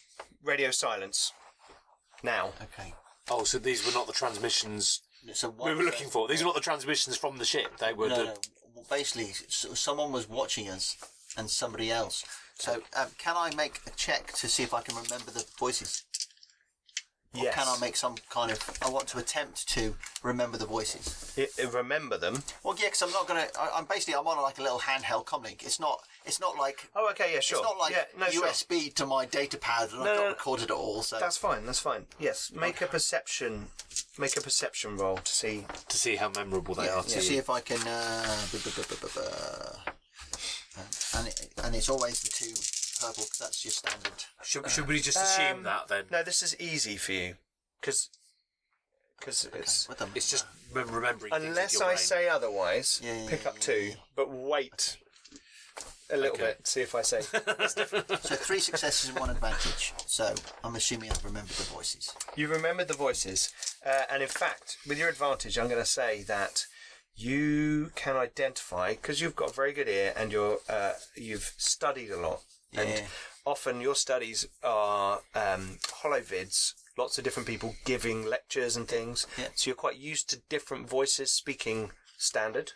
Speaker 1: radio silence now."
Speaker 2: Okay.
Speaker 3: Oh, so these were not the transmissions
Speaker 2: So
Speaker 3: we were looking for. These are not the transmissions from the ship. They were
Speaker 2: no. Well, basically, someone was watching us and somebody else. So can I make a check to see if I can remember the voices? Or
Speaker 1: Yes.
Speaker 2: can I make some kind of... I want to attempt to remember the voices.
Speaker 1: Remember them?
Speaker 2: Well, yeah, because I'm not going to... I'm on like a little handheld comlink. It's not like...
Speaker 1: Oh, okay, yeah, sure.
Speaker 2: It's not like USB to my data pad and I've got recorded it all. So
Speaker 1: That's fine. Yes, make a perception roll to see
Speaker 3: how memorable they are to
Speaker 2: to
Speaker 3: you.
Speaker 2: see if I can... and it's always the 2 purple because that's your standard.
Speaker 3: Should we just assume that then?
Speaker 1: No, this is easy for you because
Speaker 3: It's just remembering.
Speaker 1: unless
Speaker 3: things in your
Speaker 1: I
Speaker 3: brain.
Speaker 1: say otherwise, pick up 2, but wait a little bit, see if I say. It's different.
Speaker 2: So 3 successes and 1 advantage. So I'm assuming I've remembered the voices.
Speaker 1: You remembered the voices, and in fact, with your advantage, I'm going to say that you can identify, because you've got a very good ear and you've studied a lot, and often your studies are holovids, lots of different people giving lectures and things, so you're quite used to different voices speaking standard.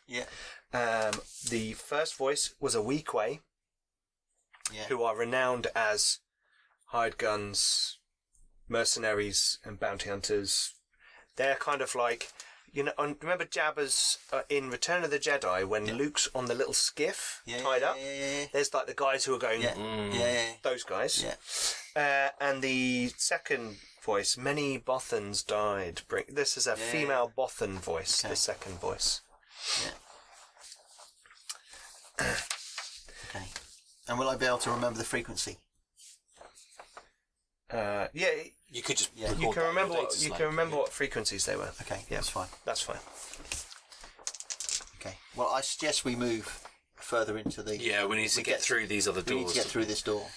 Speaker 1: The first voice was a Weequay, who are renowned as hired guns, mercenaries and bounty hunters. They're kind of like, remember Jabba's in Return of the Jedi when Luke's on the little skiff tied up? There's like the guys who are going, those guys. And the second voice, many Bothans died. This is a female Bothan voice, the second voice.
Speaker 2: Okay. And will I be able to remember the frequency?
Speaker 3: You could just
Speaker 1: you can remember what frequencies they were.
Speaker 2: Okay, that's fine.
Speaker 1: That's fine.
Speaker 2: Okay. Well, I suggest we move further into the...
Speaker 3: Yeah, we need to get through these other doors.
Speaker 2: We need to get through this door.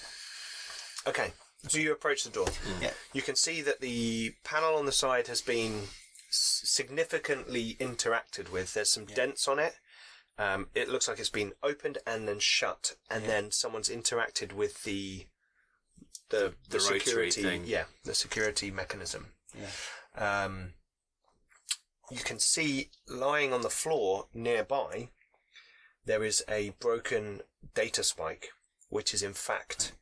Speaker 1: Okay, so you approach the door.
Speaker 2: Yeah.
Speaker 1: You can see that the panel on the side has been significantly interacted with. There's some dents on it. It looks like it's been opened and then shut, and then someone's interacted with the security
Speaker 3: thing.
Speaker 1: The security mechanism. You can see lying on the floor nearby there is a broken data spike, which is in fact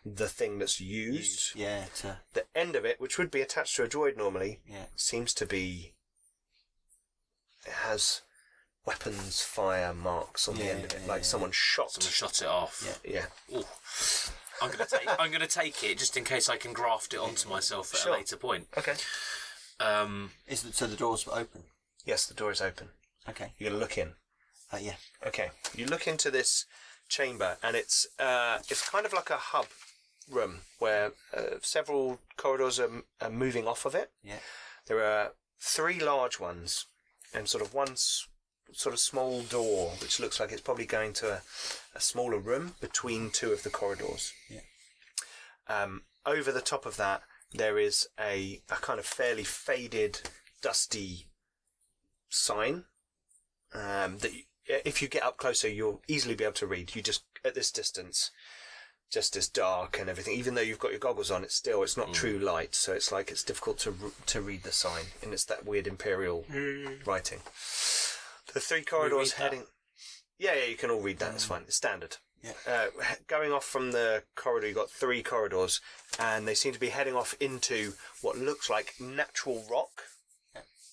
Speaker 1: the thing that's used. The end of it, which would be attached to a droid normally, seems to be... It has weapons fire marks on the end of it, like someone shot
Speaker 3: it off.
Speaker 1: Yeah.
Speaker 3: Ooh. I'm gonna take it just in case I can graft it onto myself at a later point.
Speaker 1: Okay.
Speaker 2: So the door's open?
Speaker 1: Yes, the door is open.
Speaker 2: Okay.
Speaker 1: You're gonna look in.
Speaker 2: Yeah.
Speaker 1: Okay. You look into this chamber, and it's kind of like a hub room where several corridors are moving off of it.
Speaker 2: Yeah.
Speaker 1: There are 3 large ones, and sort of one sort of small door, which looks like it's probably going to a smaller room between 2 of the corridors.
Speaker 2: Yeah.
Speaker 1: Over the top of that, there is a kind of fairly faded, dusty sign that if you get up closer, you'll easily be able to read. You just, at this distance, just as dark and everything, even though you've got your goggles on, it's not true light, so it's like it's difficult to read the sign, and it's that weird imperial writing. The 3 corridors heading... Yeah, you can all read that, it's fine, it's standard.
Speaker 2: Yeah.
Speaker 1: Going off from the corridor, you've got 3 corridors, and they seem to be heading off into what looks like natural rock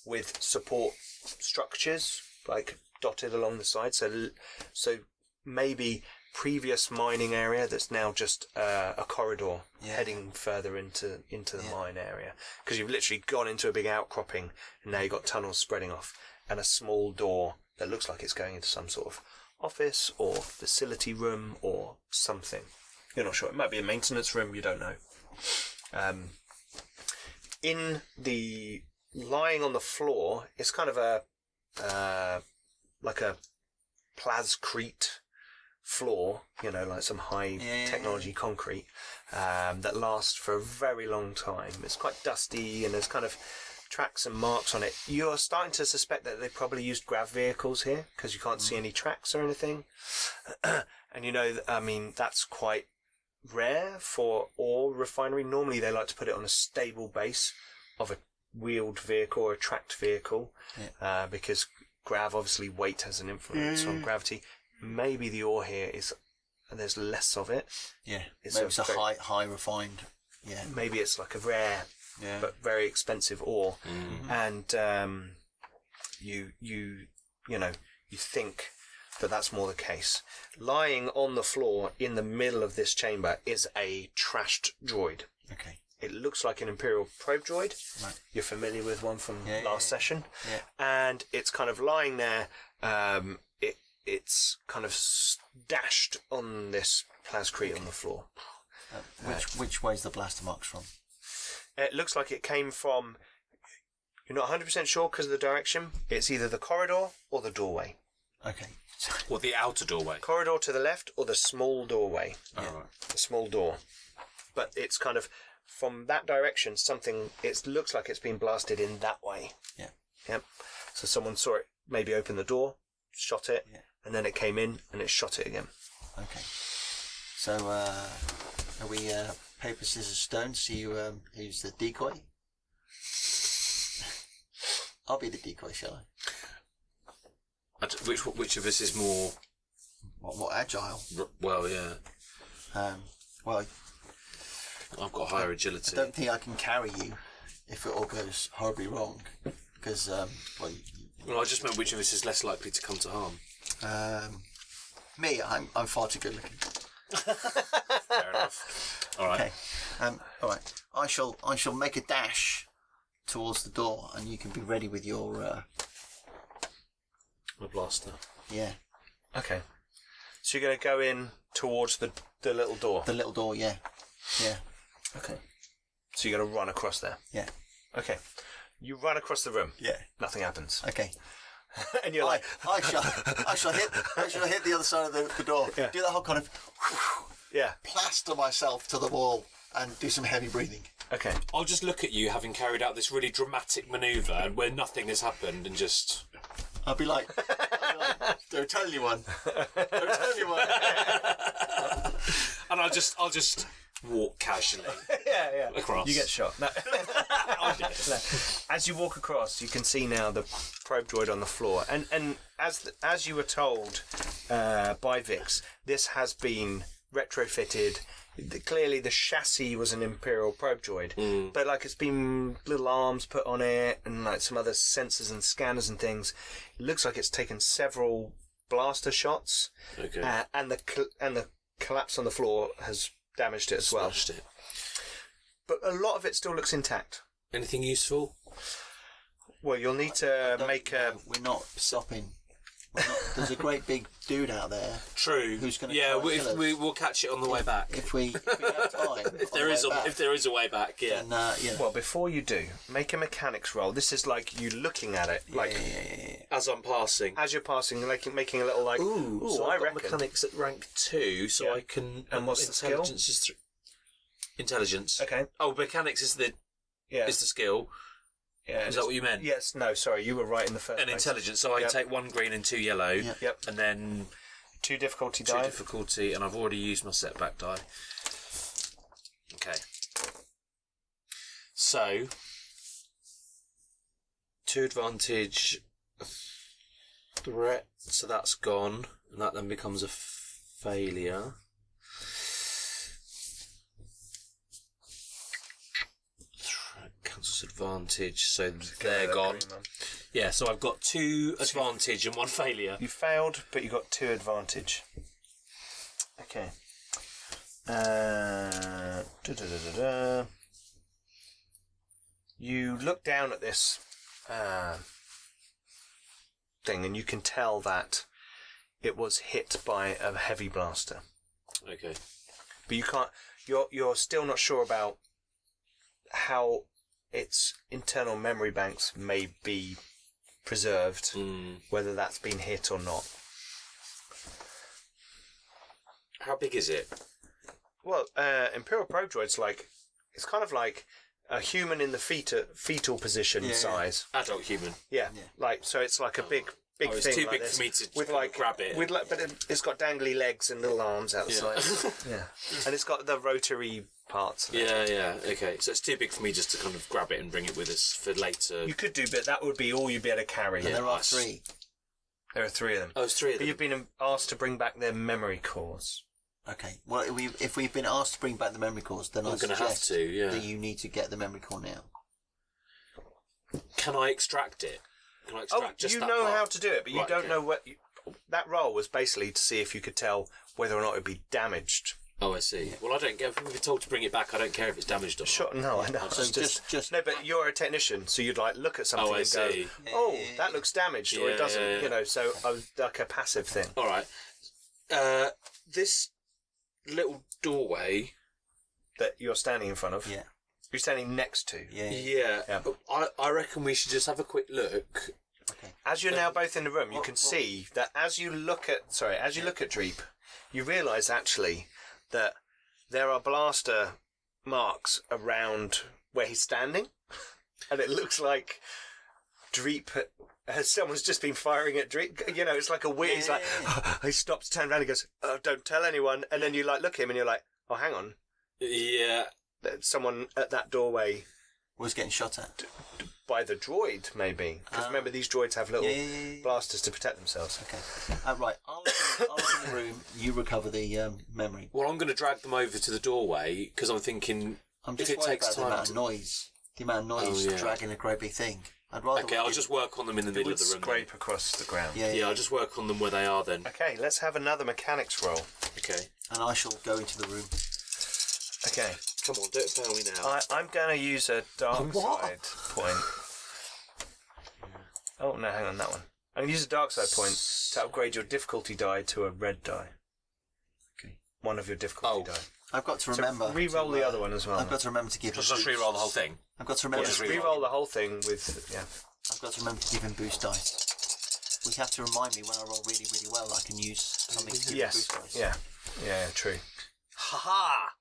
Speaker 1: with support structures, like dotted along the side. So maybe previous mining area that's now just a corridor heading further into the mine area, because you've literally gone into a big outcropping, and now you've got tunnels spreading off, and a small door that looks like it's going into some sort of office or facility room or something. You're not sure. It might be a maintenance room. You don't know. In the lying on the floor, it's kind of a like a plascrete floor, like some high technology concrete that lasts for a very long time. It's quite dusty, and there's kind of tracks and marks on it. You're starting to suspect that they probably used grav vehicles here, because you can't see any tracks or anything. And that's quite rare for ore refinery. Normally they like to put it on a stable base of a wheeled vehicle or a tracked vehicle, because grav, obviously weight has an influence on gravity. Maybe the ore here there's less of it.
Speaker 2: Yeah, maybe it's a high refined. Yeah, maybe
Speaker 1: it's like a rare but very expensive ore, and you think that's more the case. Lying on the floor in the middle of this chamber is a trashed droid.
Speaker 2: Okay.
Speaker 1: It looks like an Imperial probe droid.
Speaker 2: Right.
Speaker 1: You're familiar with one from last session.
Speaker 2: Yeah.
Speaker 1: And it's kind of lying there. It's kind of dashed on this plascrete on the floor.
Speaker 2: Which way's the blaster marks from?
Speaker 1: It looks like it came from... You're not 100% sure because of the direction. It's either the corridor or the doorway.
Speaker 2: Okay.
Speaker 3: Or the outer doorway.
Speaker 1: Corridor to the left or the small doorway.
Speaker 3: Oh, right.
Speaker 1: The small door. But it's kind of... From that direction, it looks like it's been blasted in that way.
Speaker 2: Yeah.
Speaker 1: Yep. So someone saw it, maybe open the door, shot it, and then it came in and it shot it again.
Speaker 2: Okay. So, are we paper, scissors, stone? See who's the decoy? I'll be the decoy, shall I?
Speaker 3: Which of us is more...
Speaker 2: More agile?
Speaker 3: Well, yeah.
Speaker 2: Well...
Speaker 3: I've got higher agility.
Speaker 2: I don't think I can carry you if it all goes horribly wrong, because
Speaker 3: well, I just meant which of us is less likely to come to harm.
Speaker 2: Me, I'm far too good looking.
Speaker 3: Fair enough. All right.
Speaker 2: Okay. All right. I shall make a dash towards the door, and you can be ready with your
Speaker 3: my blaster.
Speaker 2: Yeah.
Speaker 1: Okay. So you're going to go in towards the little door.
Speaker 2: The little door. Yeah. Yeah.
Speaker 1: Okay. So you're going to run across there?
Speaker 2: Yeah.
Speaker 1: Okay. You run across the room?
Speaker 2: Yeah.
Speaker 1: Nothing happens.
Speaker 2: Okay.
Speaker 1: And you're like...
Speaker 2: I shall hit the other side of the door.
Speaker 1: Yeah.
Speaker 2: Do that whole kind of... plaster myself to the wall and do some heavy breathing.
Speaker 1: Okay.
Speaker 3: I'll just look at you having carried out this really dramatic manoeuvre where nothing has happened and just...
Speaker 2: I'll be like, don't tell anyone. Don't tell anyone.
Speaker 3: And I'll just walk casually.
Speaker 1: Yeah.
Speaker 3: Across.
Speaker 1: You get shot. No. As you walk across, you can see now the probe droid on the floor. And as you were told by Vix, this has been retrofitted. clearly the chassis was an Imperial probe droid, but like it's been little arms put on it and like some other sensors and scanners and things. It looks like it's taken several blaster shots, and the collapse on the floor has damaged it as well.
Speaker 3: Smashed it.
Speaker 1: But a lot of it still looks intact.
Speaker 3: Anything useful?
Speaker 1: Well, you'll need to make a...
Speaker 2: We're not stopping. There's a great big dude out there.
Speaker 3: True.
Speaker 2: Who's going to
Speaker 3: we'll catch it on the way back.
Speaker 2: If we have time.
Speaker 3: if there is a way back, yeah.
Speaker 2: Then,
Speaker 1: Well, before you do, make a mechanics roll. This is like you looking at it, like
Speaker 3: as I'm passing.
Speaker 1: As you're passing, like making a little like.
Speaker 3: Ooh, so
Speaker 1: I
Speaker 3: I've got
Speaker 1: reckon
Speaker 3: mechanics at rank 2, so I can.
Speaker 1: And what's the skill?
Speaker 3: Intelligence is intelligence.
Speaker 1: Okay.
Speaker 3: Oh, mechanics is the skill.
Speaker 1: Yeah,
Speaker 3: is that what you meant?
Speaker 1: Yes. No. Sorry, you were right in the first.
Speaker 3: And
Speaker 1: place.
Speaker 3: intelligence. So I take 1 green and 2 yellow.
Speaker 1: Yep.
Speaker 3: And then
Speaker 1: 2 difficulty
Speaker 3: 2
Speaker 1: die.
Speaker 3: difficulty, and I've already used my setback die. Okay. So 2 advantage threat. So that's gone, and that then becomes a failure. Cancels advantage, so they're gone. Yeah, so I've got 2 advantage and 1 failure.
Speaker 1: You failed, but you got 2 advantage. Okay. You look down at this thing, and you can tell that it was hit by a heavy blaster.
Speaker 3: Okay.
Speaker 1: But you can't. You're still not sure about how its internal memory banks may be preserved, whether that's been hit or not.
Speaker 3: How big is it?
Speaker 1: Well, Imperial probe droid's like, it's kind of like a human in the fetal position size.
Speaker 3: Adult human.
Speaker 1: Yeah. Like, so it's like a big
Speaker 3: it's
Speaker 1: thing.
Speaker 3: too
Speaker 1: like
Speaker 3: big
Speaker 1: this,
Speaker 3: for me to
Speaker 1: with like
Speaker 3: grab it.
Speaker 1: But it's got dangly legs and little arms out the side. Yeah. And it's got the rotary parts.
Speaker 3: Yeah. Okay. So it's too big for me just to kind of grab it and bring it with us for later.
Speaker 1: You could do, but that would be all you'd be able to carry.
Speaker 2: And there are 3.
Speaker 1: There are 3 of them.
Speaker 3: Oh, it's 3 of them.
Speaker 1: But you've been asked to bring back their memory cores.
Speaker 2: Okay. Well, if we've been asked to bring back the memory cores, then
Speaker 3: I'm going to have to.
Speaker 2: that you need to get the memory core now.
Speaker 3: Can I extract it? Can I extract just
Speaker 1: you
Speaker 3: that
Speaker 1: know
Speaker 3: part?
Speaker 1: how to do it, but you don't know what. That roll was basically to see if you could tell whether or not it'd be damaged.
Speaker 3: Oh, I see. Well, I don't care. If we're told to bring it back, I don't care if it's damaged or not.
Speaker 1: Sure, no, I know.
Speaker 2: So just
Speaker 1: no, but you're a technician, so you'd like look at something and
Speaker 3: see.
Speaker 1: go, "Oh, that looks damaged," or it doesn't.
Speaker 3: Yeah.
Speaker 1: You know, so like a passive thing.
Speaker 3: All right. This little doorway
Speaker 1: that you're standing in front of.
Speaker 2: Yeah.
Speaker 1: You're standing next to.
Speaker 3: Yeah. I reckon we should just have a quick look.
Speaker 2: Okay.
Speaker 1: As you're now both in the room, you can see that as you look at Dreep, you realise actually that there are blaster marks around where he's standing, and it looks like Dreep someone's just been firing at Dreep. You know, it's like a weird. He's like, he stops, turns around, and goes, "Oh, don't tell anyone." And then you like look at him, and you're like, "Oh, hang on."
Speaker 3: Yeah.
Speaker 1: Someone at that doorway
Speaker 2: was getting shot at
Speaker 1: by the droid, maybe. Because remember, these droids have little blasters to protect themselves.
Speaker 2: Okay. Right. I'll look in the room. You recover the memory.
Speaker 3: Well, I'm going to drag them over to the doorway because I'm thinking
Speaker 2: I'm just
Speaker 3: if it
Speaker 2: worried
Speaker 3: takes
Speaker 2: about
Speaker 3: time
Speaker 2: the amount of noise dragging a great big thing. I'd rather.
Speaker 3: Okay, I'll just work on them in the middle of the room.
Speaker 1: Scrape across the ground.
Speaker 3: Yeah, I'll just work on them where they are then.
Speaker 1: Okay, let's have another mechanics roll.
Speaker 3: Okay.
Speaker 2: And I shall go into the room.
Speaker 1: Okay.
Speaker 3: Come on, don't fail me now.
Speaker 1: I'm going to use a dark side point. Oh, no, hang on, that one. I'm going to use a dark side point to upgrade your difficulty die to a red die.
Speaker 2: Okay.
Speaker 1: One of your difficulty die.
Speaker 2: I've got to remember.
Speaker 1: So re-roll the other one as well.
Speaker 2: I've got to remember to give him.
Speaker 3: Just re-roll the whole thing.
Speaker 2: I've got to remember.
Speaker 1: Just re-roll the whole thing with
Speaker 2: I've got to remember to give him boost dice. We have to remind me when I roll really, really well, I can use something to give him boost dice.
Speaker 1: Yeah, true.
Speaker 3: Ha-ha!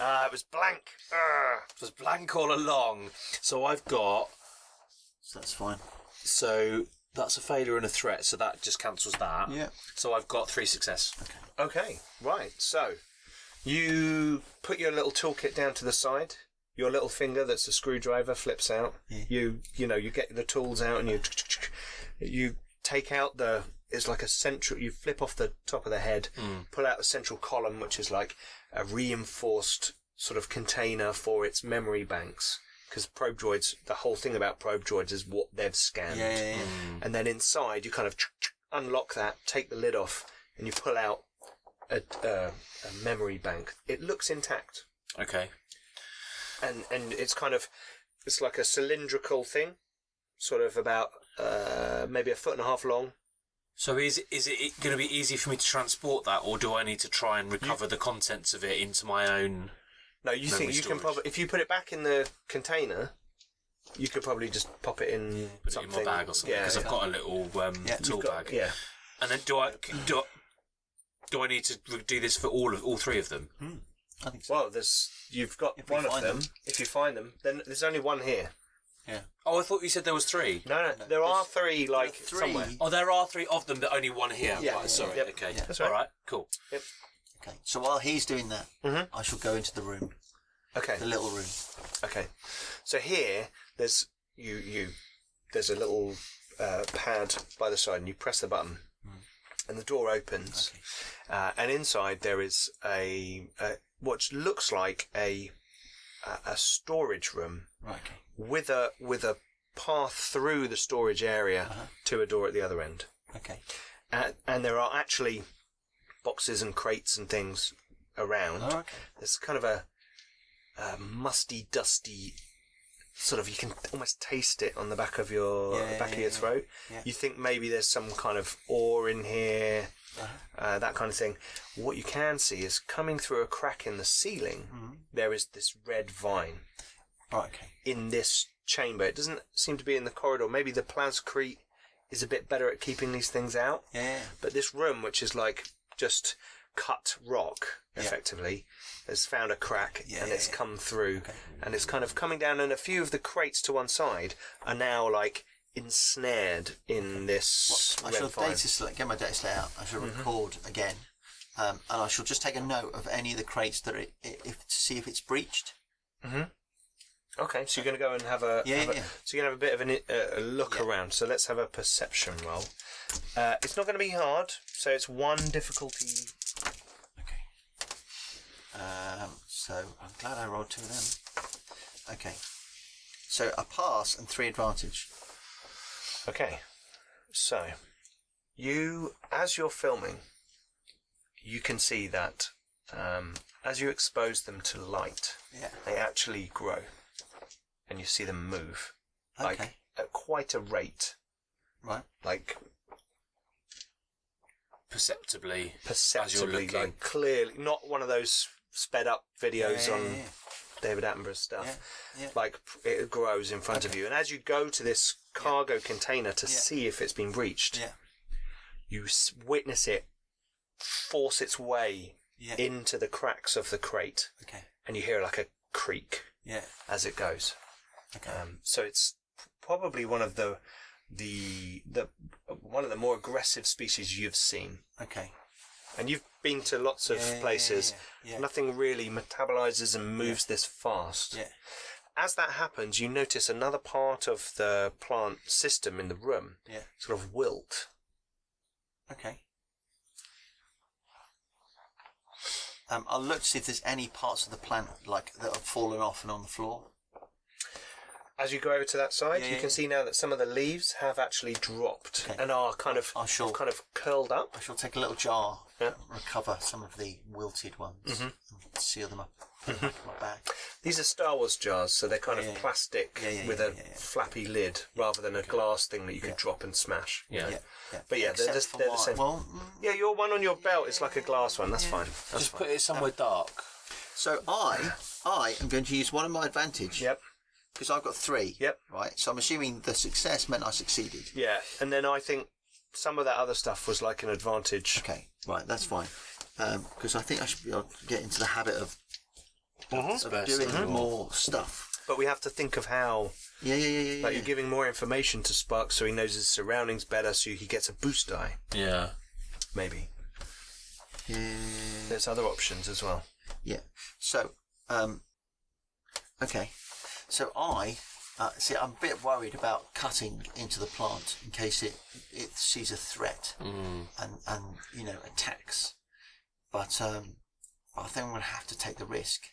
Speaker 1: It was blank.
Speaker 3: It was blank all along. So I've got.
Speaker 2: So that's fine.
Speaker 3: So that's a failure and a threat. So that just cancels that.
Speaker 2: Yeah.
Speaker 3: So I've got 3 success.
Speaker 1: Okay. Right. So you put your little toolkit down to the side. Your little finger that's a screwdriver flips out.
Speaker 2: Yeah.
Speaker 1: You get the tools out and you take out the is like a central. You flip off the top of the head, pull out the central column, which is like a reinforced sort of container for its memory banks. Because probe droids, the whole thing about probe droids is what they've scanned. And then inside, you kind of unlock that, take the lid off, and you pull out a memory bank. It looks intact.
Speaker 3: Okay.
Speaker 1: And it's kind of, it's like a cylindrical thing, sort of about maybe 1.5 feet long.
Speaker 3: So is it going to be easy for me to transport that, or do I need to try and recover the contents of it into my own? No,
Speaker 1: you think you can probably, if you put it back in the container, you could probably just pop it in
Speaker 3: put
Speaker 1: something.
Speaker 3: it in my bag or something, because I've got a little tool bag.
Speaker 1: Yeah.
Speaker 3: And then do I need to do this for all three of them?
Speaker 2: I think so.
Speaker 1: Well, you've got one of them. If you find them, then there's only one here.
Speaker 3: Yeah. Oh, I thought you said there was 3.
Speaker 1: No, there are 3, like, somewhere.
Speaker 3: Oh, there are 3 of them, but only one here.
Speaker 1: Yeah.
Speaker 3: Right, sorry.
Speaker 1: Yep.
Speaker 3: Okay.
Speaker 1: Yeah. That's right.
Speaker 3: All right. Cool.
Speaker 1: Yep.
Speaker 2: Okay. So while he's doing that, I shall go into the room.
Speaker 1: Okay.
Speaker 2: The little room.
Speaker 1: Okay. So here, there's there's a little pad by the side, and you press the button, and the door opens. Okay. And inside there is a what looks like a storage room.
Speaker 2: Right. Okay.
Speaker 1: With a path through the storage area to a door at the other end.
Speaker 2: Okay.
Speaker 1: And there are actually boxes and crates and things around.
Speaker 2: Oh, okay.
Speaker 1: There's kind of a musty, dusty sort of. You can almost taste it on the back of your throat. Yeah. You think maybe there's some kind of ore in here, that kind of thing. What you can see is coming through a crack in the ceiling. There is this red vine.
Speaker 2: Right, okay.
Speaker 1: In this chamber. It doesn't seem to be in the corridor. Maybe the plascrete is a bit better at keeping these things out.
Speaker 2: Yeah.
Speaker 1: But this room, which is like just cut rock, effectively, has found a crack and it's come through. Okay. And it's kind of coming down, and a few of the crates to one side are now like ensnared in this red vine.
Speaker 2: Get my data slate out. I shall record again. And I shall just take a note of any of the crates that to see if it's breached.
Speaker 1: Okay, so you're going to go and have a... So you're going to have a bit of a look around. So let's have a perception roll. It's not going to be hard, so it's 1 difficulty.
Speaker 2: Okay. So I'm glad I rolled 2 of them. Okay. So a pass and 3 advantage.
Speaker 1: Okay. So, as you're filming, you can see that as you expose them to light, they actually grow. And you see them move, like at quite a rate,
Speaker 2: right?
Speaker 1: Like
Speaker 3: perceptibly,
Speaker 1: like clearly, not one of those sped up videos on David Attenborough's stuff. Like it grows in front of you, and as you go to this cargo container to see if it's been breached, you witness it force its way into the cracks of the crate, and you hear like a creak as it goes. Okay. So it's probably one of the more aggressive species you've seen.
Speaker 2: Okay.
Speaker 1: And you've been to lots of places. Nothing really metabolizes and moves this fast. Yeah. As that happens, you notice another part of the plant system in the room sort of wilt.
Speaker 2: Okay. I'll look to see if there's any parts of the plant like that have fallen off and on the floor.
Speaker 1: As you go over to that side, you can see now that some of the leaves have actually dropped and are kind of curled up.
Speaker 2: I shall take a little jar, recover some of the wilted ones, and seal them up, put them back in my bag.
Speaker 1: These are Star Wars jars, so they're kind of plastic with a flappy lid rather than a glass thing that you can drop and smash.
Speaker 2: Yeah.
Speaker 1: But they're the same.
Speaker 2: Well,
Speaker 1: your one on your belt is like a glass one. That's fine.
Speaker 3: Just put it somewhere dark.
Speaker 2: So I am going to use one of my advantage.
Speaker 1: Yep.
Speaker 2: Because I've got 3.
Speaker 1: Yep.
Speaker 2: Right. So I'm assuming the success meant I succeeded.
Speaker 1: Yeah. And then I think some of that other stuff was like an advantage.
Speaker 2: Okay. Right. That's fine. Because I think I should be able to get into the habit of doing more stuff.
Speaker 1: But we have to think of how.
Speaker 2: Yeah.
Speaker 1: Like you're giving more information to Sparks so he knows his surroundings better, so he gets a boost die.
Speaker 3: Yeah.
Speaker 1: Maybe.
Speaker 2: Yeah.
Speaker 1: There's other options as well.
Speaker 2: Yeah. So, okay. So I See, I'm a bit worried about cutting into the plant in case it sees a threat and attacks. But I think I'm going to have to take the risk.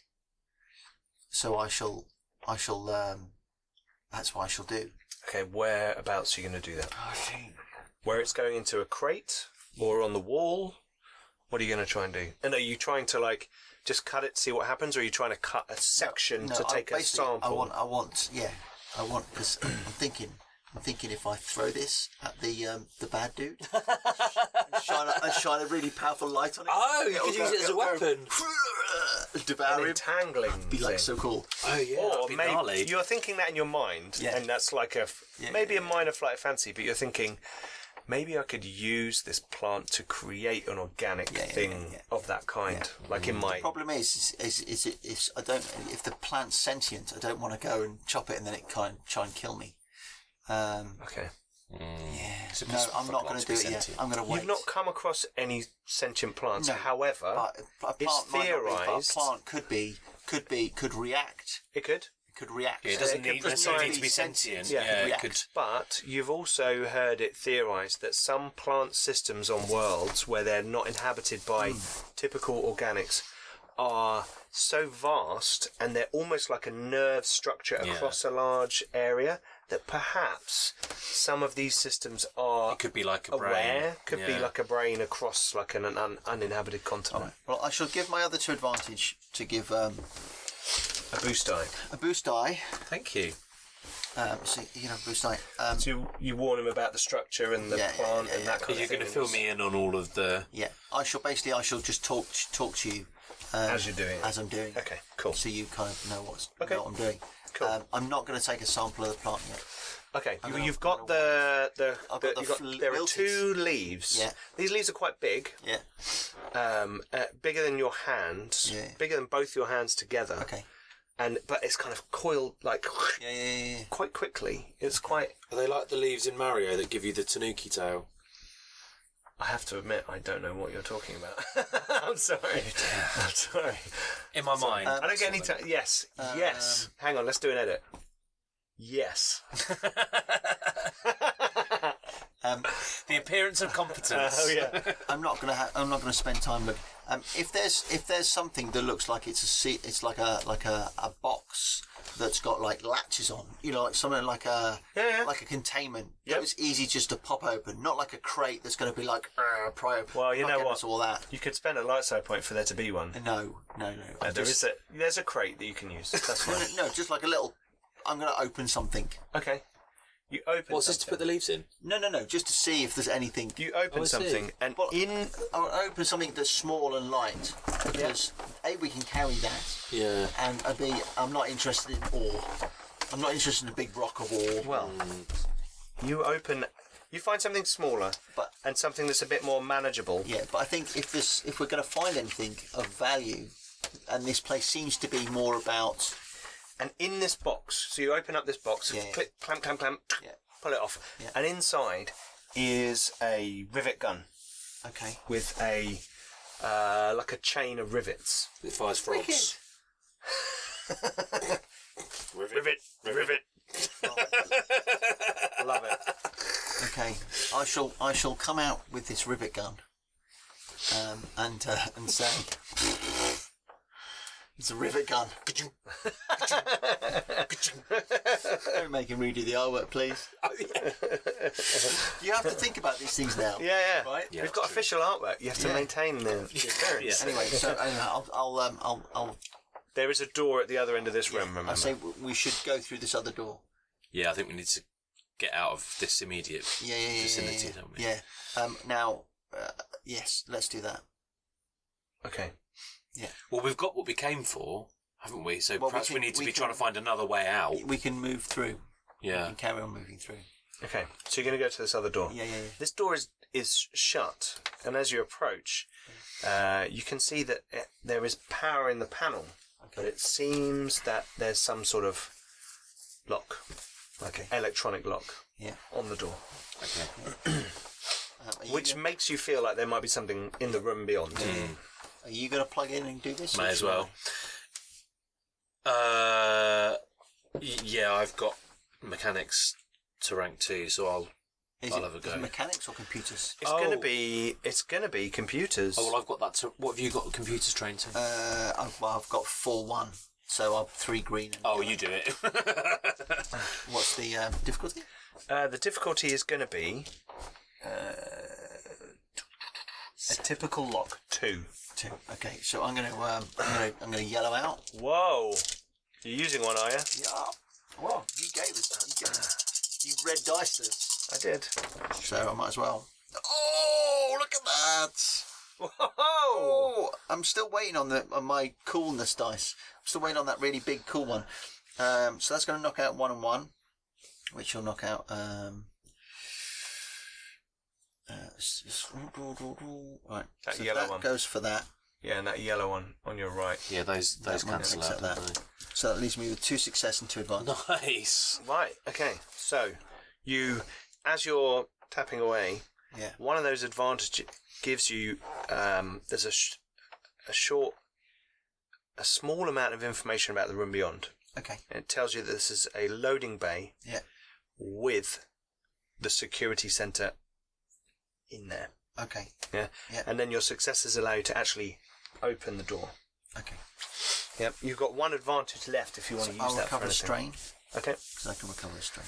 Speaker 2: So I shall. That's what I shall do.
Speaker 1: Okay, whereabouts are you going to do that?
Speaker 2: I think
Speaker 1: Where it's going into a crate or on the wall? What are you going to try and do? And are you trying to just cut it, see what happens, or are you trying to cut a section to take a sample?
Speaker 2: I want. Because I'm thinking if I throw this at the bad dude and shine a really powerful light on it.
Speaker 3: Oh, you could use it as a weapon.
Speaker 2: Devour
Speaker 1: An
Speaker 2: him.
Speaker 1: entangling
Speaker 2: Be
Speaker 1: thing.
Speaker 2: so cool.
Speaker 3: Oh yeah,
Speaker 1: Or
Speaker 3: that'd be
Speaker 1: maybe
Speaker 3: gnarly.
Speaker 1: you're thinking that in your mind, and that's like maybe a minor flight of fancy, but you're thinking, maybe I could use this plant to create an organic thing of that kind. Like in my...
Speaker 2: The problem is I don't. If the plant's sentient, I don't want to go and chop it and then it try and kill me.
Speaker 1: Okay.
Speaker 2: Yeah. No, I'm not going to do it yet. I'm going to wait.
Speaker 1: You've not come across any sentient plants.
Speaker 2: No,
Speaker 1: However,
Speaker 2: but a plant
Speaker 1: it's
Speaker 2: might not be,
Speaker 1: theorised...
Speaker 2: but a plant could react.
Speaker 1: It could.
Speaker 2: Could react.
Speaker 3: Yeah, it doesn't necessarily need to be
Speaker 2: sentient.
Speaker 3: sentient.
Speaker 1: Yeah,
Speaker 3: it could.
Speaker 1: But you've also heard it theorised that some plant systems on worlds where they're not inhabited by typical organics are so vast, and they're almost like a nerve structure across a large area, that perhaps some of these systems are
Speaker 3: It could be like a
Speaker 1: aware,
Speaker 3: brain.
Speaker 1: could be like a brain across like an uninhabited continent.
Speaker 2: Well, I shall give my other two advantage to give
Speaker 1: A boost die.
Speaker 2: a boost die.
Speaker 3: Thank you.
Speaker 2: So you can have a boost die.
Speaker 1: So you warn him about the structure and the plant and that kind of
Speaker 3: You're
Speaker 1: thing.
Speaker 3: going to fill me in on all of the...
Speaker 2: Yeah, I shall just talk to you
Speaker 1: as you're doing it.
Speaker 2: as I'm doing it.
Speaker 1: Okay, cool.
Speaker 2: So you kind of know what I'm doing.
Speaker 1: Cool.
Speaker 2: I'm not going to take a sample of the plant yet.
Speaker 1: Okay,
Speaker 2: I'm
Speaker 1: you've
Speaker 2: gonna
Speaker 1: got
Speaker 2: wait.
Speaker 1: there are
Speaker 2: wilted.
Speaker 1: 2 leaves.
Speaker 2: Yeah.
Speaker 1: These leaves are quite big.
Speaker 2: Yeah.
Speaker 1: Bigger than your hand.
Speaker 2: Yeah.
Speaker 1: Bigger than both your hands together.
Speaker 2: Okay.
Speaker 1: But it's kind of coiled like
Speaker 2: Yeah.
Speaker 1: quite quickly. It's quite.
Speaker 3: Are they like the leaves in Mario that give you the tanuki tail?
Speaker 1: I have to admit, I don't know what you're talking about. I'm sorry. I'm sorry.
Speaker 3: In my mind.
Speaker 1: I don't get any time. Yes. Yes. Hang on. Let's do an edit. Yes.
Speaker 3: The appearance of competence.
Speaker 1: Oh yeah.
Speaker 2: I'm not gonna spend time looking. If there's something that looks like it's like a box that's got like latches on, like something like a like a containment that was easy just to pop open, not like a crate that's going to be like pry open.
Speaker 1: Well, you know what?
Speaker 2: All that.
Speaker 1: You could spend a light side point for there to be one.
Speaker 2: No.
Speaker 1: There's a crate that you can use. That's fine.
Speaker 2: No, just like a little. I'm going to open something.
Speaker 1: Okay. You open.
Speaker 3: What's this to put the leaves in?
Speaker 2: No, just to see if there's anything.
Speaker 1: You open something, and
Speaker 2: I'll open something that's small and light because A, we can carry that, and B, I'm not interested in ore. I'm not interested in a big rock of ore.
Speaker 1: Well, you find something smaller, and something that's a bit more manageable.
Speaker 2: Yeah, but I think if we're going to find anything of value, and this place seems to be more about.
Speaker 1: And in this box, so you open up this box, click, clamp, pull it off, and inside is a rivet gun.
Speaker 2: Okay.
Speaker 1: With a like a chain of rivets.
Speaker 3: It fires frogs.
Speaker 1: Rivet. Love it.
Speaker 2: Okay, I shall come out with this rivet gun, and say. It's a rivet gun. Don't make him redo the artwork, please. You have to think about these things now.
Speaker 1: Yeah.
Speaker 2: Right?
Speaker 1: We've got official artwork. You have to maintain the appearance.
Speaker 2: Anyway, so I'll.
Speaker 1: There is a door at the other end of this room. Remember?
Speaker 2: I say we should go through this other door.
Speaker 3: Yeah, I think we need to get out of this immediate vicinity, don't we?
Speaker 2: Yeah. Now, yes, let's do that.
Speaker 1: Okay.
Speaker 2: Yeah.
Speaker 3: Well, we've got what we came for, haven't we? So perhaps we need to be
Speaker 2: can-
Speaker 3: trying to find another way out.
Speaker 2: We can move through.
Speaker 3: Yeah.
Speaker 2: We can carry on moving through.
Speaker 1: Okay. So you're going to go to this other door.
Speaker 2: Yeah.
Speaker 1: This door is shut, and as you approach, you can see that there is power in the panel, but it seems that there's some sort of lock, like an electronic lock, on the door.
Speaker 3: Okay.
Speaker 1: Which makes you feel like there might be something in the room beyond.
Speaker 2: Are you going to plug in and do this?
Speaker 3: May as well. Yeah, I've got mechanics to rank 2, so I'll have a go.
Speaker 2: Is it mechanics or computers?
Speaker 1: It's gonna be computers.
Speaker 3: Oh well, I've got that. What have you got computers trained to?
Speaker 2: I've got 4-1, so I'm 3 green. And
Speaker 3: you do it.
Speaker 2: What's the difficulty?
Speaker 1: The difficulty is going to be a typical lock 2.
Speaker 2: 2. Okay, so I'm gonna yellow out.
Speaker 1: Whoa! You're using one, are you?
Speaker 2: Yeah. Well, you gave us. You red diced us.
Speaker 1: I did.
Speaker 2: So I might as well. Oh, look at that!
Speaker 1: Whoa!
Speaker 2: Oh, I'm still waiting on my coolness dice. I'm still waiting on that really big cool one. So that's going to knock out 1 and 1, which will knock out. Right.
Speaker 1: That
Speaker 2: so
Speaker 1: yellow
Speaker 2: that
Speaker 1: one
Speaker 2: goes for that.
Speaker 1: Yeah, and that yellow one on your right.
Speaker 3: Yeah, those cancel out.
Speaker 2: That. So that leaves me with 2 success and 2 advantage.
Speaker 3: Nice.
Speaker 1: Right. Okay. So as you're tapping away, one of those advantages gives you. There's a small amount of information about the room beyond.
Speaker 2: Okay.
Speaker 1: And it tells you that this is a loading bay.
Speaker 2: Yeah.
Speaker 1: With the security center in there.
Speaker 2: Okay.
Speaker 1: Yeah. And then your successes allow you to actually open the door.
Speaker 2: Okay.
Speaker 1: Yep. You've got 1 advantage left if you want to use
Speaker 2: I'll
Speaker 1: that
Speaker 2: recover
Speaker 1: for
Speaker 2: a strain.
Speaker 1: Okay.
Speaker 2: Because I can recover a strain.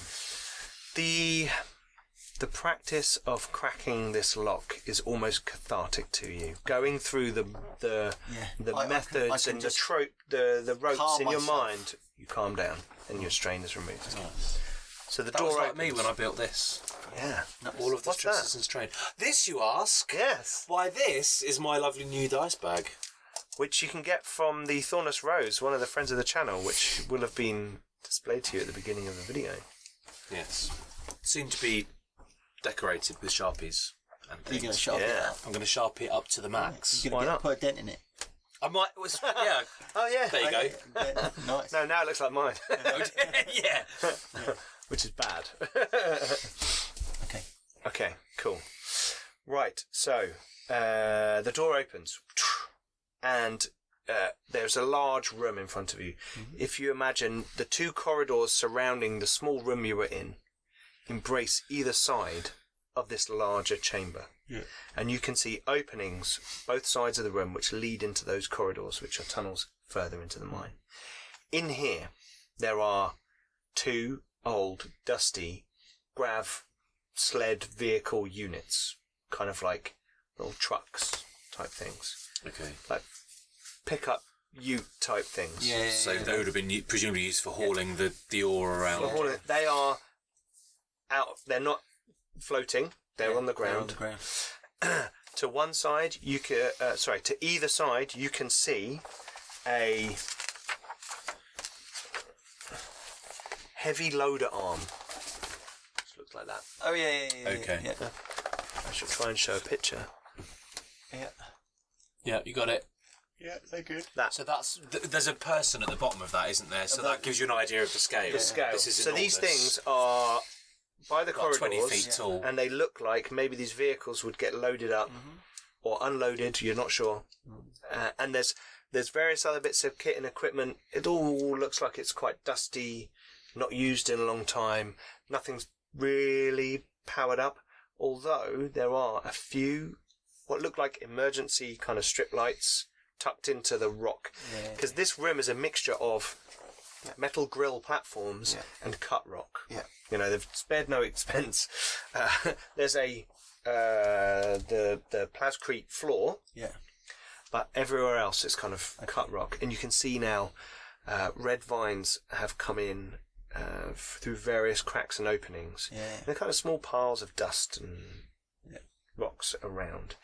Speaker 1: The practice of cracking this lock is almost cathartic to you. Going through the methods and the ropes in your mind, you calm down and your strain is removed.
Speaker 3: Nice.
Speaker 1: So the
Speaker 3: that
Speaker 1: door
Speaker 3: was like
Speaker 1: opens.
Speaker 3: me when I built this.
Speaker 1: Yeah.
Speaker 3: All of the
Speaker 1: What's
Speaker 3: stresses
Speaker 1: that?
Speaker 3: and strain. This, you ask?
Speaker 1: Yes.
Speaker 3: Why, this is my lovely new dice bag.
Speaker 1: Which you can get from the Thornless Rose, one of the friends of the channel, which will have been displayed to you at the beginning of the video.
Speaker 3: Yes. Soon to be decorated with Sharpies and
Speaker 2: You're going
Speaker 3: things.
Speaker 2: to sharpen it up.
Speaker 3: I'm going to Sharpie it up to the max.
Speaker 2: You're going to put a dent in it.
Speaker 3: I might... yeah.
Speaker 1: Oh, yeah.
Speaker 3: There you go.
Speaker 2: Nice.
Speaker 1: No, now it looks like mine.
Speaker 3: Yeah.
Speaker 1: Which is bad.
Speaker 2: Okay.
Speaker 1: Okay, cool. Right, so the door opens and there's a large room in front of you. Mm-hmm. If you imagine the 2 corridors surrounding the small room you were in embrace either side of this larger chamber. Yeah. And you can see openings both sides of the room which lead into those corridors, which are tunnels further into the mine. In here, there are 2 old, dusty grav sled vehicle units, kind of like little trucks type things. Okay. Like pickup ute type things.
Speaker 2: Yeah.
Speaker 3: So they would have been presumably used for hauling the ore around.
Speaker 1: They are out. They're not floating. They're on the ground.
Speaker 2: They're on the ground.
Speaker 1: To one side, you can. To either side, you can see a heavy loader arm. Which looks like that.
Speaker 2: Oh yeah.
Speaker 3: Okay.
Speaker 2: Yeah.
Speaker 1: I should try and show a picture.
Speaker 2: Yeah.
Speaker 3: Yeah, you got it.
Speaker 2: Yeah, they're good.
Speaker 3: So there's a person at the bottom of that, isn't there? So that gives you an idea of the scale.
Speaker 1: The scale.
Speaker 3: This is
Speaker 1: so
Speaker 3: enormous.
Speaker 1: these things are by the corridors,
Speaker 3: 20 feet tall,
Speaker 1: and they look like maybe these vehicles would get loaded up or unloaded. You're not sure. And there's various other bits of kit and equipment. It all looks like it's quite dusty, not used in a long time. Nothing's really powered up. Although there are a few what look like emergency kind of strip lights tucked into the rock, because this room is a mixture of metal grill platforms and cut rock. Yeah, you know, they've spared no expense. There's the Plascrete floor. Yeah, but everywhere else it's kind of cut rock, and you can see now red vines have come in through various cracks and openings. Yeah, and they're kind of small piles of dust and rocks around.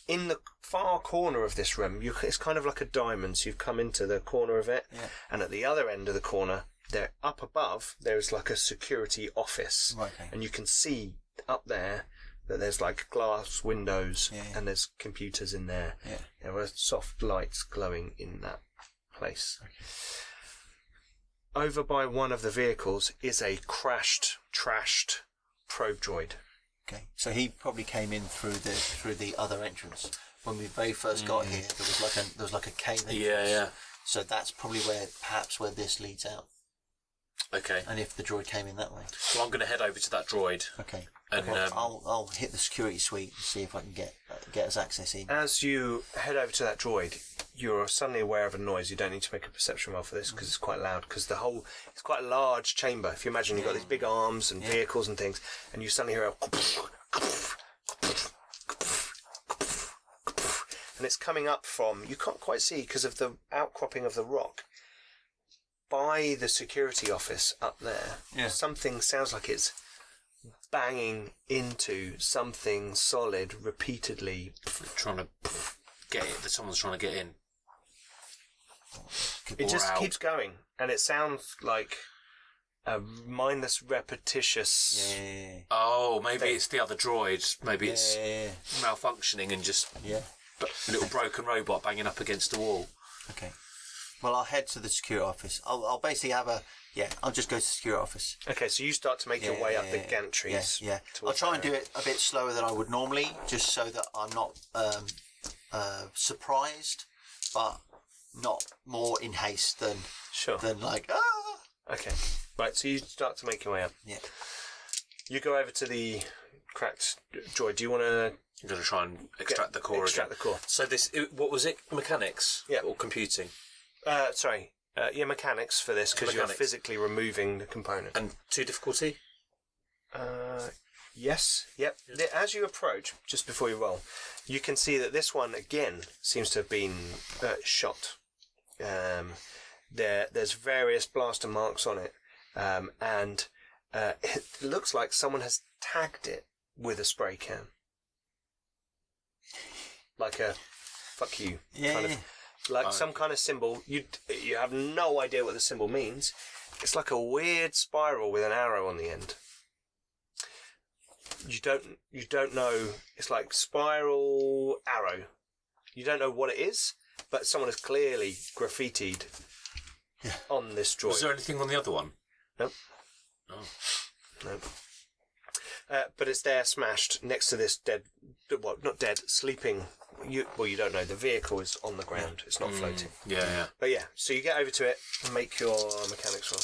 Speaker 1: In the far corner of this room, it's kind of like a diamond. So you've come into the corner of it, and at the other end of the corner, there up above, there's like a security office, and you can see up there that there's like glass windows and there's computers in there. Yeah. There are soft lights glowing in that place. Okay. Over by one of the vehicles is a crashed, trashed probe droid.
Speaker 2: Okay, so he probably came in through the other entrance. When we very first got here, there was like a cave entrance.
Speaker 3: Yeah.
Speaker 2: So that's probably where this leads out.
Speaker 3: Okay.
Speaker 2: And if the droid came in that way.
Speaker 3: So I'm going to head over to that droid.
Speaker 2: Okay.
Speaker 3: And
Speaker 2: I'll hit the security suite and see if I can get us access in.
Speaker 1: As you head over to that droid, you're suddenly aware of a noise. You don't need to make a perception roll for this because it's quite loud. Because it's quite a large chamber. If you imagine you've got these big arms and vehicles and things, and you suddenly hear and it's coming up from, you can't quite see because of the outcropping of the rock, by the security office up there.
Speaker 2: Yeah.
Speaker 1: Something sounds like it's banging into something solid repeatedly.
Speaker 3: Trying to get it. Someone's trying to get in.
Speaker 1: It just keeps going, and it sounds like a mindless, repetitious.
Speaker 2: Yeah.
Speaker 3: Oh, maybe it's the other droid. Maybe it's
Speaker 2: Yeah.
Speaker 3: malfunctioning and just
Speaker 2: Yeah.
Speaker 3: a little broken robot banging up against the wall.
Speaker 2: Okay. Well, I'll head to the security office. I'll basically have I'll just go to the security office.
Speaker 1: Okay, so you start to make your way up the gantries.
Speaker 2: Yeah. I'll try and do it a bit slower than I would normally, just so that I'm not surprised, but not more in haste than like, ah!
Speaker 1: Okay, right, so you start to make your way up.
Speaker 2: Yeah.
Speaker 1: You go over to the cracked droid. Do you want to...
Speaker 3: I'm going to try and extract the core
Speaker 1: Extract
Speaker 3: again.
Speaker 1: the core.
Speaker 3: So what was it? Mechanics?
Speaker 1: Yeah.
Speaker 3: Or computing?
Speaker 1: Mechanics for this, because you're physically removing the component.
Speaker 3: And 2 difficulty?
Speaker 1: Yes, yep. As you approach, just before you roll, you can see that this one, again, seems to have been shot. There's various blaster marks on it, and it looks like someone has tagged it with a spray can. Like a fuck you kind of... Like some kind of symbol. You have no idea what the symbol means. It's like a weird spiral with an arrow on the end. You don't know. It's like spiral arrow. You don't know what it is, but someone has clearly graffitied on this droid.
Speaker 3: Was there anything on the other one?
Speaker 1: Nope.
Speaker 3: Oh.
Speaker 1: Nope. But it's there, smashed next to this dead. Well, not dead, sleeping. You don't know. The vehicle is on the ground. It's not floating.
Speaker 3: Yeah.
Speaker 1: But yeah, so you get over to it and make your mechanics roll.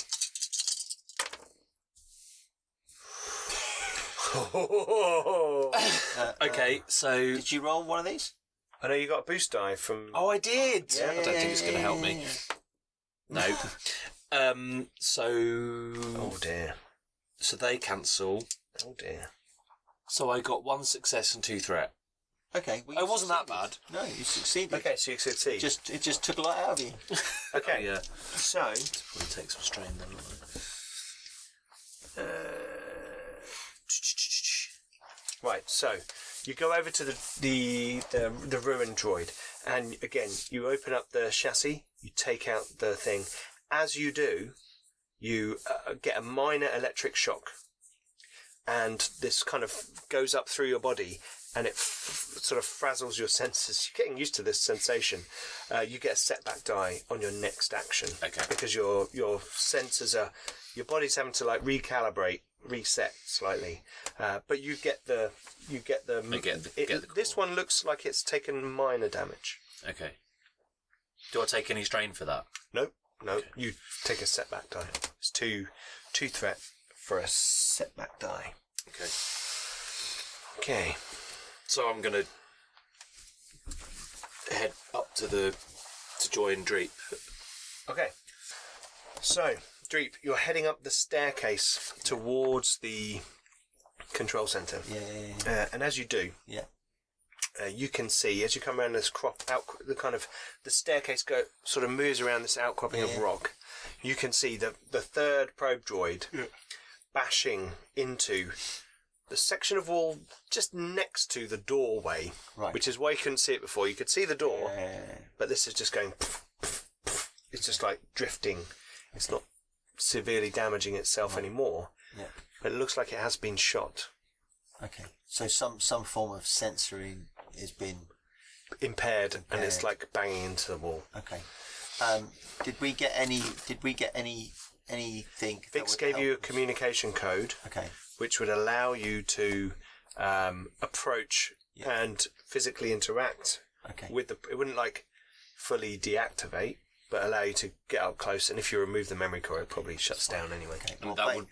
Speaker 3: Okay, so...
Speaker 2: Did you roll one of these?
Speaker 1: I know you got a boost die from...
Speaker 3: Oh, I did!
Speaker 2: Yeah,
Speaker 3: I don't think it's going to help me. No. So...
Speaker 1: Oh dear.
Speaker 3: So they cancel.
Speaker 1: Oh dear.
Speaker 3: So I got 1 success and 2 threat.
Speaker 2: Okay. Well,
Speaker 3: It wasn't that bad.
Speaker 2: No, you succeeded.
Speaker 1: Okay, so you succeed.
Speaker 2: It just took a lot out of you.
Speaker 1: Okay.
Speaker 3: Yeah.
Speaker 1: So...
Speaker 3: Probably take some strain then.
Speaker 1: Right, so you go over to the ruined droid, and again you open up the chassis, you take out the thing. As you do, you get a minor electric shock, and this kind of goes up through your body, and it sort of frazzles your senses. You're getting used to this sensation. You get a setback die on your next action,
Speaker 3: Okay.
Speaker 1: because your senses are, your body's having to like recalibrate, reset slightly, but you get the this one looks like it's taken minor damage.
Speaker 3: Okay. Do I take any strain for that?
Speaker 1: No, you take a setback die. It's two threat for a setback die. Okay.
Speaker 3: So I'm gonna head up to join Dreep.
Speaker 1: Okay. So, Dreep, you're heading up the staircase towards the control centre.
Speaker 2: Yeah.
Speaker 1: And as you do, you can see as you come around this the staircase sort of moves around this outcropping of rock. You can see the third probe droid bashing into the section of wall just next to the doorway, which is why you couldn't see it before. You could see the door, but this is just going. It's just like drifting. It's not severely damaging itself anymore.
Speaker 2: Yeah.
Speaker 1: But it looks like it has been shot.
Speaker 2: Okay. So some form of sensory has been
Speaker 1: impaired, and it's like banging into the wall.
Speaker 2: Okay. Did we get anything?
Speaker 1: Vix gave you a communication code.
Speaker 2: Okay.
Speaker 1: Which would allow you to approach and physically interact with it wouldn't like fully deactivate, but allow you to get up close. And if you remove the memory core, it probably shuts down anyway.
Speaker 2: Okay.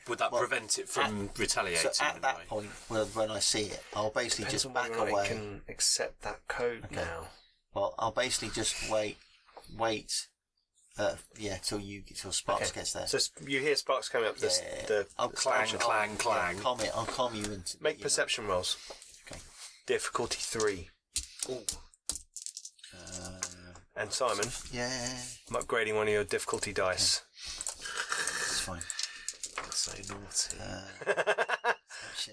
Speaker 3: Would that prevent it from retaliating?
Speaker 2: So at that point, when I see it, I'll basically just back away.
Speaker 1: I can accept that code now.
Speaker 2: Well, I'll basically just wait. Till Sparks gets there.
Speaker 1: So you hear Sparks coming up.
Speaker 2: I'll
Speaker 3: clang.
Speaker 2: I'll calm you and
Speaker 1: make perception rolls.
Speaker 2: Okay.
Speaker 1: Difficulty 3. Ooh. And Simon, I'm upgrading one of your difficulty dice.
Speaker 2: It's fine.
Speaker 3: So naughty.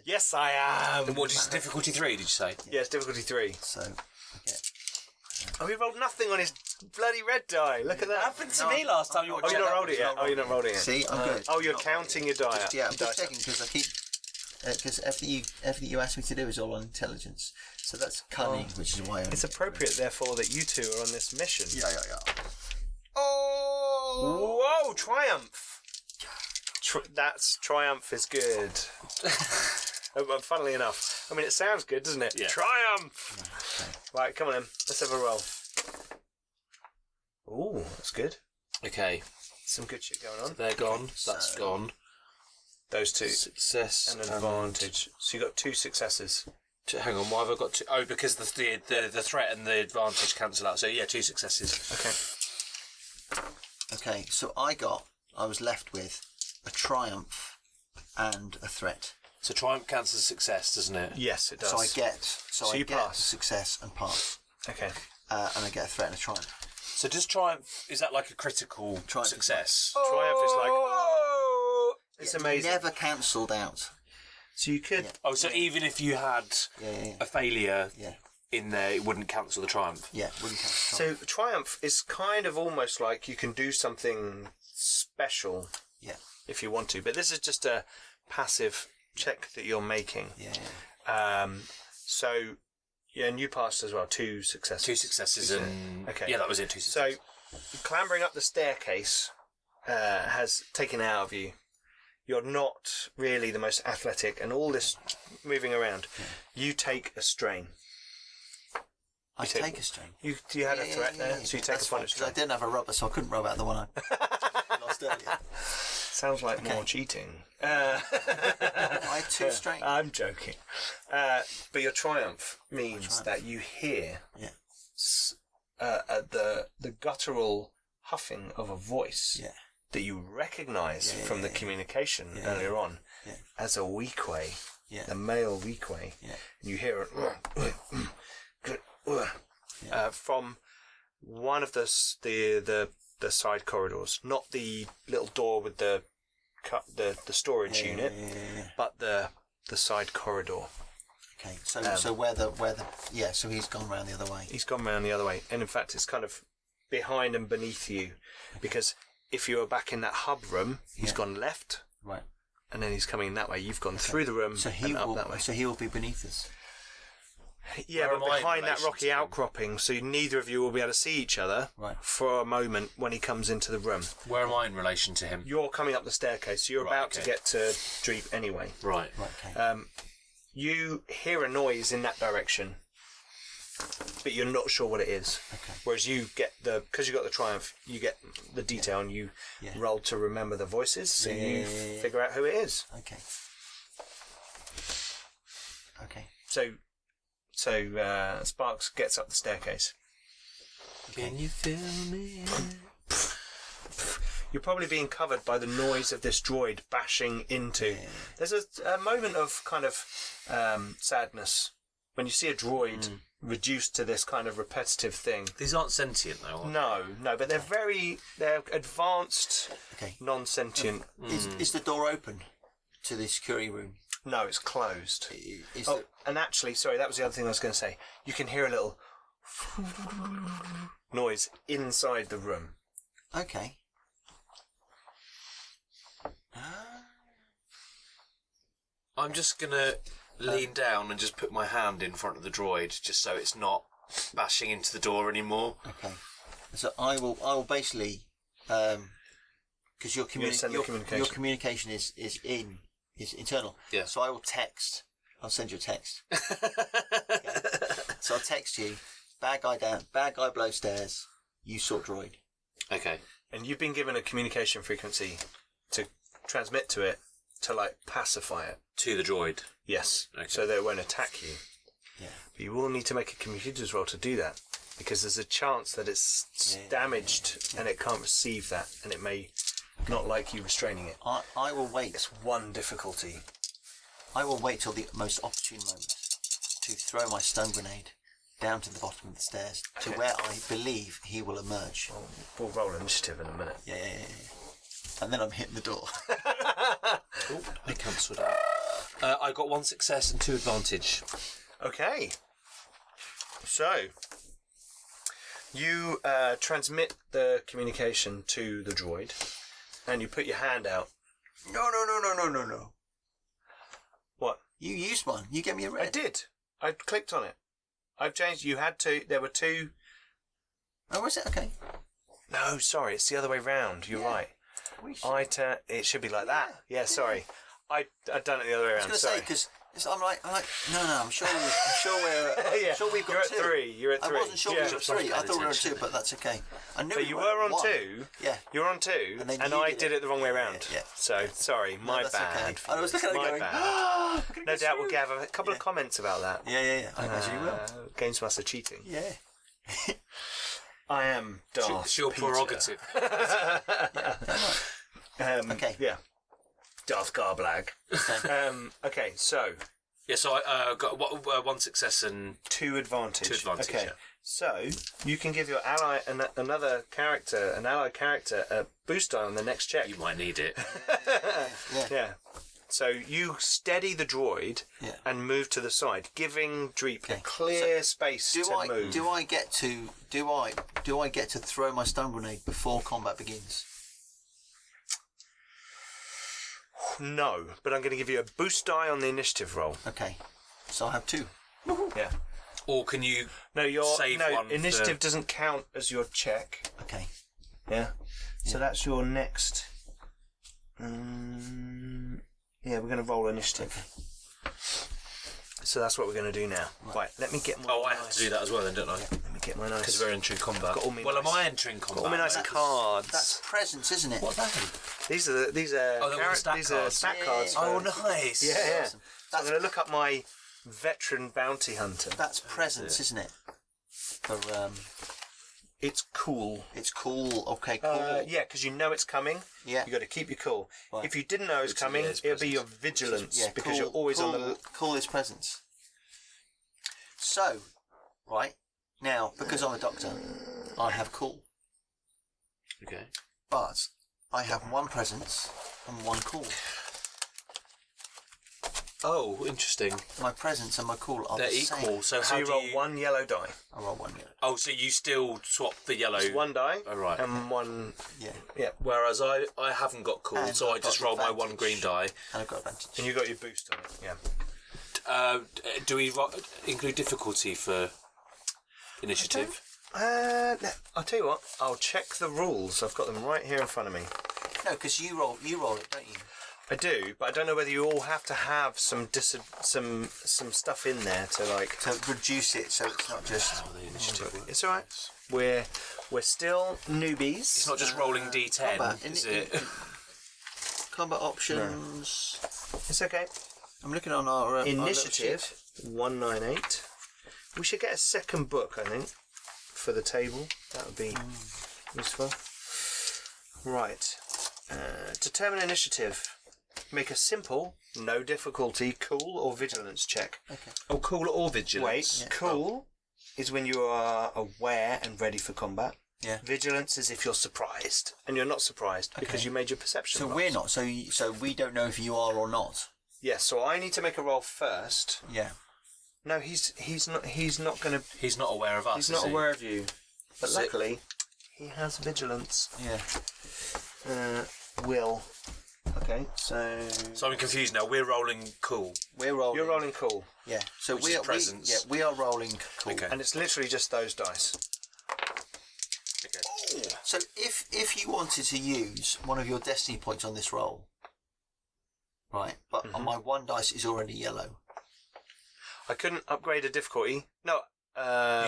Speaker 1: Yes, I am.
Speaker 3: And what is difficulty 3? Did you say?
Speaker 1: Yes, difficulty 3.
Speaker 2: So I get.
Speaker 1: Oh, he rolled nothing on his bloody red die. Look at that.
Speaker 3: Happened to me last time you watched.
Speaker 1: Oh, you're not rolled it yet. Oh, you're not rolled it yet.
Speaker 2: See, I'm good.
Speaker 1: Oh, you're counting your die.
Speaker 2: I'm just checking because I keep. Because everything you ask me to do is all on intelligence. So that's cunning, which is why
Speaker 1: it's appropriate, therefore, that you two are on this mission.
Speaker 2: Yeah.
Speaker 1: Oh! Whoa! Triumph! That's triumph is good. Funnily enough, I mean, it sounds good, doesn't it?
Speaker 3: Yeah.
Speaker 1: Triumph! Okay. Right, come on in. Let's have a roll. Ooh, that's good.
Speaker 3: Okay.
Speaker 1: Some good shit going on.
Speaker 3: So they're gone. That's gone.
Speaker 1: Those two.
Speaker 3: Success
Speaker 1: and advantage. So you got 2 successes.
Speaker 3: Hang on, why have I got 2? Oh, because the threat and the advantage cancel out. So yeah, 2 successes.
Speaker 2: Okay, so I was left with a triumph and a threat.
Speaker 3: So triumph cancels success, doesn't it?
Speaker 1: Yes, it does.
Speaker 2: So I get
Speaker 1: pass.
Speaker 2: success and pass.
Speaker 1: Okay.
Speaker 2: And I get a threat and a triumph.
Speaker 3: So does triumph, is that like a critical success?
Speaker 1: Triumph is like, oh! It's amazing.
Speaker 2: Never cancelled out.
Speaker 1: So you could...
Speaker 3: Oh, so even if you had a failure in there, it wouldn't cancel the triumph?
Speaker 2: Yeah, it wouldn't cancel the triumph.
Speaker 1: So triumph is kind of almost like you can do something special if you want to. But this is just a passive check that you're making. So, and you passed as well, 2 successes.
Speaker 3: 2 successes and...
Speaker 1: Okay.
Speaker 3: Yeah, that was it, 2 successes.
Speaker 1: So, clambering up the staircase has taken it out of you. You're not really the most athletic, and all this moving around, you take a strain.
Speaker 2: I take a strain.
Speaker 1: You had a threat there, so you take a point of strain.
Speaker 2: I didn't have a rubber, so I couldn't rub out the one I lost earlier.
Speaker 1: Sounds like more cheating.
Speaker 2: I had 2 strain.
Speaker 1: I'm joking. But your triumph means that you hear the guttural huffing of a voice that you recognise from the communication earlier on as a weequay, the male weequay. And you hear it from one of the side corridors, not the little door with the storage unit, but the side corridor.
Speaker 2: Okay, so where the so he's gone round the other way.
Speaker 1: He's gone round the other way, and in fact, it's kind of behind and beneath you, because if you were back in that hub room, he's gone left,
Speaker 2: right,
Speaker 1: and then he's coming that way. You've gone through the room and up that way.
Speaker 2: So he will be beneath us.
Speaker 1: Yeah, but behind that rocky outcropping, so neither of you will be able to see each other for a moment when he comes into the room.
Speaker 3: Where am I in relation to him?
Speaker 1: You're coming up the staircase, so you're about to get to Dreep anyway.
Speaker 3: Right.
Speaker 2: Okay.
Speaker 1: You hear a noise in that direction, but you're not sure what it is.
Speaker 2: Okay.
Speaker 1: Whereas you get because you got the triumph, you get the detail, and you roll to remember the voices, so you figure out who it is.
Speaker 2: Okay. Okay.
Speaker 1: So Sparks gets up the staircase.
Speaker 3: Can you feel me?
Speaker 1: You're probably being covered by the noise of this droid bashing into. There's a moment of kind of sadness when you see a droid reduced to this kind of repetitive thing.
Speaker 3: These aren't sentient though, are they?
Speaker 1: No, but they're advanced, non-sentient.
Speaker 2: Is the door open to the security room?
Speaker 1: No, it's closed. And actually, sorry, that was the other thing I was going to say. You can hear a little noise inside the room.
Speaker 2: Okay.
Speaker 3: I'm just going to lean down and just put my hand in front of the droid, just so it's not bashing into the door anymore.
Speaker 2: Okay. So I will basically, because your communication is internal.
Speaker 3: Yeah.
Speaker 2: So I will text. I'll send you a text. So I'll text you. Bad guy below stairs. You sort droid.
Speaker 3: Okay.
Speaker 1: And you've been given a communication frequency to transmit to it to, like, pacify it.
Speaker 3: To the droid?
Speaker 1: Yes.
Speaker 3: Okay.
Speaker 1: So that it won't attack you.
Speaker 2: Yeah.
Speaker 1: But you will need to make a computer's roll to do that. Because there's a chance that it's damaged and it can't receive that. And it may not like you restraining it.
Speaker 2: I will wait.
Speaker 1: It's one difficulty.
Speaker 2: I will wait till the most opportune moment to throw my stun grenade down to the bottom of the stairs to where I believe he will emerge.
Speaker 1: We'll roll initiative in a minute.
Speaker 2: Yeah. And then I'm hitting the door.
Speaker 3: I cancelled out. I got 1 success and 2 advantage.
Speaker 1: Okay. So, you transmit the communication to the droid, and you put your hand out.
Speaker 2: No.
Speaker 1: What?
Speaker 2: You used one. You gave me a red.
Speaker 1: I did. I clicked on it. I've changed. You had two. There were two.
Speaker 2: Oh, was it? Okay.
Speaker 1: No, sorry. It's the other way round. You're right. It should be like that. Yeah, sorry. I'd done it the other way around.
Speaker 2: I was going to say, because I'm like, no, I'm sure we're, sure we've got
Speaker 1: You're
Speaker 2: two.
Speaker 1: at 3. You're at 3.
Speaker 2: I wasn't sure we were at 3. I thought we were at 2, but that's okay. I knew
Speaker 1: So you were on 2.
Speaker 2: Yeah.
Speaker 1: You were on 2, and I did it the wrong way around.
Speaker 2: Yeah.
Speaker 1: So, sorry, my bad.
Speaker 2: Okay. I was looking at it going,
Speaker 1: bad. No doubt we'll have a couple of comments about that.
Speaker 2: Yeah. I imagine you will.
Speaker 1: Games Master cheating.
Speaker 2: Yeah.
Speaker 1: I am Darth
Speaker 3: It's your
Speaker 1: Peter.
Speaker 3: prerogative.
Speaker 2: Okay.
Speaker 1: Yeah. Darth Garblag. Okay, so...
Speaker 3: Yeah, so I got 1 success and
Speaker 1: 2 advantage.
Speaker 3: 2 advantage,
Speaker 1: okay.
Speaker 3: yeah.
Speaker 1: So, you can give your ally an allied character a boost die on the next check.
Speaker 3: you might need it.
Speaker 1: Yeah. So, you steady the droid and move to the side, giving Dreep a clear space to move.
Speaker 2: Do I get to throw my stun grenade before combat begins?
Speaker 1: No, but I'm going to give you a boost die on the initiative roll.
Speaker 2: Okay. So I have 2.
Speaker 1: Yeah.
Speaker 3: Or can you
Speaker 1: save one? Initiative
Speaker 3: for...
Speaker 1: doesn't count as your check.
Speaker 2: Okay.
Speaker 1: Yeah. So that's your next. We're going to roll initiative. So that's what we're going to do now. Right. Let me get my.
Speaker 3: I have to do that as well, then, don't I?
Speaker 1: Yeah, let me get my nice.
Speaker 3: Because we're entering combat. Am I entering combat?
Speaker 1: Got all my nice cards.
Speaker 2: That's presents, isn't it?
Speaker 3: What are they?
Speaker 1: These are stat cards.
Speaker 3: Oh, nice.
Speaker 1: Yeah.
Speaker 2: Awesome.
Speaker 1: So I'm going to look up my veteran bounty hunter.
Speaker 2: That's presents, isn't it? For
Speaker 1: It's cool.
Speaker 2: It's cool. Okay, cool.
Speaker 1: Yeah, because you know it's coming.
Speaker 2: Yeah.
Speaker 1: You got to keep your cool.
Speaker 2: Right.
Speaker 1: If you didn't know it was coming, it'll be your vigilance because you're always on the.
Speaker 2: Cool is presents. So, right now, because I'm a doctor, I have cool.
Speaker 3: Okay.
Speaker 2: But I have 1 presence and 1 cool.
Speaker 3: Oh, interesting.
Speaker 2: My presence and my cool are
Speaker 3: They're
Speaker 2: the
Speaker 3: equal.
Speaker 2: same.
Speaker 3: So how
Speaker 1: you
Speaker 3: do
Speaker 1: roll
Speaker 3: you...
Speaker 1: 1 yellow die.
Speaker 2: I roll 1 yellow.
Speaker 3: Oh, so you still swap the yellow.
Speaker 1: It's 1 die.
Speaker 3: Oh, right.
Speaker 1: And 1.
Speaker 2: Yeah.
Speaker 1: Yeah.
Speaker 3: Whereas I haven't got cool,
Speaker 2: And
Speaker 3: so I
Speaker 2: I've
Speaker 3: just
Speaker 2: got
Speaker 3: roll my
Speaker 2: advantage.
Speaker 3: 1 green die.
Speaker 2: And I've got advantage.
Speaker 1: And you got your boost on it. Yeah.
Speaker 3: Do we include difficulty for initiative?
Speaker 1: I'll tell you what. I'll check the rules. I've got them right here in front of me.
Speaker 2: No, because you roll it, don't you?
Speaker 1: I do, but I don't know whether you all have to have some stuff in there to like
Speaker 2: to reduce it, so it's not just.
Speaker 3: The initiative.
Speaker 1: It's all right. We're still newbies.
Speaker 3: It's not just rolling D10,
Speaker 2: combat,
Speaker 3: is it?
Speaker 2: Combat options.
Speaker 1: It's okay.
Speaker 2: I'm looking on our
Speaker 1: Initiative 198. We should get a second book, I think, for the table. That would be useful. Right. Determine initiative. Make a simple, no difficulty, cool or vigilance check.
Speaker 2: Okay.
Speaker 3: Oh, cool or vigilance?
Speaker 1: Wait, cool is when you are aware and ready for combat.
Speaker 2: Yeah.
Speaker 1: Vigilance is if you're surprised, and you're not surprised because you made your perception.
Speaker 2: So
Speaker 1: rolls.
Speaker 2: we're not. So we don't know if you are or not.
Speaker 1: Yes. So I need to make a roll first.
Speaker 2: Yeah.
Speaker 1: No, he's not going to.
Speaker 3: He's not aware of us.
Speaker 1: He's not
Speaker 3: is he?
Speaker 1: aware of you. But luckily, he has vigilance.
Speaker 2: Yeah.
Speaker 1: Will. Okay. So
Speaker 3: I'm confused now. We're rolling cool.
Speaker 2: We're rolling.
Speaker 1: you're rolling cool,
Speaker 2: Yeah. So
Speaker 3: Which is presence.
Speaker 2: we are rolling cool.
Speaker 3: Okay.
Speaker 1: and it's literally just those dice.
Speaker 3: Okay.
Speaker 2: So if you wanted to use one of your destiny points on this roll, right? But on my 1 dice is already yellow.
Speaker 1: I couldn't upgrade a difficulty. No.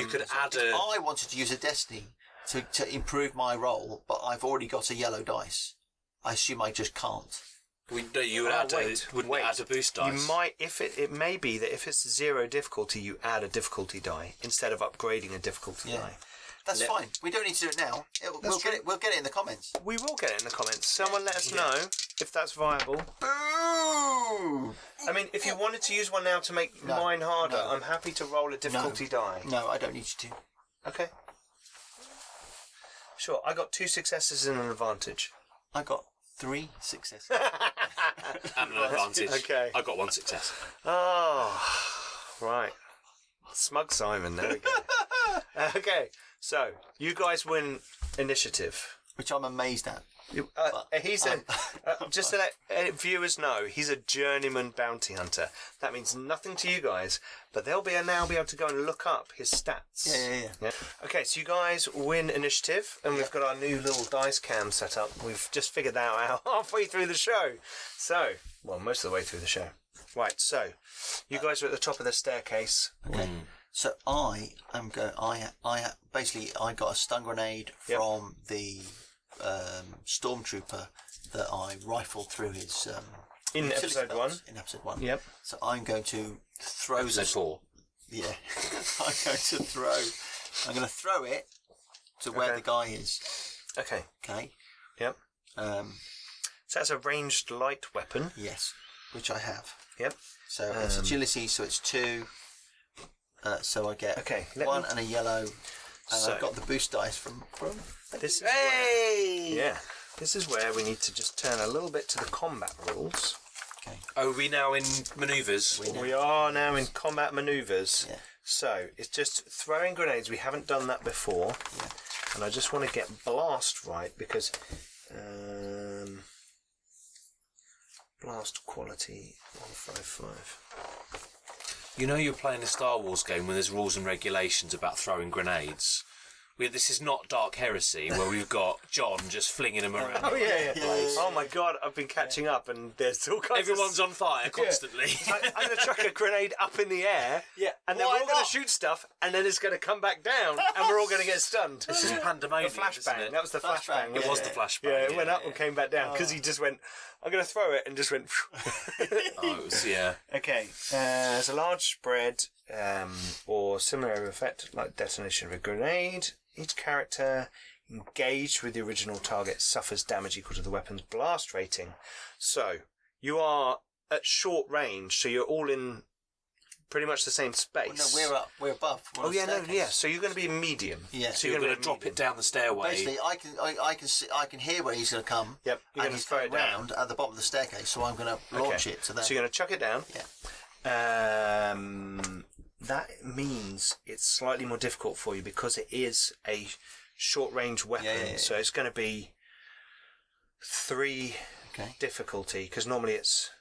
Speaker 3: You could add
Speaker 2: If I wanted to use a destiny to improve my roll, but I've already got a yellow dice. I assume I just can't.
Speaker 3: You would add a boost dice.
Speaker 1: You might, if it may be that if it's 0 difficulty, you add a difficulty die instead of upgrading a difficulty die.
Speaker 2: That's fine. We don't need to do it now. We'll get it in the comments.
Speaker 1: We will get it in the comments. Someone let us know if that's viable.
Speaker 2: Boo!
Speaker 1: I mean, if you wanted to use one now to make mine harder, I'm happy to roll a difficulty die.
Speaker 2: No, I don't need you to.
Speaker 1: Okay. Sure, I got 2 successes and an advantage.
Speaker 2: I got 3 successes.
Speaker 3: And an advantage.
Speaker 1: Okay.
Speaker 3: I got 1 success.
Speaker 1: Oh, right. Smug Simon, there we go. Okay, so you guys win initiative.
Speaker 2: Which I'm amazed at.
Speaker 1: He's just to let viewers know, he's a journeyman bounty hunter. That means nothing to you guys, but they'll now be able to go and look up his stats.
Speaker 2: Yeah.
Speaker 1: Okay, so you guys win initiative, and we've got our new little dice cam set up. We've just figured that out halfway through the show. So, well, most of the way through the show. Right, so you guys are at the top of the staircase.
Speaker 2: Okay. So I am going. I basically I got a stun grenade from the stormtrooper that I rifled through his
Speaker 1: in episode 1.
Speaker 2: In episode 1.
Speaker 1: Yep.
Speaker 2: So I'm going to throw
Speaker 3: episode 4.
Speaker 2: Yeah. I'm going to throw it to where the guy is.
Speaker 1: Okay.
Speaker 2: Okay.
Speaker 1: Yep. So that's a ranged light weapon.
Speaker 2: Yes, which I have.
Speaker 1: Yep.
Speaker 2: So it's agility, so it's 2. So I get 1 and a yellow, and I've got the boost dice from.
Speaker 1: This is this is where we need to just turn a little bit to the combat rules.
Speaker 2: Okay.
Speaker 3: Oh, are we now in manoeuvres?
Speaker 1: We are now in combat manoeuvres.
Speaker 2: Yeah.
Speaker 1: So it's just throwing grenades. We haven't done that before, and I just want to get blast right because blast quality 155.
Speaker 3: You know you're playing a Star Wars game when there's rules and regulations about throwing grenades. This is not Dark Heresy where we've got John just flinging them around.
Speaker 1: Oh yeah. Oh my God, I've been catching up, and there's all kinds.
Speaker 3: Everyone's on fire constantly.
Speaker 1: I'm going to chuck a grenade up in the air, and then we're all going to shoot stuff, and then it's going to come back down, and we're all going to get stunned.
Speaker 3: This is pandemonium.
Speaker 1: The flashbang. That was the flashbang.
Speaker 3: It was the flashbang.
Speaker 1: Yeah, it went up and came back down because he just went. I'm going to throw it and just went. Okay. There's a large spread or similar effect like detonation of a grenade. Each character engaged with the original target suffers damage equal to the weapon's blast rating. So you are at short range, so you're all in pretty much the same space.
Speaker 2: Well, no, we're above. We're
Speaker 1: So you're going to be medium.
Speaker 2: Yeah.
Speaker 3: So you're going to drop it down the stairway.
Speaker 2: Basically, I can hear where he's going to come.
Speaker 1: Yep. You're going to throw it down
Speaker 2: at the bottom of the staircase. So I'm going to launch it to there.
Speaker 1: So you're going to chuck it down.
Speaker 2: Yeah.
Speaker 1: That means it's slightly more difficult for you because it is a short-range weapon. So it's going to be 3 difficulty because normally it's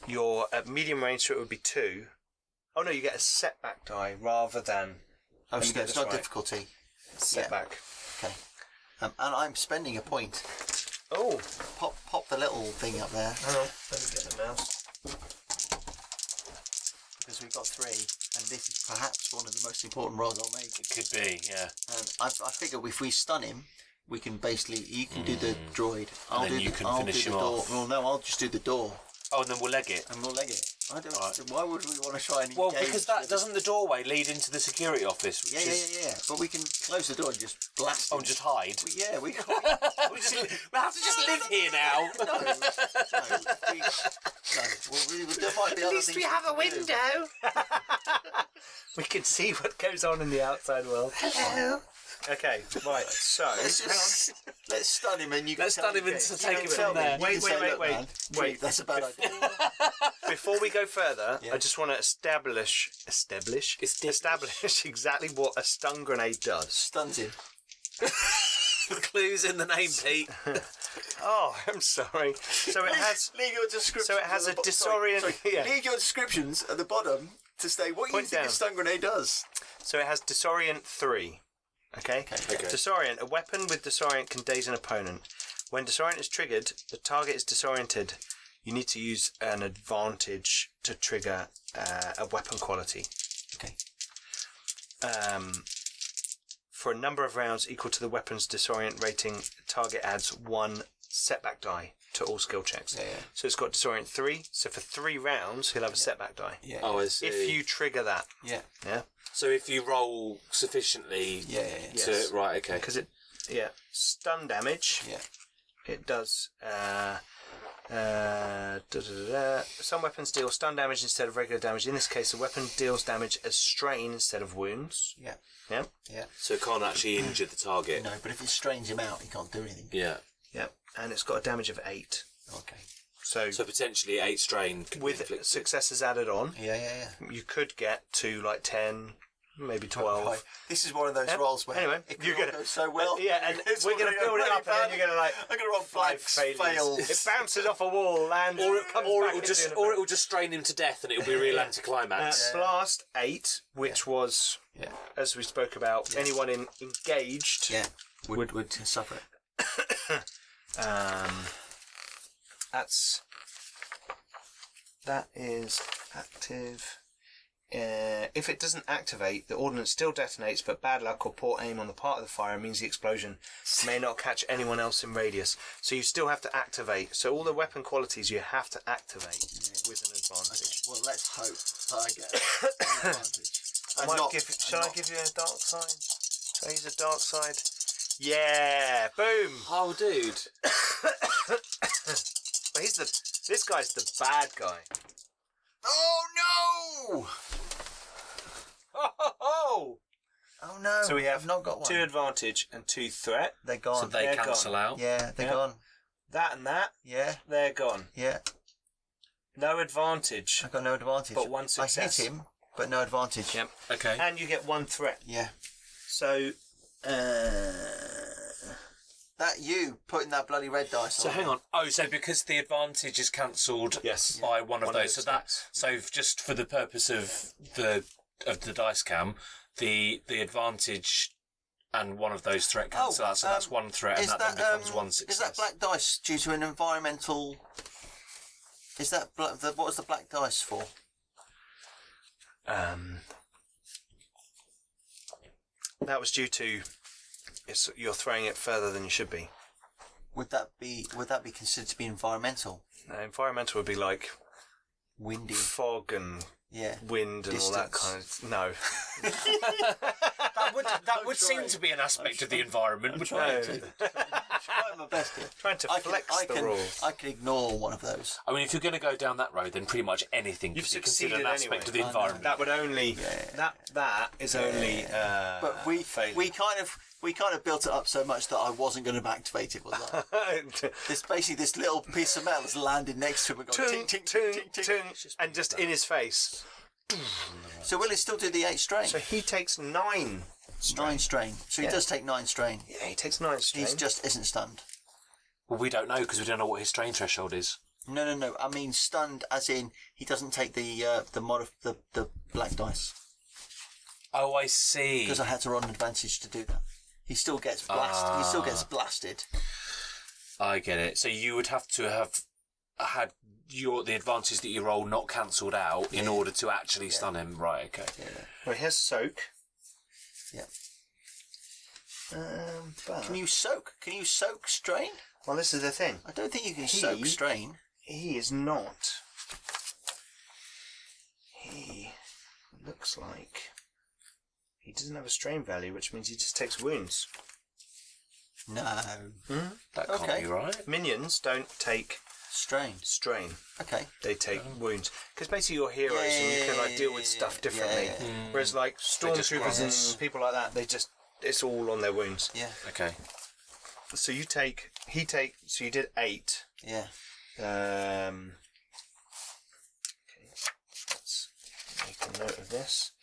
Speaker 1: your at medium range, so it would be 2. Oh no, you get a setback die rather than.
Speaker 2: Oh, so it's not difficulty.
Speaker 1: Setback.
Speaker 2: Okay. And I'm spending a point.
Speaker 1: Oh.
Speaker 2: Pop the little thing up there.
Speaker 1: Hang on, let me get the mouse.
Speaker 2: Because we've got 3, and this is perhaps one of the most important rolls I'll make.
Speaker 3: It could be, yeah.
Speaker 2: And I figure if we stun him, we can basically. You can do the droid.
Speaker 3: I'll finish him off.
Speaker 2: Well, no, I'll just do the door.
Speaker 3: Oh, and then we'll leg it.
Speaker 2: And we'll leg it. I don't. Right. Why would we want to try and?
Speaker 3: Well, because that doesn't the doorway lead into the security office? Which
Speaker 2: yeah. But we can close the door and just blast.
Speaker 3: Oh, and just hide.
Speaker 2: We
Speaker 3: we have to just live here now.
Speaker 2: No. There might be
Speaker 1: At least we have a window. We can see what goes on in the outside world.
Speaker 2: Hello.
Speaker 1: Okay, right. So
Speaker 2: let's stun him and you can.
Speaker 3: Let's stun him and take it from there.
Speaker 1: Wait.
Speaker 2: That's a bad idea.
Speaker 1: Before we go further, I just want to establish exactly what a stun grenade does.
Speaker 2: Stuns him.
Speaker 3: The clue's in the name, Pete.
Speaker 1: Oh, I'm sorry. So it has.
Speaker 2: Leave your descriptions.
Speaker 1: So it has a disorient.
Speaker 2: Leave your descriptions at the bottom to say what you think a stun grenade does.
Speaker 1: So it has disorient 3. Okay. Disorient. A weapon with disorient can daze an opponent. When disorient is triggered, the target is disoriented. You need to use an advantage to trigger a weapon quality.
Speaker 2: Okay.
Speaker 1: for a number of rounds equal to the weapon's disorient rating, target adds 1 setback die to all skill checks.
Speaker 2: Yeah.
Speaker 1: So it's got disorient 3. So for 3 rounds, he'll have a setback die.
Speaker 2: Yeah.
Speaker 3: Oh, I see.
Speaker 1: If you trigger that.
Speaker 2: Yeah.
Speaker 1: Yeah.
Speaker 3: So if you roll sufficiently to right, okay.
Speaker 1: Because stun damage.
Speaker 2: Yeah.
Speaker 1: It does. Some weapons deal stun damage instead of regular damage. In this case, the weapon deals damage as strain instead of wounds.
Speaker 2: Yeah.
Speaker 1: Yeah.
Speaker 2: Yeah.
Speaker 3: So it can't actually injure the target.
Speaker 2: No, but if it strains him out, he can't do anything.
Speaker 3: Yeah.
Speaker 1: Yeah. And it's got a damage of 8.
Speaker 2: Okay.
Speaker 1: So
Speaker 3: potentially 8 strain can be
Speaker 1: with
Speaker 3: inflicted.
Speaker 1: successes added on,
Speaker 2: Yeah.
Speaker 1: you could get to like 10, maybe 12.
Speaker 2: This is one of those rolls where
Speaker 1: anyway,
Speaker 2: it
Speaker 1: you're
Speaker 2: could
Speaker 1: gonna
Speaker 2: go so well.
Speaker 1: and we're going to build it up, and then you're going to
Speaker 2: I'm going to roll 5 fails.
Speaker 1: It bounces off a wall, lands,
Speaker 3: Or
Speaker 1: it
Speaker 3: it'll just strain him to death, and it'll be a real anticlimax.
Speaker 1: Blast 8, which was, as we spoke about, anyone engaged
Speaker 2: would suffer it.
Speaker 1: That is active. If it doesn't activate, the ordnance still detonates, but bad luck or poor aim on the part of the fire means the explosion may not catch anyone else in radius. So you still have to activate. So all the weapon qualities you have to activate with an advantage.
Speaker 2: Okay. Well, let's hope that I get an advantage.
Speaker 1: Shall I give you a dark side? Shall I use a dark side? Yeah, boom.
Speaker 3: Oh, dude.
Speaker 1: Well, this guy's the bad guy.
Speaker 2: Oh no!
Speaker 1: Oh
Speaker 2: no!
Speaker 1: So we have
Speaker 2: I've not got one.
Speaker 1: 2 advantage and 2 threat.
Speaker 2: They're gone.
Speaker 3: So they
Speaker 1: They're
Speaker 3: cancel
Speaker 1: gone.
Speaker 3: out.
Speaker 2: Yeah, they're gone.
Speaker 1: That and that,
Speaker 2: Yeah,
Speaker 1: they're gone.
Speaker 2: yeah.
Speaker 1: No advantage,
Speaker 2: I got no advantage.
Speaker 1: but 1 success.
Speaker 2: I hit him, but no advantage.
Speaker 1: Yep.
Speaker 3: Okay.
Speaker 1: And you get 1 threat.
Speaker 2: Yeah.
Speaker 1: So,
Speaker 2: That you putting that bloody red dice
Speaker 3: So
Speaker 2: on.
Speaker 3: hang on. Oh, so because the advantage is cancelled
Speaker 1: Yes.
Speaker 3: by one of
Speaker 1: One of
Speaker 3: those.
Speaker 1: those
Speaker 3: So just for the purpose of the dice cam, the advantage and one of those threat cancel out. So that's 1 threat, and that then becomes 1 success.
Speaker 2: Is that black dice due to an environmental? Is that what was the black dice for?
Speaker 1: that was due to you're throwing it further than you should be.
Speaker 2: Would that be considered to be environmental?
Speaker 1: Environmental would be like
Speaker 2: Windy.
Speaker 1: fog and
Speaker 2: Yeah.
Speaker 1: wind and all that
Speaker 2: Distance.
Speaker 1: kind of... No.
Speaker 3: That would seem to be an aspect of the environment.
Speaker 1: No.
Speaker 2: Trying my best here.
Speaker 1: Trying to flex the rules.
Speaker 2: I can ignore one of those.
Speaker 3: I mean, if you're going to go down that road, then pretty much anything
Speaker 1: You've
Speaker 3: could be considered
Speaker 1: succeeded
Speaker 3: an aspect
Speaker 1: anyway.
Speaker 3: of the environment.
Speaker 1: That would only... That is only...
Speaker 2: But we kind of built it up so much that I wasn't going to activate it, was I? This little piece of metal has landed next to him and gone ting, ting, ting, ting, ting.
Speaker 1: And just in his face.
Speaker 2: So will it still do the 8 strain?
Speaker 1: So he takes 9.
Speaker 2: 9 strain. So he does take 9 strain.
Speaker 1: Yeah, he takes 9 strain.
Speaker 2: He just isn't stunned.
Speaker 3: Well, we don't know because we don't know what his strain threshold is.
Speaker 2: No. I mean stunned as in he doesn't take the black dice.
Speaker 3: Oh, I see.
Speaker 2: Because I had to roll an advantage to do that. He still gets blasted. He still gets blasted.
Speaker 3: I get it. So you would have to have had the advantage that you roll not cancelled out in order to actually stun him. Right, okay.
Speaker 2: Yeah.
Speaker 1: Well, he has soak.
Speaker 2: Yeah.
Speaker 1: But...
Speaker 2: Can you soak? Can you soak strain?
Speaker 1: Well, this is the thing.
Speaker 2: I don't think you can soak strain.
Speaker 1: He is not. He looks like he doesn't have a strain value, which means he just takes wounds.
Speaker 2: No.
Speaker 3: That can't be right.
Speaker 1: Minions don't take
Speaker 2: Strain. Okay.
Speaker 1: They take wounds because basically you're heroes and you can deal with stuff differently. Whereas like stormtroopers and people like that, it's all on their wounds.
Speaker 2: Yeah.
Speaker 3: Okay.
Speaker 1: So you did 8.
Speaker 2: Yeah.
Speaker 1: Okay. Let's make a note of this.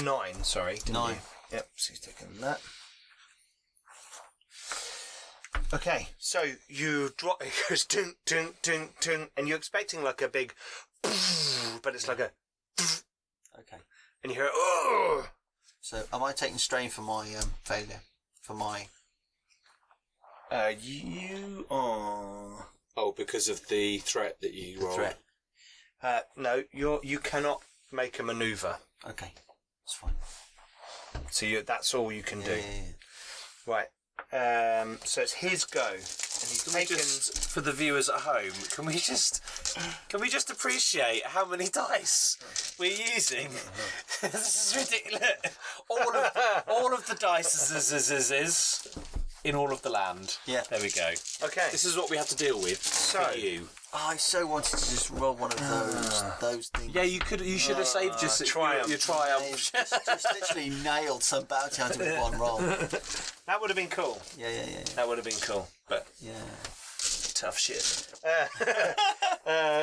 Speaker 1: 9. Sorry.
Speaker 2: 9.
Speaker 1: Yep. So he's taking that. Okay, so you drop. It goes ding, ding, ding, ding, and you're expecting like a big, but it's like a,
Speaker 2: Okay.
Speaker 1: and you hear, oh.
Speaker 2: So am I taking strain for my failure? For my.
Speaker 1: You are.
Speaker 3: Oh, because of the threat that you rolled.
Speaker 2: Threat.
Speaker 1: No, you cannot make a maneuver.
Speaker 2: Okay. That's fine.
Speaker 1: So that's all you can do.
Speaker 2: Yeah.
Speaker 1: Right. So it's his go, and he's taken.
Speaker 3: For the viewers at home, can we just appreciate how many dice we're using? This is ridiculous. All of the dice is in all of the land.
Speaker 2: Yeah.
Speaker 3: There we go.
Speaker 1: Okay.
Speaker 3: This is what we have to deal with for you.
Speaker 2: Oh, I so wanted to just roll one of those things.
Speaker 3: Yeah, you could. You should have saved your triumph. Your triumph.
Speaker 2: Just literally nailed some bounty hunter with one roll.
Speaker 1: That would have been cool.
Speaker 2: Yeah.
Speaker 1: That would have been cool, but tough shit.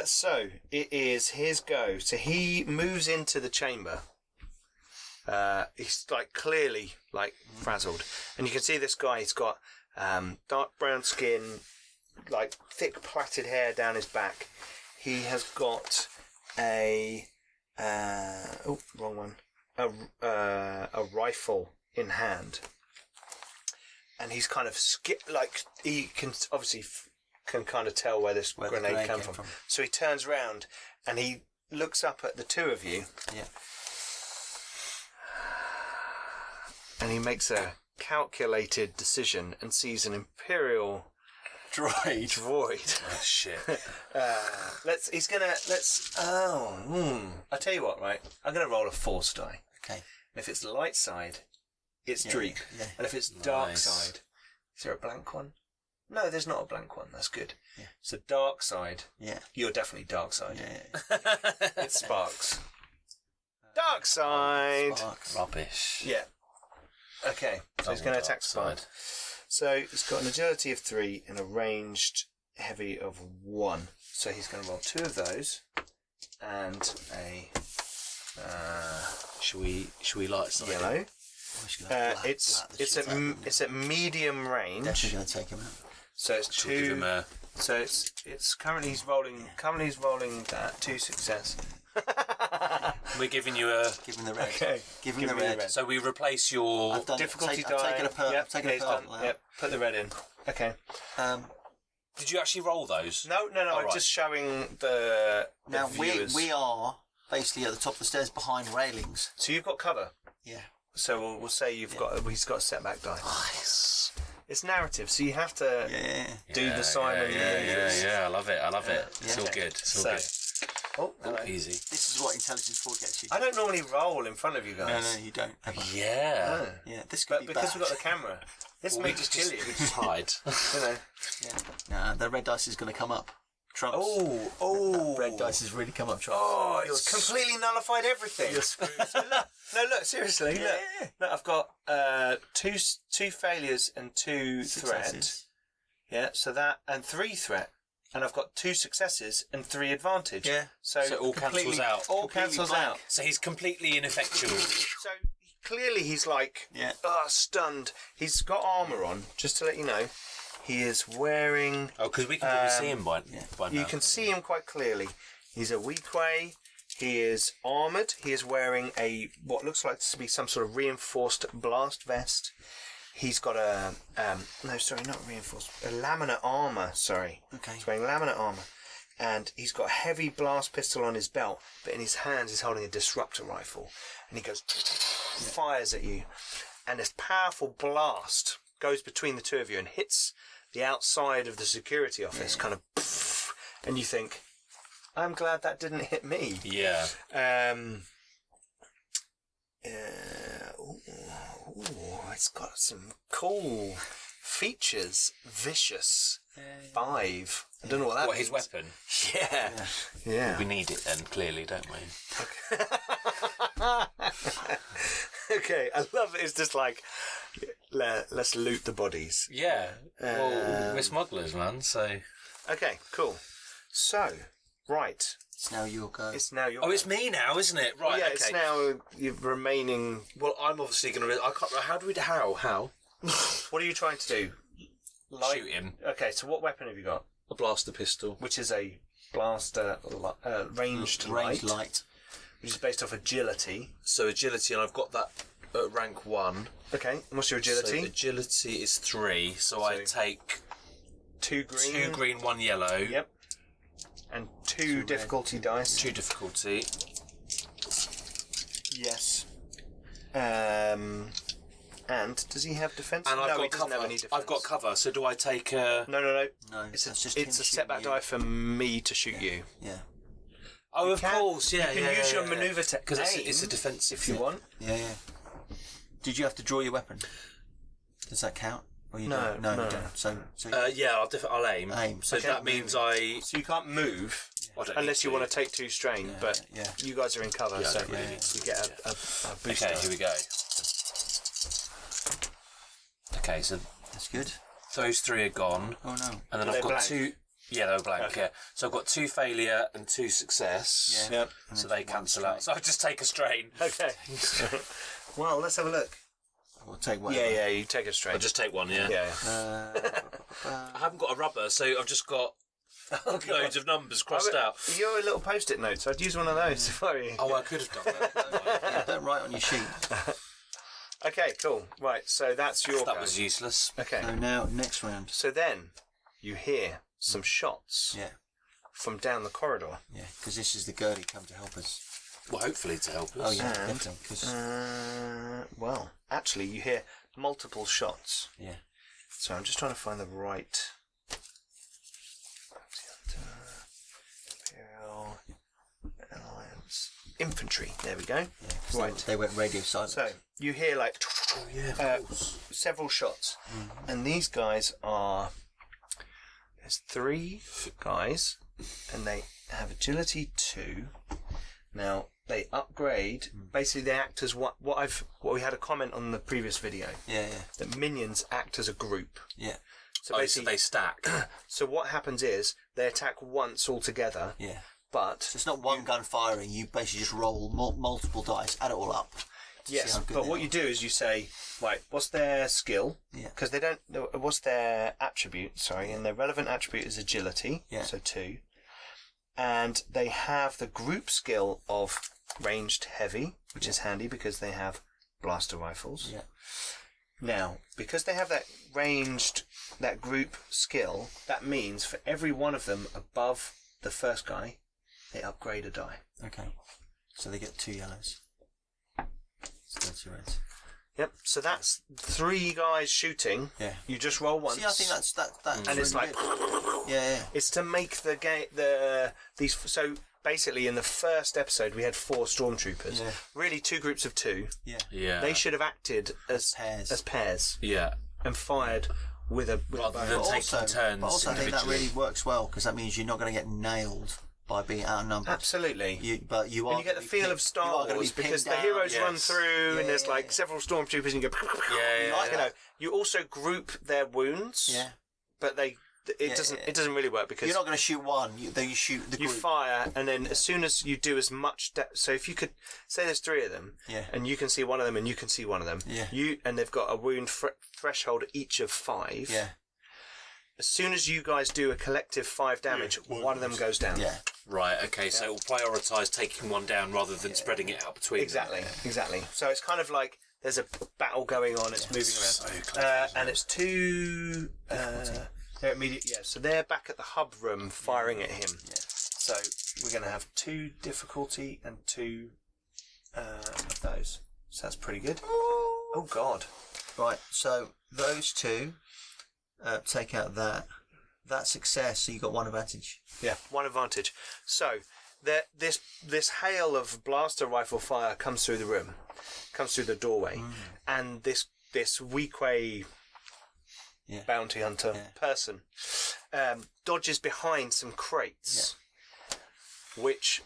Speaker 1: So it is his go. So he moves into the chamber. He's like clearly like frazzled, and you can see this guy. He's got dark brown skin, like thick plaited hair down his back. He has got a wrong one. A rifle in hand, and he's kind of he can obviously can kind of tell where this grenade came from. So he turns around and he looks up at the two of you.
Speaker 2: Yeah.
Speaker 1: And he makes a calculated decision and sees an Imperial droid.
Speaker 3: Oh shit.
Speaker 1: I'll tell you what, right? I'm gonna roll a force die.
Speaker 2: Okay.
Speaker 1: And if it's light side, it's Dreep.
Speaker 2: Yeah.
Speaker 1: And if it's dark side, is there a blank one? No, there's not a blank one. That's good.
Speaker 2: Yeah.
Speaker 1: So dark side.
Speaker 2: Yeah.
Speaker 1: You're definitely dark side.
Speaker 2: Yeah.
Speaker 1: It's Sparks. Dark side.
Speaker 2: Sparks.
Speaker 3: Rubbish.
Speaker 1: Yeah. Okay. So he's going to attack Sparks. So he's got an agility of 3 and a ranged heavy of 1. So he's going to roll 2 of those and a
Speaker 3: Should we light something?
Speaker 1: yellow.
Speaker 2: Oh,
Speaker 1: It's at medium range.
Speaker 2: Definitely going to take him out.
Speaker 1: So it's
Speaker 3: Should we give
Speaker 1: 2.
Speaker 3: him a...
Speaker 1: So it's currently he's rolling that 2 success.
Speaker 3: We're giving you a...
Speaker 2: Give him the red.
Speaker 1: Okay.
Speaker 2: Give him the red.
Speaker 3: So we replace your...
Speaker 2: I've done
Speaker 1: Difficulty
Speaker 2: it.
Speaker 1: die.
Speaker 2: I've taken a pearl.
Speaker 1: Yep.
Speaker 2: I've taken a
Speaker 1: he's
Speaker 2: pearl.
Speaker 1: done. Yep. Put the red in. Okay.
Speaker 3: Did you actually roll those?
Speaker 1: No. I'm
Speaker 3: right.
Speaker 1: just showing the
Speaker 2: Now
Speaker 1: viewers.
Speaker 2: we are basically at the top of the stairs behind railings.
Speaker 1: So you've got cover.
Speaker 2: Yeah.
Speaker 1: So we'll say he's got a setback die.
Speaker 3: Nice.
Speaker 1: It's narrative, so you have to do the Simon maneuvers.
Speaker 3: Yeah, I love it. It's all good. It's all good.
Speaker 1: Oh, hello.
Speaker 3: Easy.
Speaker 2: This is what Intelligence 4 gets you.
Speaker 1: I don't normally roll in front of you guys.
Speaker 2: No, you don't.
Speaker 3: Yeah.
Speaker 1: No.
Speaker 2: Yeah, this could
Speaker 1: But
Speaker 2: be
Speaker 1: because
Speaker 2: bad.
Speaker 1: we've got the camera, this may just kill you.
Speaker 3: We just hide.
Speaker 1: You know.
Speaker 2: Nah, the red dice is going to come up. Trumps.
Speaker 1: Oh.
Speaker 2: Red dice has really come up trumps.
Speaker 1: Oh, it's completely nullified everything.
Speaker 2: You're screwed.
Speaker 1: Look, seriously,
Speaker 2: Yeah.
Speaker 1: look, I've got two failures and 2 threat.
Speaker 2: Successes.
Speaker 1: Yeah, so that, and 3 threat. And I've got 2 successes and 3 advantage.
Speaker 2: Yeah.
Speaker 1: So
Speaker 3: it all cancels out.
Speaker 1: All
Speaker 2: Completely
Speaker 1: cancels
Speaker 2: blank.
Speaker 1: out.
Speaker 3: So he's completely ineffectual.
Speaker 1: So clearly he's like,
Speaker 2: Yeah.
Speaker 1: stunned. He's got armour on, just to let you know. He is wearing...
Speaker 3: Oh, because we can probably see him by now.
Speaker 1: You can see him quite clearly. He's a weakway. He is armoured. He is wearing what looks like to be some sort of reinforced blast vest. He's got a... not reinforced. A laminate armour, sorry.
Speaker 2: Okay.
Speaker 1: He's wearing laminate armour. And he's got a heavy blast pistol on his belt, but in his hands he's holding a disruptor rifle. And he goes... fires at you. And this powerful blast goes between the two of you and hits the outside of the security office, kind of... and you think... I'm glad that didn't hit me.
Speaker 3: Yeah.
Speaker 1: It's got some cool features. Vicious. 5. I don't know what that
Speaker 3: What,
Speaker 1: means.
Speaker 3: his weapon?
Speaker 1: Yeah.
Speaker 3: We need it then, clearly, don't we?
Speaker 1: Okay, I love it. It's just like, let's loot the bodies.
Speaker 3: Yeah. Well, we're smugglers, man, so...
Speaker 1: Okay, cool. So, right.
Speaker 2: It's now your go.
Speaker 1: It's now your
Speaker 3: Oh, it's me now, isn't it? Right,
Speaker 1: yeah,
Speaker 3: okay.
Speaker 1: it's now your remaining...
Speaker 3: Well, I'm obviously going to... I can't... How?
Speaker 1: What are you trying to do?
Speaker 3: Shoot him.
Speaker 1: Okay, so what weapon have you got?
Speaker 3: A blaster pistol.
Speaker 1: Which is a blaster ranged light, which is based off agility.
Speaker 3: So agility, and I've got that at rank 1.
Speaker 1: Okay, and what's your agility?
Speaker 3: So agility is 3, so I take
Speaker 1: 2 green.
Speaker 3: 2 green, 1 yellow.
Speaker 1: Yep. And 2 difficulty dice.
Speaker 3: 2 difficulty.
Speaker 1: Yes. And does he have defense?
Speaker 3: And I've
Speaker 1: no,
Speaker 3: got
Speaker 1: he doesn't
Speaker 3: cover.
Speaker 1: have any defense.
Speaker 3: I've got cover. So do I take a?
Speaker 1: No.
Speaker 2: No,
Speaker 1: It's
Speaker 2: that's just
Speaker 1: a
Speaker 2: him
Speaker 1: setback
Speaker 2: shooting you.
Speaker 1: die for me to shoot you.
Speaker 2: Yeah.
Speaker 3: Oh,
Speaker 1: You
Speaker 3: of
Speaker 1: can-
Speaker 3: course. Yeah.
Speaker 1: You can use your manoeuvre to
Speaker 3: because
Speaker 1: aim
Speaker 3: it's a defensive.
Speaker 1: if you want.
Speaker 2: Yeah. Did you have to draw your weapon? Does that count? Or you
Speaker 1: No,
Speaker 2: don't?
Speaker 1: no.
Speaker 2: You don't. So
Speaker 3: Yeah, I'll aim.
Speaker 2: aim.
Speaker 3: So
Speaker 1: Okay.
Speaker 3: that means I.
Speaker 1: So you can't move
Speaker 3: I don't
Speaker 1: unless
Speaker 3: need
Speaker 1: you want to take 2 strain, but
Speaker 2: yeah.
Speaker 1: you guys are in cover,
Speaker 3: Yeah, I
Speaker 1: so
Speaker 3: don't really need to
Speaker 1: you get a booster.
Speaker 3: Okay, here we go. Okay, so
Speaker 2: That's good.
Speaker 3: those 3 are gone,
Speaker 2: Oh no.
Speaker 3: and then
Speaker 1: Are
Speaker 3: I've
Speaker 1: they
Speaker 3: got
Speaker 1: blank?
Speaker 3: 2. Yeah, they were blank.
Speaker 1: Okay.
Speaker 3: Yeah, so I've got 2 failure and 2 success.
Speaker 2: Yeah.
Speaker 1: Yep.
Speaker 2: And
Speaker 3: So
Speaker 2: then
Speaker 3: they
Speaker 2: one
Speaker 3: cancel out.
Speaker 2: strain.
Speaker 3: So I just take a strain.
Speaker 1: Okay. Well, let's have a look.
Speaker 2: We'll take whatever.
Speaker 1: Yeah, you take a strain.
Speaker 3: I'll just take one. Yeah.
Speaker 1: Yeah.
Speaker 3: I haven't got a rubber, so I've just got loads of numbers crossed out.
Speaker 1: You're a little post-it notes. I'd use one of those if I were you.
Speaker 3: Oh, I could have done that.
Speaker 2: Yeah, don't write on your sheet.
Speaker 1: Okay, cool. Right, so that's your
Speaker 3: That
Speaker 1: go.
Speaker 3: was useless.
Speaker 1: Okay.
Speaker 2: So now next round.
Speaker 1: So then you hear some shots
Speaker 2: Yeah.
Speaker 1: from down the corridor.
Speaker 2: Yeah. Because this is the Gurdy come to help us.
Speaker 3: Well, hopefully to help us.
Speaker 2: Oh yeah,
Speaker 1: And,
Speaker 2: definitely. Because
Speaker 1: Well, actually, you hear multiple shots.
Speaker 2: yeah.
Speaker 1: So I'm just trying to find the right. Imperial Alliance Infantry. There we go.
Speaker 2: Yeah, 'cause
Speaker 1: Right.
Speaker 2: They went radio silent.
Speaker 1: So you hear like
Speaker 3: Oh, yeah, of course.
Speaker 1: several shots, and these guys are. There's 3 guys, and they have agility 2. Now they upgrade. Basically, they act as what we had a comment on the previous video
Speaker 2: Yeah.
Speaker 1: that minions act as a group.
Speaker 2: Yeah.
Speaker 1: So
Speaker 3: So
Speaker 1: basically,
Speaker 3: they stack.
Speaker 1: so what happens is they attack once altogether,
Speaker 2: Yeah.
Speaker 1: but
Speaker 2: So it's not one gun firing. You basically just roll multiple dice, add it all up. to
Speaker 1: yes,
Speaker 2: see how good
Speaker 1: but
Speaker 2: they
Speaker 1: what
Speaker 2: are.
Speaker 1: you do is you say, right, what's their skill?
Speaker 2: Yeah.
Speaker 1: Because they don't. What's their attribute? Sorry, and their relevant attribute is agility.
Speaker 2: Yeah.
Speaker 1: So 2, and they have the group skill of ranged heavy, which is handy because they have blaster rifles.
Speaker 2: Yeah.
Speaker 1: Now, because they have that group skill, that means for every one of them above the first guy, they upgrade a die.
Speaker 2: Okay. So they get 2 yellows. So that's 2 reds.
Speaker 1: Yep. So that's 3 guys shooting.
Speaker 2: Yeah.
Speaker 1: You just roll once.
Speaker 2: See, I think that's
Speaker 1: and
Speaker 2: really
Speaker 1: it's like
Speaker 2: good. Yeah.
Speaker 1: it's to make the game these. So basically, in the first episode, we had 4 stormtroopers.
Speaker 2: Yeah.
Speaker 1: Really, 2 groups of 2.
Speaker 2: Yeah.
Speaker 3: Yeah.
Speaker 1: They should have acted as
Speaker 2: Pairs.
Speaker 3: Yeah.
Speaker 1: and fired with a
Speaker 3: Rather
Speaker 1: bow.
Speaker 3: than
Speaker 2: But
Speaker 3: taking turns
Speaker 2: but also I think that
Speaker 3: individually.
Speaker 2: really works well because that means you're not going to get nailed by being outnumbered.
Speaker 1: Absolutely.
Speaker 2: But you are.
Speaker 1: And you get the feel of Star Wars because the heroes run through and there's like several stormtroopers and you go.
Speaker 3: Yeah.
Speaker 1: You know, you also group their wounds.
Speaker 2: Yeah.
Speaker 1: But it doesn't really work because
Speaker 2: You're not going to shoot one. You shoot the
Speaker 1: you
Speaker 2: group.
Speaker 1: fire and then as soon as you do as much so if you could say there's 3 of them
Speaker 2: Yeah.
Speaker 1: and you can see one of them and you can see one of them
Speaker 2: Yeah.
Speaker 1: and they've got a wound threshold each of 5.
Speaker 2: Yeah.
Speaker 1: As soon as you guys do a collective 5 damage, one of them goes down.
Speaker 2: Yeah.
Speaker 3: Right, okay, so we'll prioritise taking one down rather than spreading it out between
Speaker 1: Exactly. So it's kind of like there's a battle going on, it's moving around.
Speaker 3: So close,
Speaker 1: And it's 2 they're immediate so they're back at the hub room firing at him.
Speaker 2: Yeah.
Speaker 1: So we're gonna have 2 difficulty and 2 of those. So that's pretty good. Oh god.
Speaker 2: Right. So those 2 take out that success. So you got 1 advantage.
Speaker 1: Yeah, 1 advantage. So this hail of blaster rifle fire comes through the room, comes through the doorway, and this Weequay bounty hunter person dodges behind some crates, which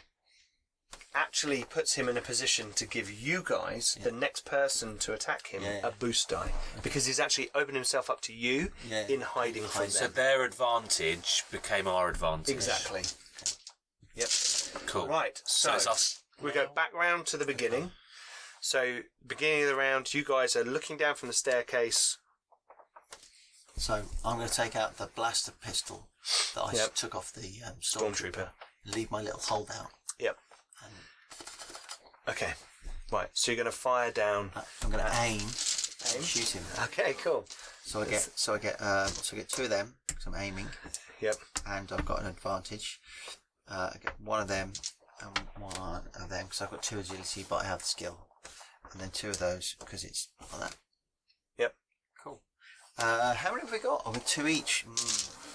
Speaker 1: actually puts him in a position to give you guys, the next person to attack him, a boost die. Because he's actually opened himself up to you in hiding from
Speaker 3: So
Speaker 1: them.
Speaker 3: their advantage became our advantage.
Speaker 1: Exactly. Yep.
Speaker 3: Cool.
Speaker 1: Right, so
Speaker 3: it's us.
Speaker 1: we go back round to the beginning. So, beginning of the round, you guys are looking down from the staircase.
Speaker 2: So I'm going to take out the blaster pistol that I took off the stormtrooper. Leave my little holdout.
Speaker 1: Yep. Okay. Right, so you're going to fire down.
Speaker 2: I'm going to aim and shoot him.
Speaker 1: Okay, cool.
Speaker 2: So I get 2 of them because I'm aiming,
Speaker 1: Yep.
Speaker 2: and I've got an advantage. I get 1 of them and 1 of them because I've got 2 agility, but I have the skill. and then 2 of those because it's like that.
Speaker 1: Yep.
Speaker 2: Cool. How many have we got? Oh, 2 each.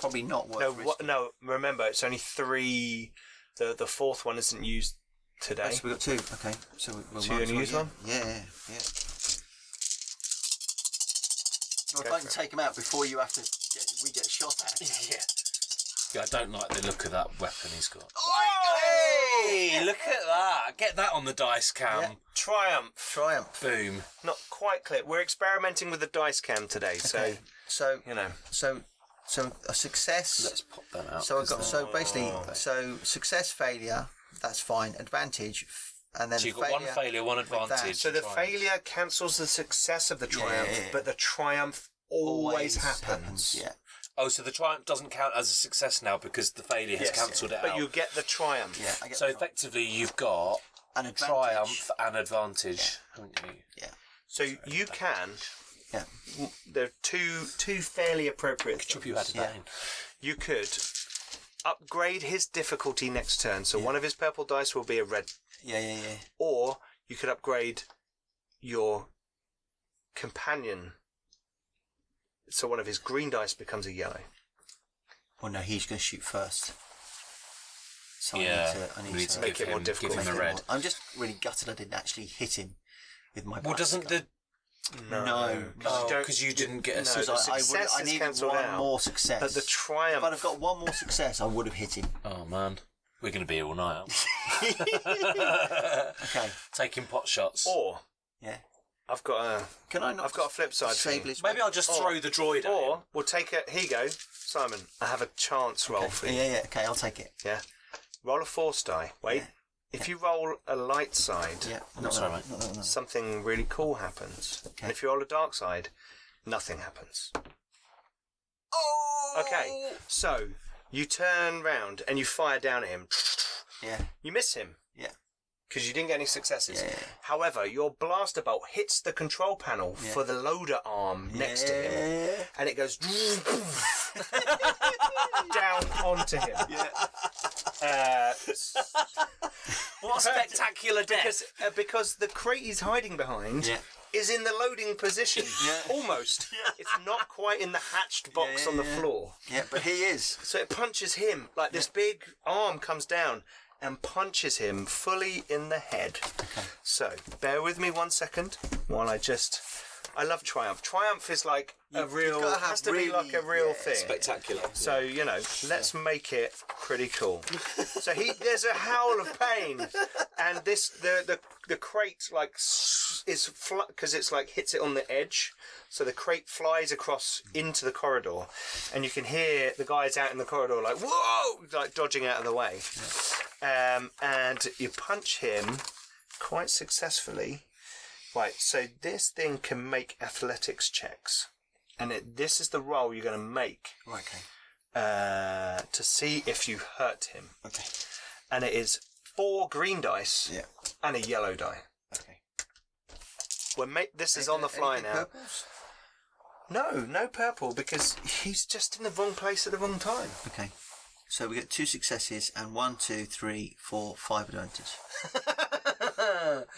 Speaker 2: Probably not worth risking.
Speaker 1: No, remember, it's only 3. The 4th one isn't used today.
Speaker 2: Oh, so we've got 2. Okay. So we'll
Speaker 1: so you're going to use one?
Speaker 2: Yeah. If I can take them out before we get shot at.
Speaker 3: Yeah, I don't like the look of that weapon he's got.
Speaker 2: Hey!
Speaker 3: Look at that. Get that on the dice cam.
Speaker 2: Yeah.
Speaker 1: Triumph.
Speaker 3: Boom.
Speaker 1: Not quite clear. We're experimenting with the dice cam today,
Speaker 2: Okay.
Speaker 1: so you know.
Speaker 2: So a success.
Speaker 3: Let's pop them out.
Speaker 2: So success, failure. That's fine. Advantage, and then
Speaker 3: so you've got one failure, one advantage.
Speaker 1: So the failure cancels the success of the triumph, but the triumph always happens.
Speaker 2: Yeah.
Speaker 3: Oh, so the triumph doesn't count as a success now because the failure has cancelled it out.
Speaker 1: But you get the triumph.
Speaker 2: Yeah. I get
Speaker 3: So effectively, you've got
Speaker 2: an advantage.
Speaker 3: triumph and advantage, haven't you?
Speaker 2: Yeah.
Speaker 1: So you can.
Speaker 2: Yeah.
Speaker 1: There are two fairly appropriate.
Speaker 3: Could you add that in?
Speaker 1: You could upgrade his difficulty next turn. So one of his purple dice will be a red.
Speaker 2: Yeah.
Speaker 1: Or you could upgrade your companion. So one of his green dice becomes a yellow.
Speaker 2: Well, no, he's going to shoot first. So
Speaker 3: Yeah,
Speaker 2: I need to
Speaker 1: make it more difficult.
Speaker 3: Give him the red.
Speaker 2: I'm just really gutted I didn't actually hit him with my.
Speaker 3: Well, doesn't the
Speaker 2: No,
Speaker 3: because you didn't get a success.
Speaker 2: I needed one more success.
Speaker 1: But the triumph.
Speaker 2: If I'd have got one more success, I would have hit him.
Speaker 3: Oh man, we're going to be here all night. Aren't we?
Speaker 2: Okay.
Speaker 3: Taking pot shots.
Speaker 1: Or
Speaker 2: I've got
Speaker 1: a flip side for you.
Speaker 3: Maybe I'll just throw the droid at him.
Speaker 1: Or we'll take it. Here you go, Simon. I have a chance roll for you.
Speaker 2: Yeah. Okay, I'll take it.
Speaker 1: Yeah. Roll a force die. Wait.
Speaker 2: Yeah.
Speaker 1: If you roll a light side,
Speaker 3: Sorry, mate.
Speaker 2: No.
Speaker 1: something really cool happens.
Speaker 2: Okay.
Speaker 1: And if you roll a dark side, nothing happens.
Speaker 2: Oh.
Speaker 1: Okay. So you turn round and you fire down at him.
Speaker 2: Yeah.
Speaker 1: You miss him.
Speaker 2: Yeah.
Speaker 1: Because you didn't get any successes.
Speaker 2: Yeah.
Speaker 1: However, your blaster bolt hits the control panel for the loader arm next to him, and it goes down onto him.
Speaker 2: Yeah.
Speaker 3: What a spectacular death!
Speaker 1: Because the crate he's hiding behind is in the loading position. Almost. It's not quite in the hatched box on the floor.
Speaker 2: Yeah, but he is.
Speaker 1: So it punches him. Like this big arm comes down and punches him fully in the head. Okay. So, bear with me 1 second while I love Triumph. Triumph is like be like a real thing.
Speaker 3: Spectacular.
Speaker 1: So, let's make it pretty cool. So there's a howl of pain, and the crate is because it's like hits it on the edge. So the crate flies across into the corridor, and you can hear the guys out in the corridor like, whoa, like dodging out of the way. And you punch him quite successfully. Right, so this thing can make athletics checks. And this is the roll you're going to make.
Speaker 2: Okay.
Speaker 1: To see if you hurt him.
Speaker 2: Okay.
Speaker 1: And it is 4 green dice and a yellow die.
Speaker 2: Okay.
Speaker 1: This is on the fly now.
Speaker 2: Purples?
Speaker 1: No purple, because he's just in the wrong place at the wrong time.
Speaker 2: Okay. So we get 2 successes and 1, 2, 3, 4, 5 advantages.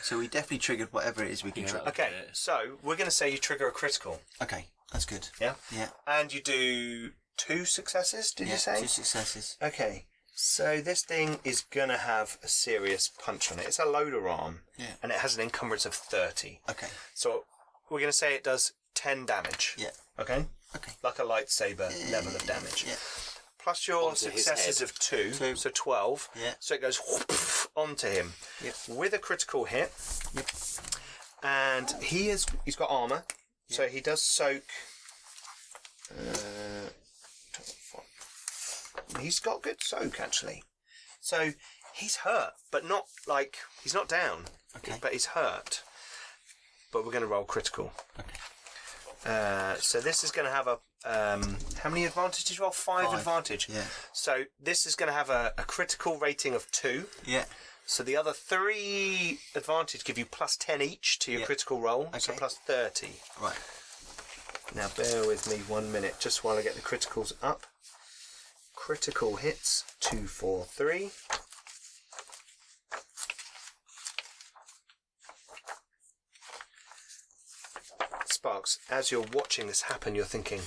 Speaker 2: So we definitely triggered whatever it is we can trigger.
Speaker 1: Okay, so we're going to say you trigger a critical.
Speaker 2: Okay, that's good.
Speaker 1: Yeah?
Speaker 2: Yeah.
Speaker 1: And you do 2 successes, did you say?
Speaker 2: 2 successes.
Speaker 1: Okay, so this thing is going to have a serious punch on it. It's a loader arm, and it has an encumbrance of 30.
Speaker 2: Okay.
Speaker 1: So we're going to say it does 10 damage.
Speaker 2: Yeah.
Speaker 1: Okay?
Speaker 2: Okay.
Speaker 1: Like a lightsaber level of damage.
Speaker 2: Yeah.
Speaker 1: Plus your successes of 2, so 12.
Speaker 2: Yeah.
Speaker 1: So it goes whoop, onto him with a critical hit.
Speaker 2: Yep.
Speaker 1: And he's got armour, so he does soak. He's got good soak actually. So he's hurt, but not like he's not down.
Speaker 2: Okay.
Speaker 1: But he's hurt. But we're going to roll critical.
Speaker 2: Okay.
Speaker 1: So this is going to have a how many advantages? Well, 5 advantage.
Speaker 2: Yeah.
Speaker 1: So this is going to have a critical rating of 2.
Speaker 2: Yeah.
Speaker 1: So the other 3 advantage give you plus 10 each to your critical roll.
Speaker 2: Okay.
Speaker 1: So plus 30.
Speaker 2: Right.
Speaker 1: Now bear with me 1 minute just while I get the criticals up. Critical hits 2, 4, 3. Sparks, as you're watching this happen, you're thinking,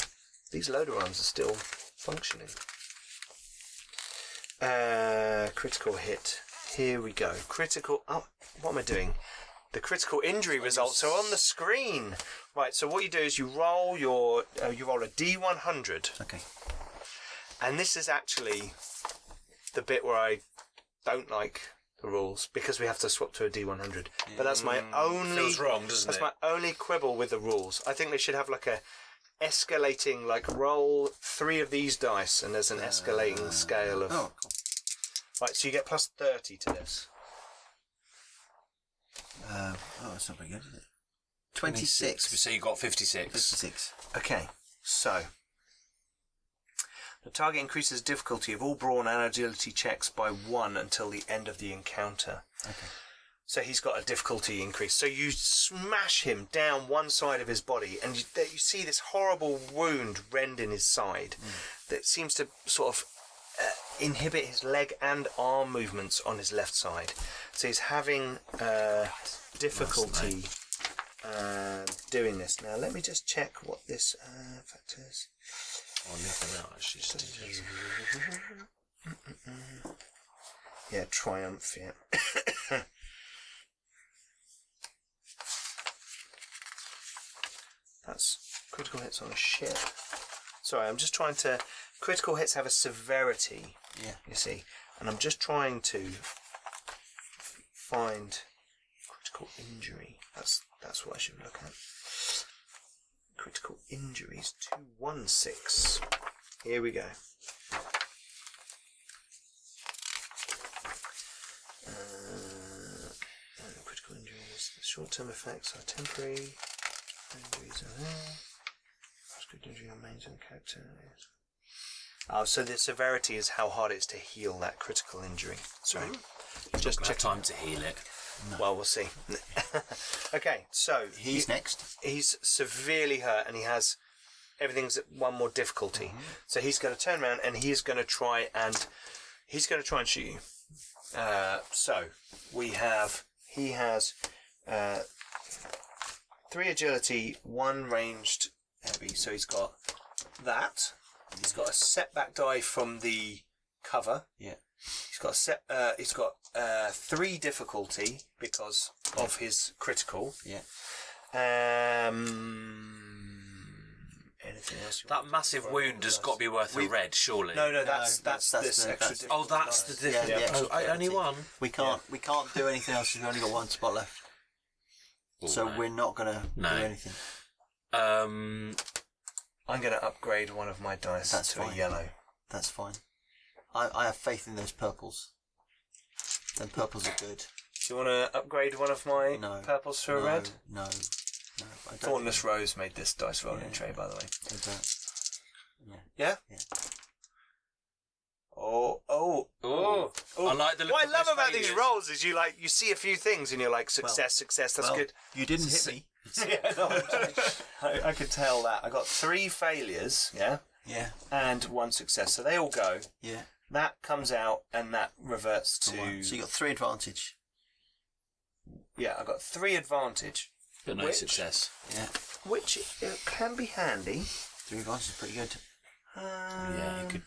Speaker 1: these loader arms are still functioning. Critical hit. Here we go. Critical... Oh, what am I doing? The critical injury results are on the screen. Right, so what you do is you roll your... you roll a D100.
Speaker 2: Okay.
Speaker 1: And this is actually the bit where I don't like the rules, because we have to swap to a D100. But that's my only...
Speaker 3: Feels wrong, doesn't
Speaker 1: That's
Speaker 3: it?
Speaker 1: my only quibble with the rules. I think they should have like a escalating, like roll 3 of these dice, and there's an escalating scale of...
Speaker 2: Oh, cool.
Speaker 1: Right, so you get plus 30 to this.
Speaker 2: That's not very good, is it? 26.
Speaker 3: So you got 56.
Speaker 2: 56.
Speaker 1: Okay, so... The target increases difficulty of all brawn and agility checks by 1 until the end of the encounter.
Speaker 2: Okay.
Speaker 1: So he's got a difficulty increase. So you smash him down one side of his body, and you see this horrible wound rend in his side that seems to sort of inhibit his leg and arm movements on his left side. So he's having difficulty doing this. Now let me just check what this factor is.
Speaker 3: Oh, nothing else. She's just...
Speaker 1: Yeah, triumph, yeah. That's critical hits on a ship. Sorry, I'm just trying to... Critical hits have a severity, you see. And I'm just trying to find critical injury. That's what I should look at. Critical injuries, 216. Here we go. Critical injuries. The short-term effects are temporary. Injuries are there. Critical injury on maintenance character. Oh, so the severity is how hard it is to heal that critical injury. Sorry.
Speaker 3: Just check time to heal it.
Speaker 1: No. Well, we'll see. Okay, so
Speaker 2: he's next.
Speaker 1: He's severely hurt, and he has everything's at one more difficulty. So he's going to turn around, and he's going to try and shoot you. So he has 3 agility, 1 ranged heavy. So he's got that. He's got a setback die from the cover.
Speaker 2: Yeah.
Speaker 1: He's got 3 difficulty because of his critical.
Speaker 2: Yeah.
Speaker 1: Anything else?
Speaker 3: That massive wound has got to be worth a red, surely.
Speaker 1: No, that's this extra.
Speaker 3: Oh, that's the difference.
Speaker 2: Yeah,
Speaker 3: Only one.
Speaker 2: We can't do anything else. We've only got 1 spot left. So we're not gonna do anything.
Speaker 1: I'm going to upgrade one of my dice to a yellow.
Speaker 2: That's fine. I have faith in those purples. Them purples are good.
Speaker 1: Do you want to upgrade one of my purples for a red?
Speaker 2: No.
Speaker 1: Thornless Rose made this dice rolling tray, by the way.
Speaker 2: Yeah?
Speaker 1: Yeah? Oh.
Speaker 3: I like the look
Speaker 1: What I
Speaker 3: of
Speaker 1: love
Speaker 3: those
Speaker 1: about these
Speaker 3: failures.
Speaker 1: rolls is you see a few things and you're like, success, that's good.
Speaker 2: You didn't hit me.
Speaker 1: Yeah, no, I could tell that. I got 3 failures,
Speaker 2: Yeah.
Speaker 1: and 1 success. So they all go.
Speaker 2: Yeah.
Speaker 1: That comes out and that reverts to...
Speaker 2: So you got 3 advantage.
Speaker 1: Yeah, I got 3 advantage.
Speaker 3: But no success.
Speaker 2: Yeah.
Speaker 1: Which can be handy.
Speaker 2: 3 advantage is pretty good.
Speaker 3: Yeah, you could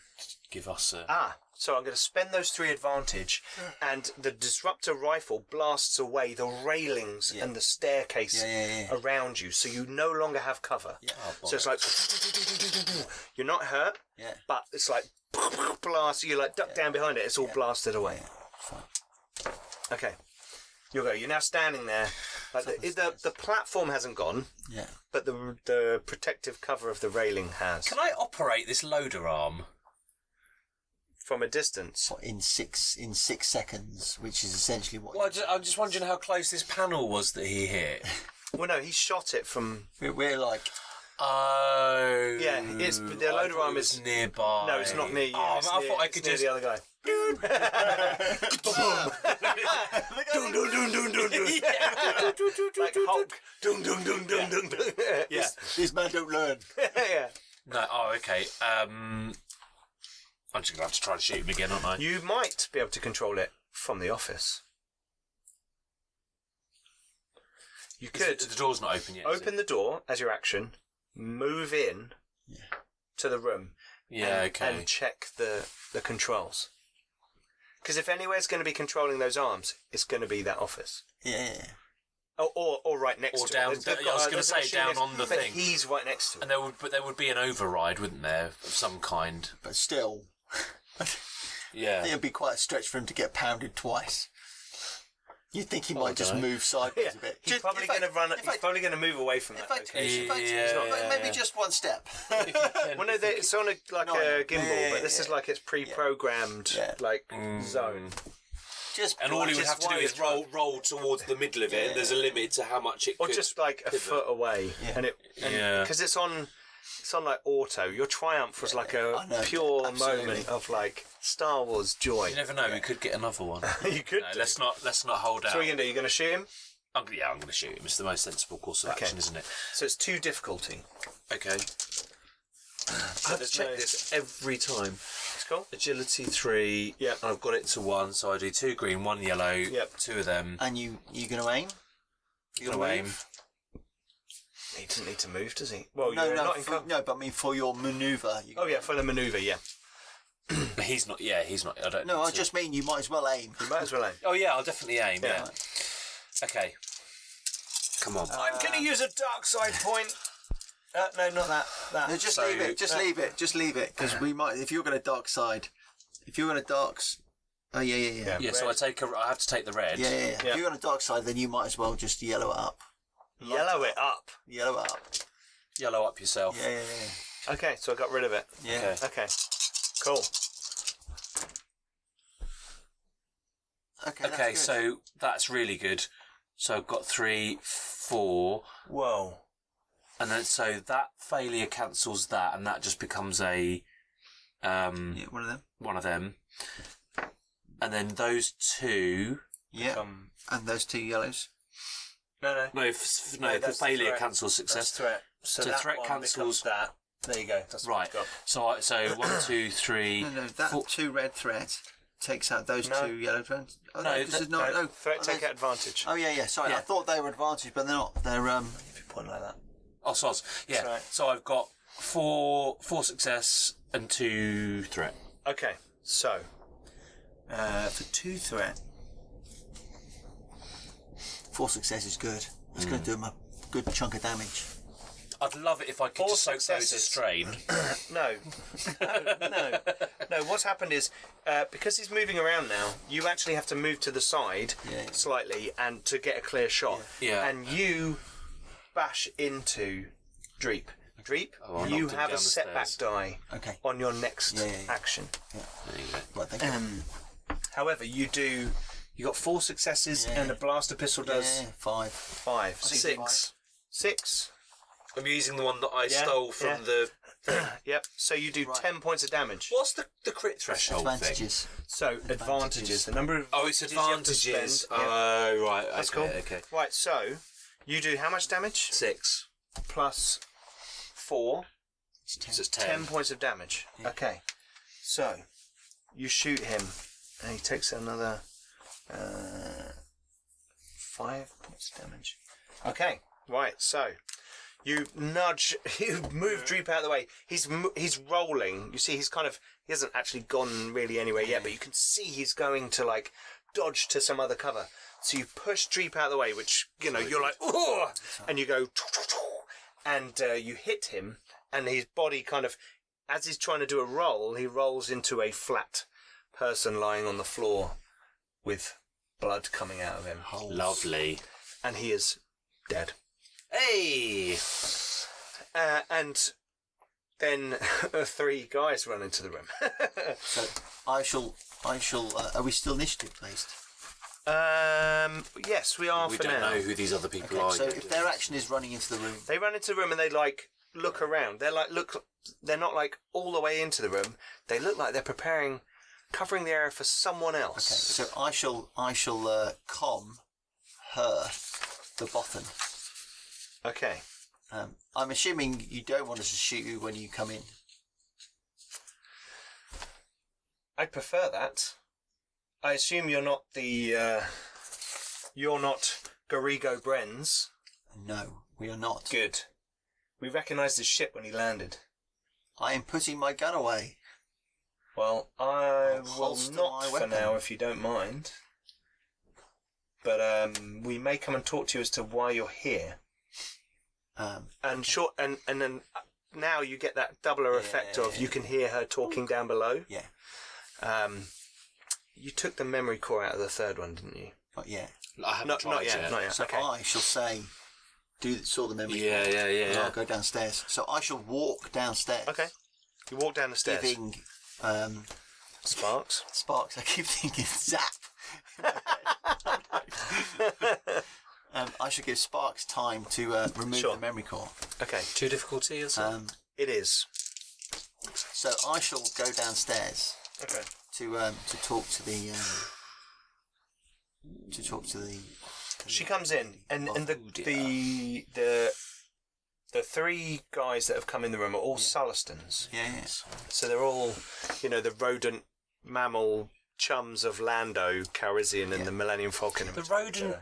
Speaker 3: give us a...
Speaker 1: So I'm going to spend those 3 advantage, and the disruptor rifle blasts away the railings and the staircase around you, so you no longer have cover.
Speaker 2: Yeah.
Speaker 1: So it's like you're not hurt, but it's like blast. You like duck down behind it. It's all blasted away.
Speaker 2: Fine.
Speaker 1: Okay, you'll go. You're now standing there. Like the platform hasn't gone.
Speaker 2: Yeah.
Speaker 1: But the protective cover of the railing has.
Speaker 3: Can I operate this loader arm?
Speaker 1: From a distance.
Speaker 2: In 6 seconds, which is essentially what...
Speaker 3: Well, I'm just wondering how close this panel was that he hit.
Speaker 1: Well, no, he shot it from...
Speaker 2: We're like...
Speaker 3: Oh.
Speaker 1: Yeah, the loader arm is
Speaker 3: nearby.
Speaker 1: No, it's not near you.
Speaker 3: Oh, I thought I could just...
Speaker 1: the other guy. Dun, dun, dun, dun, dun, dun. Like Hulk. Dun, dun, dun, dun, dun, dun. Yeah.
Speaker 2: This man don't learn.
Speaker 1: Yeah.
Speaker 3: No, okay. I'm just going to have to try to shoot him again, aren't I?
Speaker 1: You might be able to control it from the office. You could.
Speaker 3: The door's not open yet.
Speaker 1: Open the door as your action, move in to the room.
Speaker 3: Yeah, okay.
Speaker 1: And check the controls. Because if anywhere's going to be controlling those arms, it's going to be that office.
Speaker 2: Yeah.
Speaker 1: Or right next
Speaker 3: or
Speaker 1: to
Speaker 3: down,
Speaker 1: it.
Speaker 3: I was going to say down on the
Speaker 1: but
Speaker 3: thing.
Speaker 1: He's right next to it.
Speaker 3: And there would be an override, wouldn't there, of some kind?
Speaker 2: But still,
Speaker 3: Yeah.
Speaker 2: it'd be quite a stretch for him to get pounded twice. You'd think he might just move sideways a bit.
Speaker 1: He's probably going to run. He's probably going to move away from that location.
Speaker 2: Maybe just one step.
Speaker 1: Well, no, it's on a gimbal, but this is like it's pre-programmed zone.
Speaker 3: And all he would have to do is roll towards the middle of it, and there's a limit to how much it could...
Speaker 1: Or just like a foot away.
Speaker 3: Yeah.
Speaker 1: Because it's on like auto. Your Triumph was like a pure moment of like Star Wars joy.
Speaker 3: You never know, we could get another one.
Speaker 1: You could.
Speaker 3: No, let's not hold out.
Speaker 1: So what are you going to do? You're going to shoot him?
Speaker 3: I'm going to shoot him. It's the most sensible course of action, isn't it?
Speaker 1: So it's 2 difficulty.
Speaker 3: Okay. I have to check this every time.
Speaker 1: It's cool.
Speaker 3: Agility 3.
Speaker 1: Yeah.
Speaker 3: I've got it to 1, so I do 2 green, 1 yellow.
Speaker 1: Yep.
Speaker 3: 2 of them.
Speaker 2: And you going to aim?
Speaker 3: You're going to aim.
Speaker 1: He doesn't need to move, does he? Well,
Speaker 2: but I mean for your manoeuvre.
Speaker 1: For the manoeuvre, yeah.
Speaker 3: He's not. I don't.
Speaker 2: No, I just mean you might as well aim.
Speaker 1: You might as well aim.
Speaker 3: Oh yeah, I'll definitely aim. Yeah. Okay. Come on.
Speaker 1: I'm going to use a dark side point. No, not that.
Speaker 2: No, just leave it. Just leave it. Because we might. If you're going to dark side. Oh yeah.
Speaker 3: Yeah. So I have to take the red.
Speaker 2: Yeah. If you're going to dark side, then you might as well just yellow it up.
Speaker 1: Yellow it up.
Speaker 3: Yellow up yourself.
Speaker 2: Yeah.
Speaker 1: Okay, so I got rid of it.
Speaker 2: Yeah.
Speaker 1: Okay. Cool.
Speaker 2: Okay,
Speaker 3: so that's really good. So I've got 3, 4.
Speaker 1: Whoa.
Speaker 3: And then so that failure cancels that, and that just becomes a
Speaker 2: one of them.
Speaker 3: And then those 2.
Speaker 2: Yeah. And those 2 yellows.
Speaker 1: No,
Speaker 3: the failure cancels success.
Speaker 1: That's threat. So that
Speaker 3: threat
Speaker 1: one
Speaker 3: cancels
Speaker 1: that. There you go. That's
Speaker 3: right. So 1, 2, 3.
Speaker 2: No, that 4. 2 red threat takes out those 2 yellow threats. Oh,
Speaker 1: no, threat take out advantage.
Speaker 2: Oh yeah. Sorry, I thought they were advantage, but they're not. They're
Speaker 1: If you point like that.
Speaker 3: Oh, soz. Yeah. Right. So I've got 4 success and 2 threat.
Speaker 1: Okay. So for 2 threat.
Speaker 2: 4 success is good. It's going to do him a good chunk of damage.
Speaker 3: I'd love it if I could just soak those as strain.
Speaker 1: No. What's happened is because he's moving around now, you actually have to move to the side slightly and to get a clear shot.
Speaker 3: Yeah.
Speaker 1: And you bash into Dreep. Dreep, you have a setback die on your next action.
Speaker 2: Yeah. There you go. Right, thank you.
Speaker 1: However, you got 4 successes and a blaster pistol does
Speaker 2: 5.
Speaker 1: 5. 6.
Speaker 3: I'm using the one that I stole from the thing.
Speaker 1: Yep. So you do 10 points of damage.
Speaker 3: What's the crit threshold
Speaker 2: Advantages.
Speaker 3: thing?
Speaker 1: So advantages. The number of
Speaker 3: it's advantages.
Speaker 1: Oh,
Speaker 3: right.
Speaker 1: That's cool.
Speaker 3: Okay.
Speaker 1: Right. So you do how much damage?
Speaker 3: 6
Speaker 1: plus 4.
Speaker 3: So it's 10.
Speaker 1: 10 points of damage. Yeah. Okay. So you shoot him, and he takes another 5 points of damage. Okay. Right. So. You move Dreep out of the way. He's rolling. You see, he hasn't actually gone really anywhere yet, but you can see he's going to like dodge to some other cover. So you push Dreep out of the way, which you're like, oh, and you go, and you hit him, and his body kind of, as he's trying to do a roll, he rolls into a flat person lying on the floor with blood coming out of him.
Speaker 3: Oh, lovely.
Speaker 1: And he is dead.
Speaker 3: Hey!
Speaker 1: And then 3 guys run into the room.
Speaker 2: So I shall. Are we still initiative based?
Speaker 1: Yes, we are.
Speaker 3: We
Speaker 1: for
Speaker 3: don't
Speaker 1: now.
Speaker 3: know who these other people are.
Speaker 2: So if their action is running into the room,
Speaker 1: they run into the room and they like look around. They're not like all the way into the room. They look like they're covering the area for someone else.
Speaker 2: Okay. So I shall calm her, the Bothan.
Speaker 1: Okay.
Speaker 2: I'm assuming you don't want us to shoot you when you come in.
Speaker 1: I'd prefer that. I assume you're not Garrigo Brenz.
Speaker 2: No, we are not.
Speaker 1: Good. We recognised his ship when he landed.
Speaker 2: I am putting my gun away.
Speaker 1: Well, I
Speaker 2: I'll
Speaker 1: will
Speaker 2: holster
Speaker 1: not
Speaker 2: my
Speaker 1: for
Speaker 2: weapon.
Speaker 1: now, if you don't mind. But we may come and talk to you as to why you're here. And then now you get that doubler effect of you can hear her talking down below.
Speaker 2: Yeah.
Speaker 1: You took the memory core out of the third one, didn't you?
Speaker 2: Not yet.
Speaker 3: I haven't
Speaker 1: Not
Speaker 3: tried
Speaker 1: yet. Not yet.
Speaker 2: So
Speaker 1: Okay.
Speaker 2: I shall say, sort the memory.
Speaker 3: Yeah,
Speaker 2: core,
Speaker 3: yeah, yeah,
Speaker 2: and
Speaker 3: yeah.
Speaker 2: I'll go downstairs. So I shall walk downstairs.
Speaker 1: Okay. You walk down the stairs.
Speaker 2: Giving
Speaker 1: Sparks.
Speaker 2: Sparks. I keep thinking Zap. I should give Sparks time to remove the memory core.
Speaker 1: Okay.
Speaker 3: Too difficulty or something?
Speaker 1: It is.
Speaker 2: So I shall go downstairs.
Speaker 1: Okay.
Speaker 2: To talk to the.
Speaker 1: She comes in, and the three guys that have come in the room are all Sullustans.
Speaker 2: Yes.
Speaker 1: So they're all, the rodent mammal chums of Lando Calrissian and the Millennium Falcon.
Speaker 3: The rodent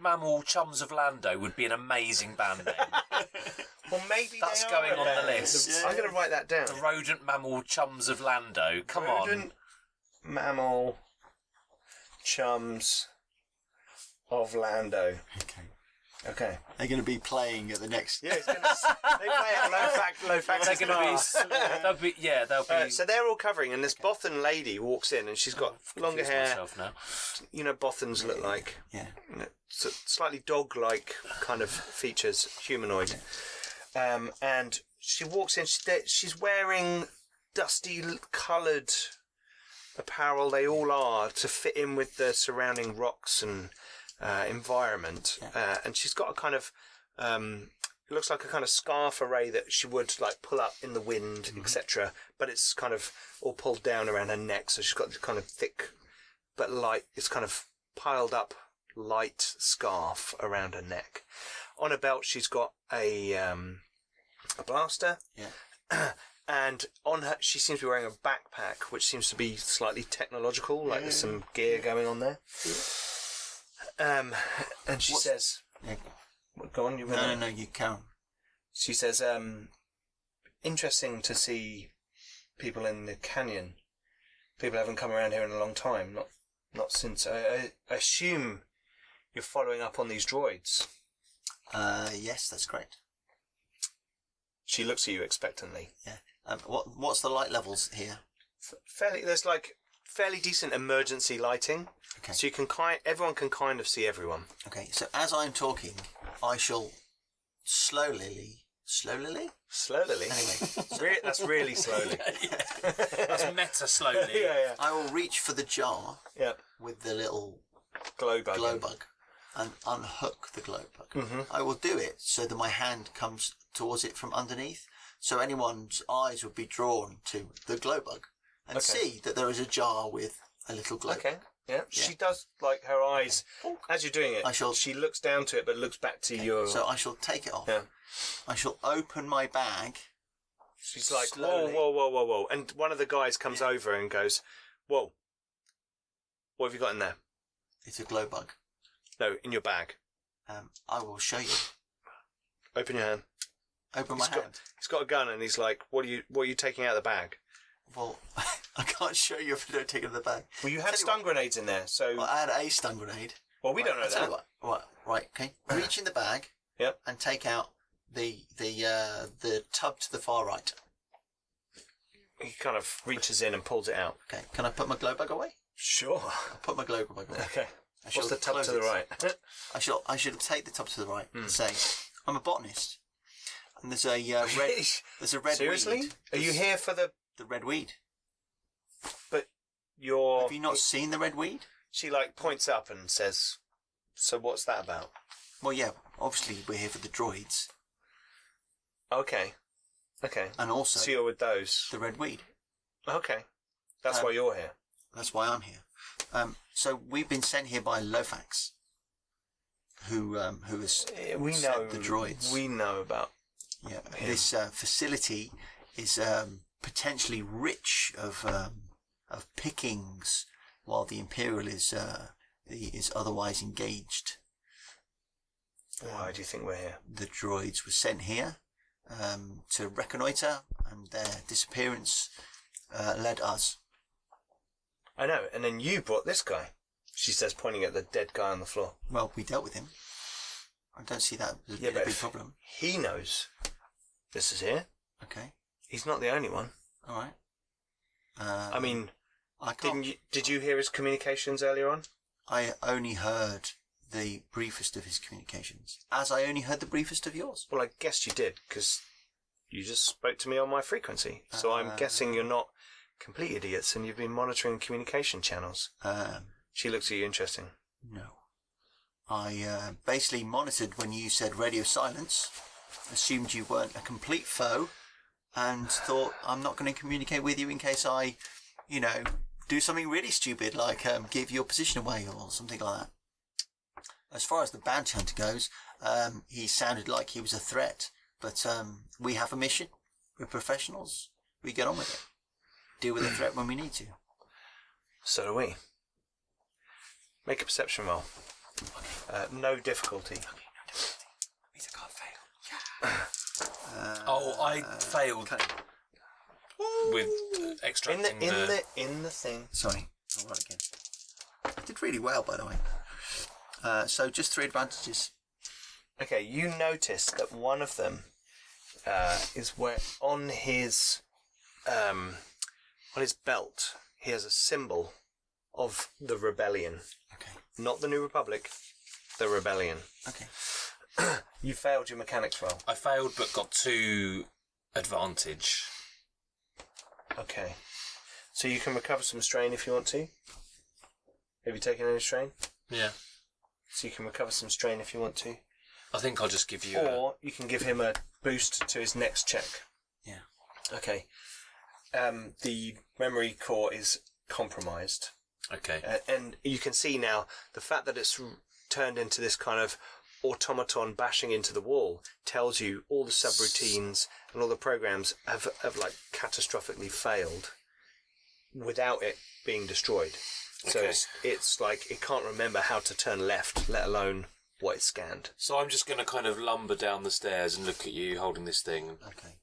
Speaker 3: mammal chums of Lando would be an amazing band name.
Speaker 1: Well, maybe
Speaker 3: that's
Speaker 1: they
Speaker 3: going
Speaker 1: are
Speaker 3: on the
Speaker 1: there.
Speaker 3: list.
Speaker 1: Yeah. I'm going to write that down.
Speaker 3: The rodent mammal chums of Lando. Come
Speaker 1: rodent mammal chums of Lando. Okay.
Speaker 2: They're going to be playing at the next.
Speaker 1: Yeah, they play at Lo Fax.
Speaker 3: They're going to be. They'll be.
Speaker 1: So they're all covering, and this Bothan lady walks in, and she's got longer hair.
Speaker 3: Now.
Speaker 1: Bothans look like.
Speaker 2: Yeah.
Speaker 1: Slightly dog-like kind of features, humanoid. And she walks in. She's wearing dusty coloured apparel. They all are to fit in with the surrounding rocks and environment.
Speaker 2: Yeah.
Speaker 1: And she's got a kind of it looks like a kind of scarf array that she would like pull up in the wind, etc. But it's kind of all pulled down around her neck, so she's got this kind of thick but light. It's kind of piled up light scarf around her neck. On her belt, she's got a blaster.
Speaker 2: Yeah.
Speaker 1: And on her, she seems to be wearing a backpack, which seems to be slightly technological, like there's some gear going on there. And she says, "Go on, you."
Speaker 2: No, you can't.
Speaker 1: She says, "Interesting to see people in the canyon. People haven't come around here in a long time. Not since. I assume you're following up on these droids."
Speaker 2: Yes, that's correct.
Speaker 1: She looks at you expectantly.
Speaker 2: Yeah. What's the light levels here?
Speaker 1: There's like fairly decent emergency lighting,
Speaker 2: Okay.
Speaker 1: so you can everyone can kind of see everyone.
Speaker 2: Okay. So as I'm talking, I shall slowly.
Speaker 1: Slowly.
Speaker 2: Anyway,
Speaker 1: That's really slowly.
Speaker 3: That's meta slowly.
Speaker 1: Yeah.
Speaker 2: I will reach for the jar.
Speaker 1: Yep.
Speaker 2: With the little
Speaker 1: Glow bug.
Speaker 2: And unhook the glow bug.
Speaker 1: Mm-hmm.
Speaker 2: I will do it so that my hand comes towards it from underneath, so anyone's eyes would be drawn to the glow bug and see that there is a jar with a little glow.
Speaker 1: Okay. Yeah. She does like her eyes as you're doing it. She looks down to it, but looks back to your.
Speaker 2: So I shall take it off.
Speaker 1: Yeah.
Speaker 2: I shall open my bag.
Speaker 1: She's like,
Speaker 2: slowly.
Speaker 1: whoa, and one of the guys comes over and goes, "Whoa, what have you got in there?"
Speaker 2: It's a glow bug.
Speaker 1: No, in your bag.
Speaker 2: I will show you.
Speaker 1: Open your hand.
Speaker 2: Open my hand.
Speaker 1: He's got a gun, and he's like, "What are you taking out of the bag?"
Speaker 2: Well, I can't show you if I don't take it in the bag.
Speaker 1: Well, you had stun grenades in there, so.
Speaker 2: Well, I had a stun grenade.
Speaker 1: Well, we don't know that.
Speaker 2: Right, okay. Reach in the bag.
Speaker 1: Yep.
Speaker 2: And take out the tub to the far right.
Speaker 1: He kind of reaches in and pulls it out.
Speaker 2: Okay. Can I put my glow bug away?
Speaker 1: Sure.
Speaker 2: I'll put my glow bug away.
Speaker 1: Okay. What's the tub to the right?
Speaker 2: I should take the tub to the right and say, I'm a botanist. And there's a red
Speaker 1: Seriously?
Speaker 2: weed.
Speaker 1: Are you here for the
Speaker 2: red weed?
Speaker 1: But you're...
Speaker 2: Have you not seen the red weed?
Speaker 1: She like points up and says, "So what's that about?"
Speaker 2: Well, yeah, obviously we're here for the droids.
Speaker 1: Okay.
Speaker 2: And also
Speaker 1: so you're with those.
Speaker 2: the red weed.
Speaker 1: Okay. That's why you're here.
Speaker 2: That's why I'm here. So we've been sent here by Lo Fax, who has sent the droids.
Speaker 1: We know about.
Speaker 2: Yeah, this facility is potentially rich of pickings, while the Imperial is otherwise engaged.
Speaker 1: Why do you think we're here?
Speaker 2: The droids were sent here to reconnoitre, and their disappearance led us.
Speaker 1: I know, and then you brought this guy, she says, pointing at the dead guy on the floor.
Speaker 2: Well, we dealt with him. I don't see that as a big problem.
Speaker 1: He knows this is here.
Speaker 2: Okay.
Speaker 1: He's not the only one.
Speaker 2: All right.
Speaker 1: I mean,
Speaker 2: I can't.
Speaker 1: Did you hear his communications earlier on?
Speaker 2: I only heard the briefest of his communications, as I only heard the briefest of yours.
Speaker 1: Well, I guess you did, because you just spoke to me on my frequency. So I'm guessing you're not complete idiots and you've been monitoring communication channels. She looks at you interesting.
Speaker 2: No. I basically monitored when you said radio silence, assumed you weren't a complete foe, and thought I'm not going to communicate with you in case I, do something really stupid, like give your position away or something like that. As far as the bounty hunter goes, he sounded like he was a threat, but we have a mission. We're professionals. We get on with it. Deal with the threat when we need to.
Speaker 1: So do we. Make a perception roll. No difficulty.
Speaker 2: Means I can't fail.
Speaker 3: I failed
Speaker 2: Okay.
Speaker 3: with extracting
Speaker 1: in the thing.
Speaker 2: Sorry, I'll roll again. I did really well, by the way. So just 3 advantages.
Speaker 1: Okay, you notice that one of them is where on his belt he has a symbol of the rebellion.
Speaker 2: Okay.
Speaker 1: Not the New Republic, the rebellion.
Speaker 2: Okay.
Speaker 1: You failed your mechanics roll.
Speaker 3: I failed but got 2 advantage.
Speaker 1: Okay. So you can recover some strain if you want to. Have you taken any strain?
Speaker 3: Yeah.
Speaker 1: So you can recover some strain if you want to.
Speaker 3: I think I'll just give you
Speaker 1: Or you can give him a boost to his next check.
Speaker 2: Yeah.
Speaker 1: Okay. The memory core is compromised.
Speaker 3: Okay.
Speaker 1: And you can see now the fact that it's turned into this kind of automaton bashing into the wall tells you all the subroutines and all the programs have like catastrophically failed without it being destroyed. So
Speaker 3: Okay.
Speaker 1: it's like it can't remember how to turn left, let alone what it scanned.
Speaker 3: So I'm just going to kind of lumber down the stairs and look at you holding this thing.
Speaker 2: Okay.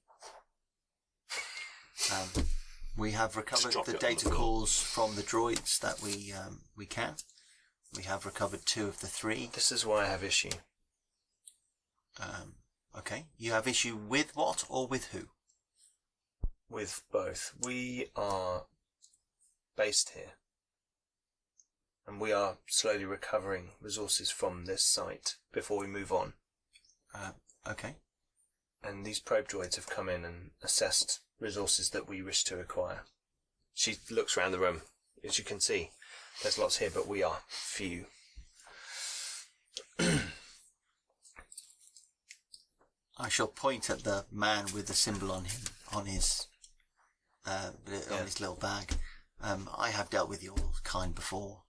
Speaker 2: We have recovered
Speaker 3: drop
Speaker 2: the
Speaker 3: it on
Speaker 2: data
Speaker 3: the floor.
Speaker 2: calls from the droids that we can. We have recovered 2 of the 3.
Speaker 1: This is why I have issue.
Speaker 2: Okay. You have issue with what or with who?
Speaker 1: With both. We are based here. And we are slowly recovering resources from this site before we move on.
Speaker 2: Okay.
Speaker 1: And these probe droids have come in and assessed resources that we wish to acquire. She looks around the room. As you can see, there's lots here, but we are few.
Speaker 2: I shall point at the man with the symbol on him, on his little bag. I have dealt with your kind before.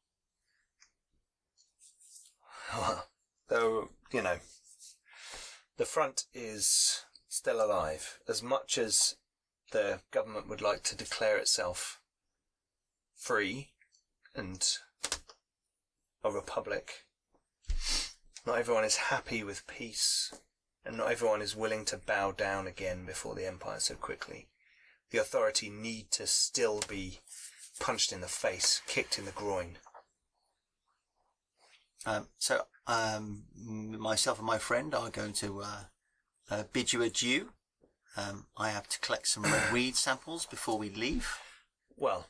Speaker 1: Though, the front is still alive. As much as the government would like to declare itself free and a republic, not everyone is happy with peace, and not everyone is willing to bow down again before the Empire so quickly. The authority need to still be punched in the face, kicked in the groin.
Speaker 2: So myself and my friend are going to bid you adieu. I have to collect some red weed samples before we leave.
Speaker 1: Well,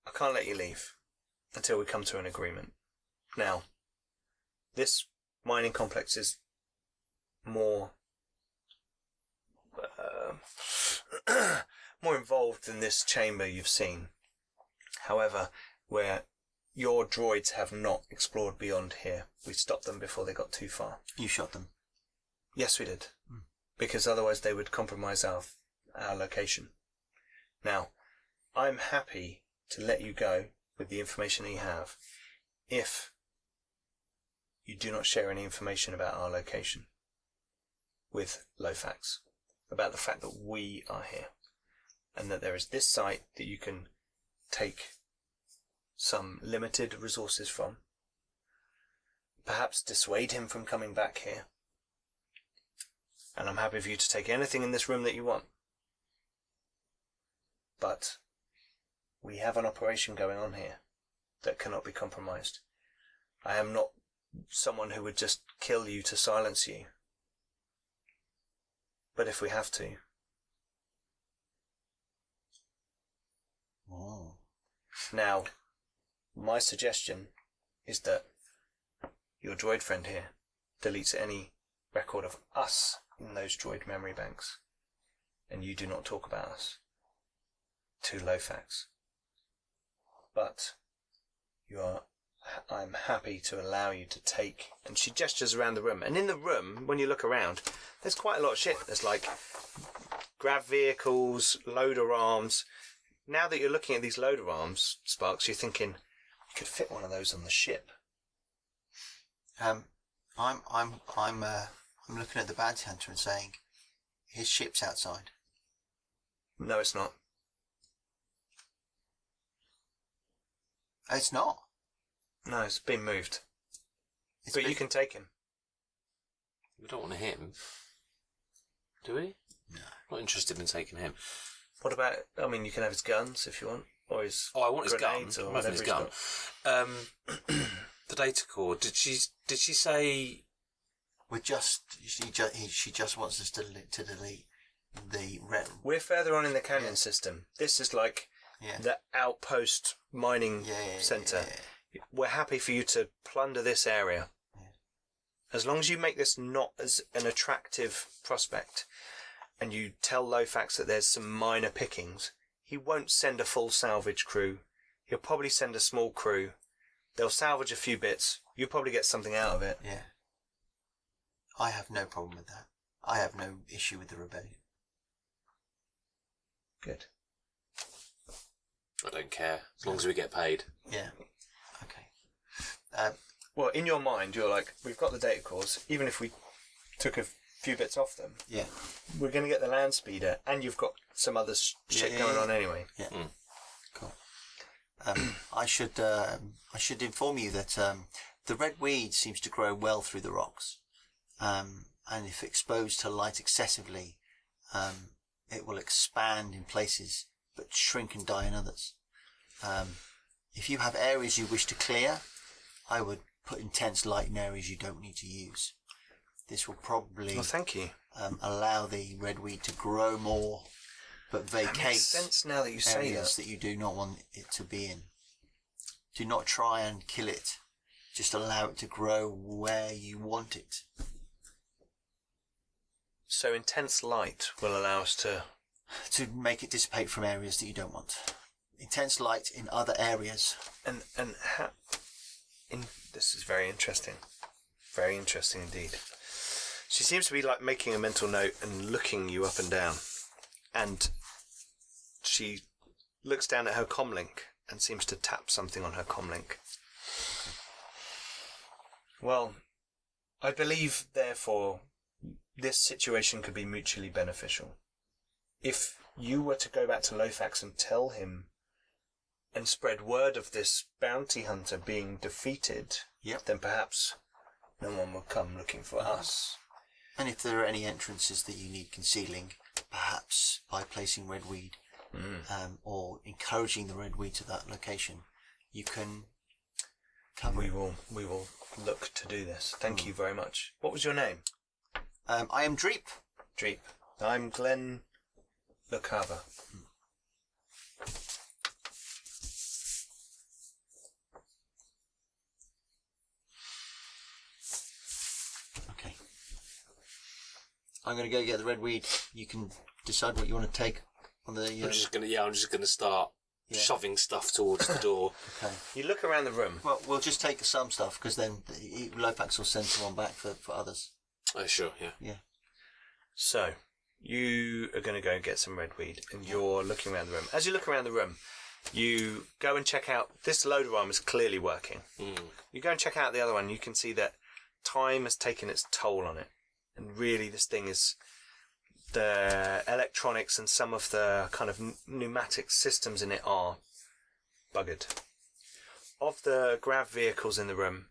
Speaker 1: I can't let you leave until we come to an agreement. Now, this mining complex is more more involved than this chamber you've seen. However, where your droids have not explored beyond here, we stopped them before they got too far.
Speaker 2: You shot them.
Speaker 1: Yes, we did. Because otherwise they would compromise our location. Now, I'm happy to let you go with the information that you have if you do not share any information about our location with Lo Fax, about the fact that we are here and that there is this site that you can take some limited resources from, perhaps dissuade him from coming back here. And I'm happy for you to take anything in this room that you want. But we have an operation going on here that cannot be compromised. I am not someone who would just kill you to silence you. But if we have to.
Speaker 2: Oh.
Speaker 1: Now, my suggestion is that your droid friend here deletes any record of us in those droid memory banks, and you do not talk about us to Lo Fax. But I'm happy to allow you to take, and she gestures around the room, and in the room, when you look around, there's quite a lot of shit. There's like grav vehicles, loader arms. Now that you're looking at these loader arms, Sparks, you're thinking you could fit one of those on the ship.
Speaker 2: I'm looking at the bounty hunter and saying, his ship's outside.
Speaker 1: No, it's not.
Speaker 2: It's not.
Speaker 1: No, it's been moved.
Speaker 2: It's
Speaker 1: You can take him.
Speaker 3: We don't want him, do we?
Speaker 2: No.
Speaker 3: Not interested in taking him.
Speaker 1: What about, I mean, you can have his guns if you want. Or his
Speaker 3: I want his gun.
Speaker 1: grenades or
Speaker 3: I'm having his gun.
Speaker 1: got.
Speaker 3: The data core. Did she say?
Speaker 2: She just wants us to delete the red.
Speaker 1: We're further on in the canyon system. This is like the outpost mining centre.
Speaker 2: Yeah.
Speaker 1: We're happy for you to plunder this area. Yeah. As long as you make this not as an attractive prospect and you tell Lo Fax that there's some minor pickings, he won't send a full salvage crew. He'll probably send a small crew. They'll salvage a few bits. You'll probably get something out of it.
Speaker 2: Yeah. I have no problem with that. I have no issue with the rebellion.
Speaker 1: Good.
Speaker 3: I don't care, as long as we get paid.
Speaker 2: Yeah. Okay.
Speaker 1: Well, in your mind, you're like, we've got the data cores. Even if we took a few bits off them, we're going to get the land speeder, and you've got some other shit going on anyway.
Speaker 2: Yeah. Cool. I should inform you that the red weed seems to grow well through the rocks, and if exposed to light excessively, it will expand in places but shrink and die in others. If you have areas you wish to clear, I would put intense light in areas you don't need to use. This will probably
Speaker 1: thank you.
Speaker 2: Allow the red weed to grow more, but vacate
Speaker 1: that makes sense now that you say
Speaker 2: areas that you do not want it to be in. Do not try and kill it. Just allow it to grow where you want it.
Speaker 1: So intense light will allow us to
Speaker 2: make it dissipate from areas that you don't want. Intense light in other areas.
Speaker 1: This is very interesting. Very interesting indeed. She seems to be like making a mental note and looking you up and down. And she looks down at her comlink and seems to tap something on her comlink. Well, I believe, therefore, this situation could be mutually beneficial. If you were to go back to Lo Fax and tell him and spread word of this bounty hunter being defeated, then perhaps no one will come looking for us.
Speaker 2: And if there are any entrances that you need concealing, perhaps by placing red weed or encouraging the red weed to that location, you can cover it.
Speaker 1: We will look to do this. Thank you very much. What was your name?
Speaker 2: I am Dreep.
Speaker 1: Dreep. I'm Glenn LeCava.
Speaker 2: Okay. I'm going to go get the red weed. You can decide what you want to take on the.
Speaker 3: I'm just going to start shoving stuff towards the door.
Speaker 2: Okay.
Speaker 1: You look around the room.
Speaker 2: Well, we'll just take some stuff because then Lo Fax will send someone back for others.
Speaker 3: Oh, sure, yeah.
Speaker 2: Yeah.
Speaker 1: So, you are going to go and get some red weed, and you're looking around the room. As you look around the room, you go and check out. This loader arm is clearly working. You go and check out the other one. You can see that time has taken its toll on it, and really, this thing is the electronics and some of the kind of pneumatic systems in it are buggered. Of the grav vehicles in the room,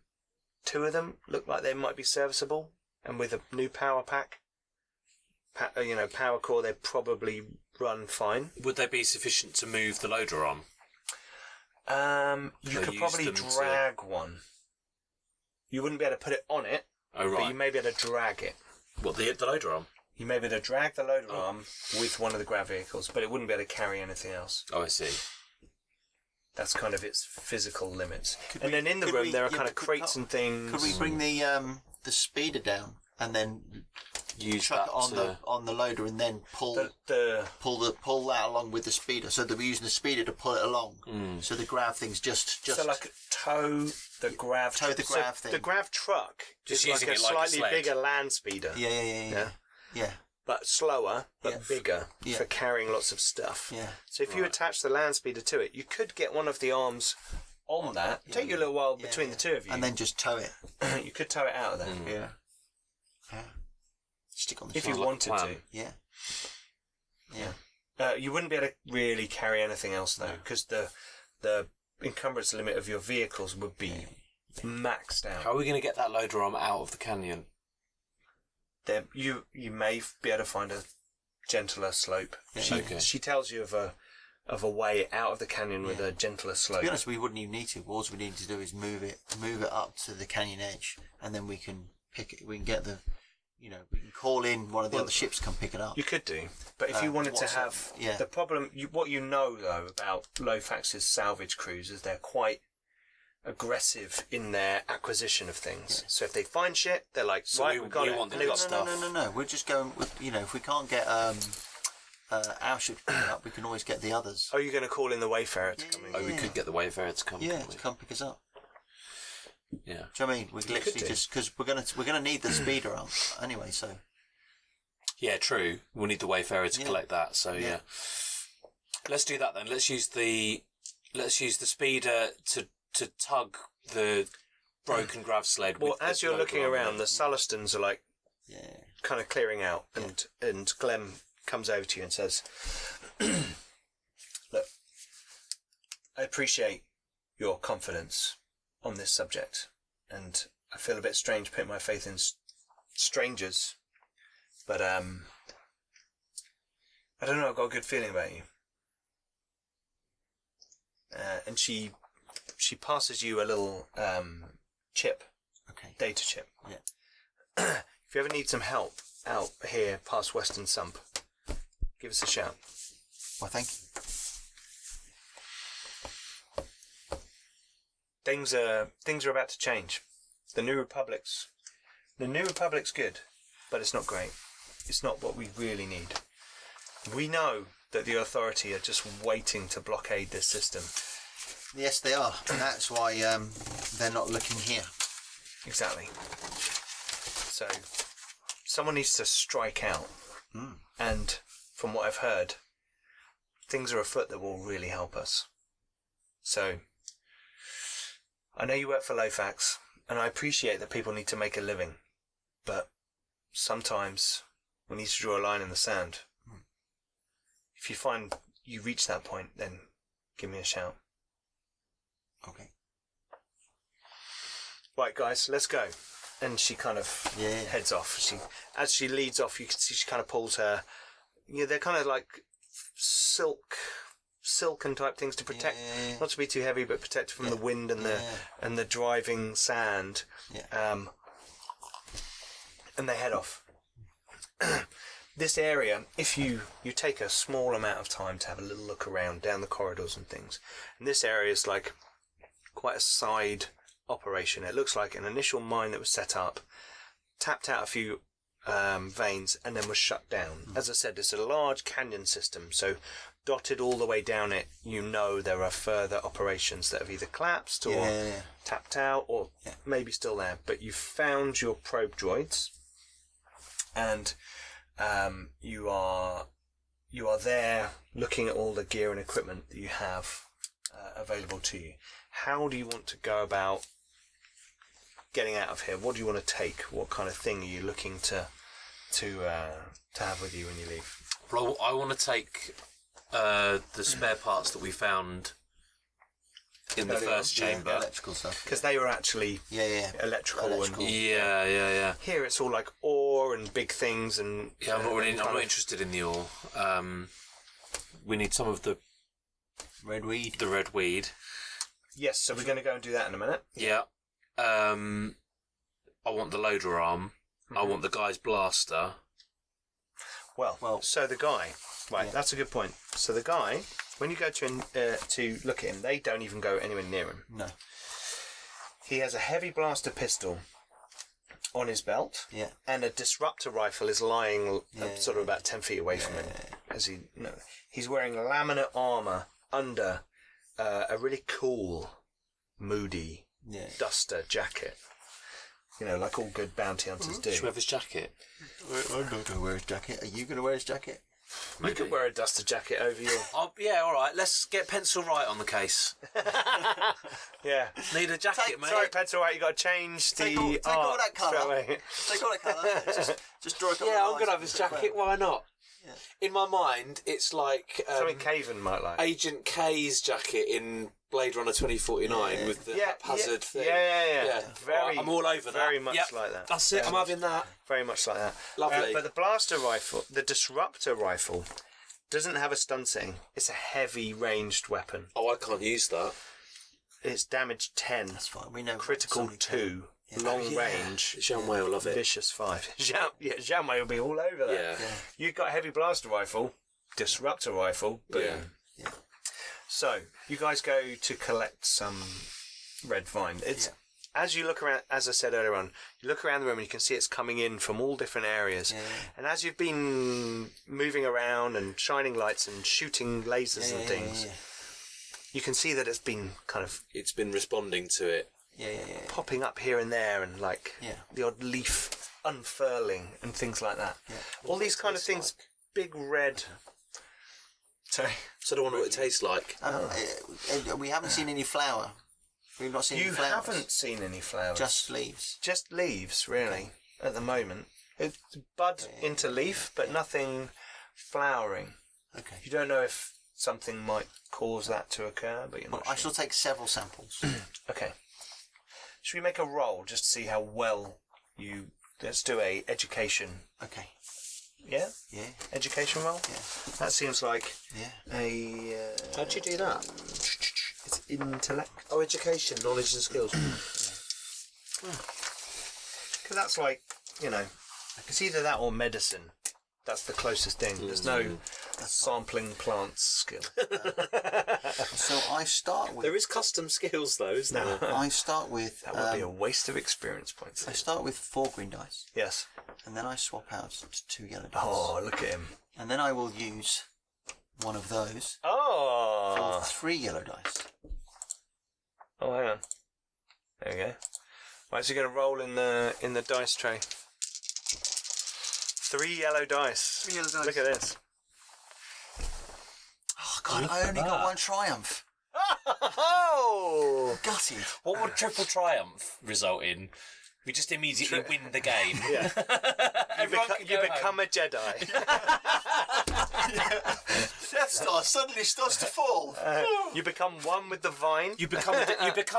Speaker 1: 2 of them look like they might be serviceable, and with a new power pack, power core, they probably run fine.
Speaker 3: Would they be sufficient to move the loader on?
Speaker 1: You could probably drag one. You wouldn't be able to put it on it, but you may be able to drag it.
Speaker 3: What, the loader arm?
Speaker 1: You may be able to drag the loader arm with one of the grav vehicles, but it wouldn't be able to carry anything else.
Speaker 3: Oh, I see.
Speaker 1: That's kind of its physical limits. And then in the room there are kind of crates and things.
Speaker 2: Could we bring the speeder down and then
Speaker 3: use
Speaker 2: chuck
Speaker 3: that
Speaker 2: it on the loader and then pull that along with the speeder, so that we're using the speeder to pull it along. So the grav thing's just
Speaker 1: so like tow the grav
Speaker 2: thing.
Speaker 1: The grav truck
Speaker 3: just
Speaker 1: is like a slightly bigger land speeder.
Speaker 2: Yeah.
Speaker 1: But slower, but bigger for carrying lots of stuff.
Speaker 2: Yeah.
Speaker 1: So if you attach the land speeder to it, you could get one of the arms on that. Take you a little while between the two of you,
Speaker 2: and then just tow it.
Speaker 1: You could tow it out of there.
Speaker 2: Yeah. Stick on the
Speaker 1: if you wanted to.
Speaker 2: Yeah.
Speaker 1: You wouldn't be able to really carry anything else though, because the encumbrance limit of your vehicles would be maxed out.
Speaker 3: How are we going to get that loader arm out of the canyon?
Speaker 1: There, you may be able to find a gentler slope. She tells you of a way out of the canyon with a gentler slope.
Speaker 2: To be honest, we wouldn't even need to. All we need to do is move it up to the canyon edge, and then we can pick it. We can get we can call in one of the other ships to come pick it up.
Speaker 1: You could do, but if you wanted to have the problem, what you know though about Lo Fax's salvage crews is they're quite aggressive in their acquisition of things. So if they find shit, they're like, we got it.
Speaker 3: Want
Speaker 1: and they got stuff.
Speaker 2: No. We're just going with, if we can't get our ship to pick it up, we can always get the others.
Speaker 1: Oh, you're going to call in the Wayfarer to come in?
Speaker 3: Oh, we could get the Wayfarer to come.
Speaker 2: Yeah, to come pick us up.
Speaker 3: Yeah.
Speaker 2: Do you know what I mean? We literally just, because we're gonna need the speeder arm anyway. So.
Speaker 3: Yeah, true. We'll need the Wayfarer to collect that. So yeah. Let's do that then. Let's use the speeder to tug the broken grav sled.
Speaker 1: Well, as you're looking around, the Sullustons are like kind of clearing out, and Glenn comes over to you and says, "Look, I appreciate your confidence on this subject, and I feel a bit strange putting my faith in strangers, but I don't know, I've got a good feeling about you." And she passes you a little chip, data chip. Yeah. If you ever need some help out here past Western Sump, give us a shout.
Speaker 2: Well, thank you.
Speaker 1: Things are about to change. The New Republic's good, but it's not great. It's not what we really need. We know that the Authority are just waiting to blockade this system.
Speaker 2: Yes, they are, and that's why they're not looking here.
Speaker 1: Exactly. So, someone needs to strike out. And from what I've heard, things are afoot that will really help us. So, I know you work for Lo Fax, and I appreciate that people need to make a living, but sometimes we need to draw a line in the sand. If you find you reach that point, then give me a shout.
Speaker 2: Okay.
Speaker 1: Right, guys, let's go. And she kind of heads off. As she leads off, you can see she kind of pulls her. They're kind of like silken type things to protect, not to be too heavy, but protect from the wind and the driving sand. And they head off. This area, if you take a small amount of time to have a little look around down the corridors and things, and this area is like quite a side operation. It looks like an initial mine that was set up, tapped out a few veins, and then was shut down. As I said, it's a large canyon system, so dotted all the way down it, there are further operations that have either collapsed or tapped out or maybe still there. But you've found your probe droids, and you are there looking at all the gear and equipment that you have available to you. How do you want to go about getting out of here? What do you want to take? What kind of thing are you looking to have with you when you leave?
Speaker 3: Well, I want to take the spare parts that we found in the first chamber.
Speaker 2: Electrical stuff.
Speaker 1: Because they were actually electrical.
Speaker 3: Yeah.
Speaker 1: Here it's all like ore and big things and...
Speaker 3: Yeah, I'm not interested in the ore. We need some of the
Speaker 2: red weed.
Speaker 3: The red weed.
Speaker 1: Yes, so we're going to go and do that in a minute.
Speaker 3: Yeah. I want the loader arm. I want the guy's blaster.
Speaker 1: Well, so the guy... Right, that's a good point. So the guy, when you go to look at him, they don't even go anywhere near him.
Speaker 2: No.
Speaker 1: He has a heavy blaster pistol on his belt.
Speaker 2: Yeah.
Speaker 1: And a disruptor rifle is lying sort of about 10 feet away from him. He's wearing laminate armour under a really cool, moody duster jacket. You know, like all good bounty hunters do.
Speaker 3: Should we have his jacket?
Speaker 2: I'm not going to wear his jacket. Are you going to wear his jacket?
Speaker 1: You could wear a duster jacket over your...
Speaker 3: Yeah, all right. Let's get Pencilwright on the case.
Speaker 1: Yeah.
Speaker 3: Need a jacket, mate.
Speaker 1: Sorry, Pencilwright, you got to change the
Speaker 2: Take all that colour.
Speaker 1: away.
Speaker 2: Take all that colour. Just draw a couple of
Speaker 3: Yeah, I'm
Speaker 2: lines
Speaker 3: going to have his jacket. Why not?
Speaker 2: Yeah.
Speaker 3: In my mind, it's like...
Speaker 1: Something Caven might like.
Speaker 3: Agent K's jacket in Blade Runner 2049 with the haphazard thing.
Speaker 1: Yeah.
Speaker 3: I'm all over that.
Speaker 1: Very much like that.
Speaker 3: That's it. I'm having that.
Speaker 1: Very much like that.
Speaker 3: Lovely.
Speaker 1: But the blaster rifle, the disruptor rifle, doesn't have a stun setting. It's a heavy ranged weapon.
Speaker 3: Oh, I can't use that.
Speaker 1: It's damage 10.
Speaker 2: That's fine. We know.
Speaker 1: Critical 2. Long range.
Speaker 3: Janeway will love it.
Speaker 1: Vicious 5. Janeway will be all over that.
Speaker 3: Yeah.
Speaker 1: You've got a heavy blaster rifle, disruptor rifle, boom.
Speaker 2: Yeah.
Speaker 1: So, you guys go to collect some red vine. As you look around, as I said earlier on, you look around the room and you can see it's coming in from all different areas.
Speaker 2: Yeah.
Speaker 1: And as you've been moving around and shining lights and shooting lasers and things, you can see that it's been
Speaker 3: It's been responding to it.
Speaker 1: popping up here and there and like the odd leaf unfurling and things like that. Yeah. All these kind of things, big red... Sorry.
Speaker 3: So I don't wonder what it tastes like.
Speaker 2: We haven't seen any flower. We've not seen any flowers.
Speaker 1: You haven't seen any flowers.
Speaker 2: Just leaves.
Speaker 1: Just leaves, really, at the moment. It's bud into leaf, but nothing flowering.
Speaker 2: Okay.
Speaker 1: You don't know if something might cause that to occur, but you're not sure.
Speaker 2: I shall take several samples.
Speaker 1: Okay. Should we make a roll just to see how well you... Let's do a education.
Speaker 2: Okay.
Speaker 1: Yeah?
Speaker 2: Yeah.
Speaker 1: Education roll?
Speaker 2: Yeah.
Speaker 1: That seems like a...
Speaker 3: How'd you do that?
Speaker 1: It's intellect.
Speaker 3: Oh, education, knowledge and skills.
Speaker 1: Because that's like, it's either that or medicine. That's the closest thing. There's no sampling plants skill.
Speaker 2: So I start with...
Speaker 3: There is custom skills, though, isn't there?
Speaker 2: I start with...
Speaker 1: That would be a waste of experience points.
Speaker 2: I start with 4 green dice.
Speaker 1: Yes.
Speaker 2: And then I swap out to 2 yellow dice.
Speaker 1: Oh, look at him.
Speaker 2: And then I will use one of those
Speaker 1: for
Speaker 2: 3 yellow dice.
Speaker 1: Oh, hang on. There we go. Right, so you're going to roll in the dice tray. 3 yellow dice.
Speaker 2: 3 yellow dice.
Speaker 1: Look at this.
Speaker 2: Oh, God, I only got 1 triumph.
Speaker 1: Oh!
Speaker 2: Gutted.
Speaker 3: What would triple triumph result in? We just immediately win the game.
Speaker 1: Yeah. you become a Jedi.
Speaker 2: Death Star suddenly starts to fall.
Speaker 1: You become one with the vine.
Speaker 3: You become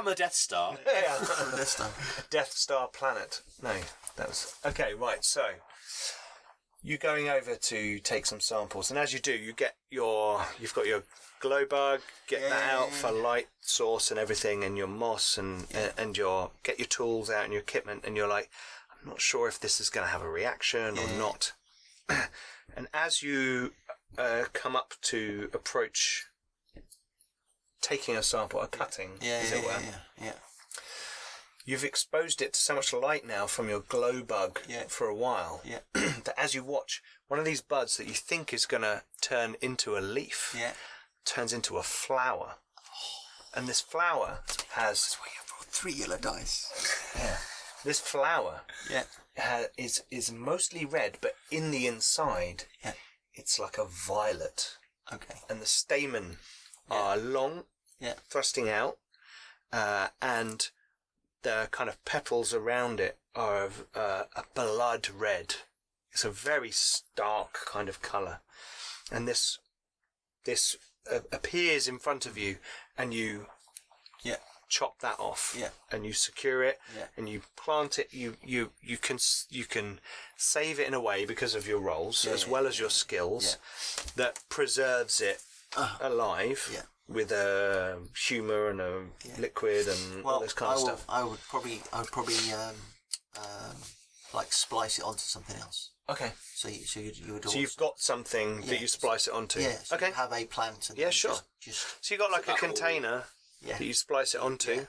Speaker 3: a Death Star.
Speaker 1: Yeah.
Speaker 2: Death Star.
Speaker 1: Death Star planet. No, that was... Okay, right, so... You're going over to take some samples, and as you do, you've got your glow bug, get that out for light source and everything, and your moss and get your tools out and your equipment, and you're like, I'm not sure if this is going to have a reaction or not. And as you come up to approach taking a sample, a cutting, as it were.
Speaker 2: Yeah.
Speaker 1: You've exposed it to so much light now from your glow bug for a while that as you watch, one of these buds that you think is going to turn into a leaf turns into a flower. And this flower has...
Speaker 2: That's why you brought 3 yellow dice.
Speaker 1: Yeah. This flower is mostly red, but in the inside, it's like a violet.
Speaker 2: Okay.
Speaker 1: And the stamen are long, thrusting out, and... the kind of petals around it are of a blood red. It's a very stark kind of colour. And this appears in front of you, and you chop that off,
Speaker 2: Yeah.
Speaker 1: and you secure it,
Speaker 2: Yeah.
Speaker 1: and you plant it. You can save it in a way because of your roles as well as your skills that preserves it alive with a humour and a liquid and all this kind of stuff.
Speaker 2: I would probably like splice it onto something else.
Speaker 1: Okay.
Speaker 2: So you would.
Speaker 1: So you've got something that you splice it onto.
Speaker 2: Yeah. So
Speaker 1: okay.
Speaker 2: you have a plant. And
Speaker 1: Yeah, sure.
Speaker 2: Just
Speaker 1: so you got like a container
Speaker 2: that
Speaker 1: you splice it onto.
Speaker 2: Yeah.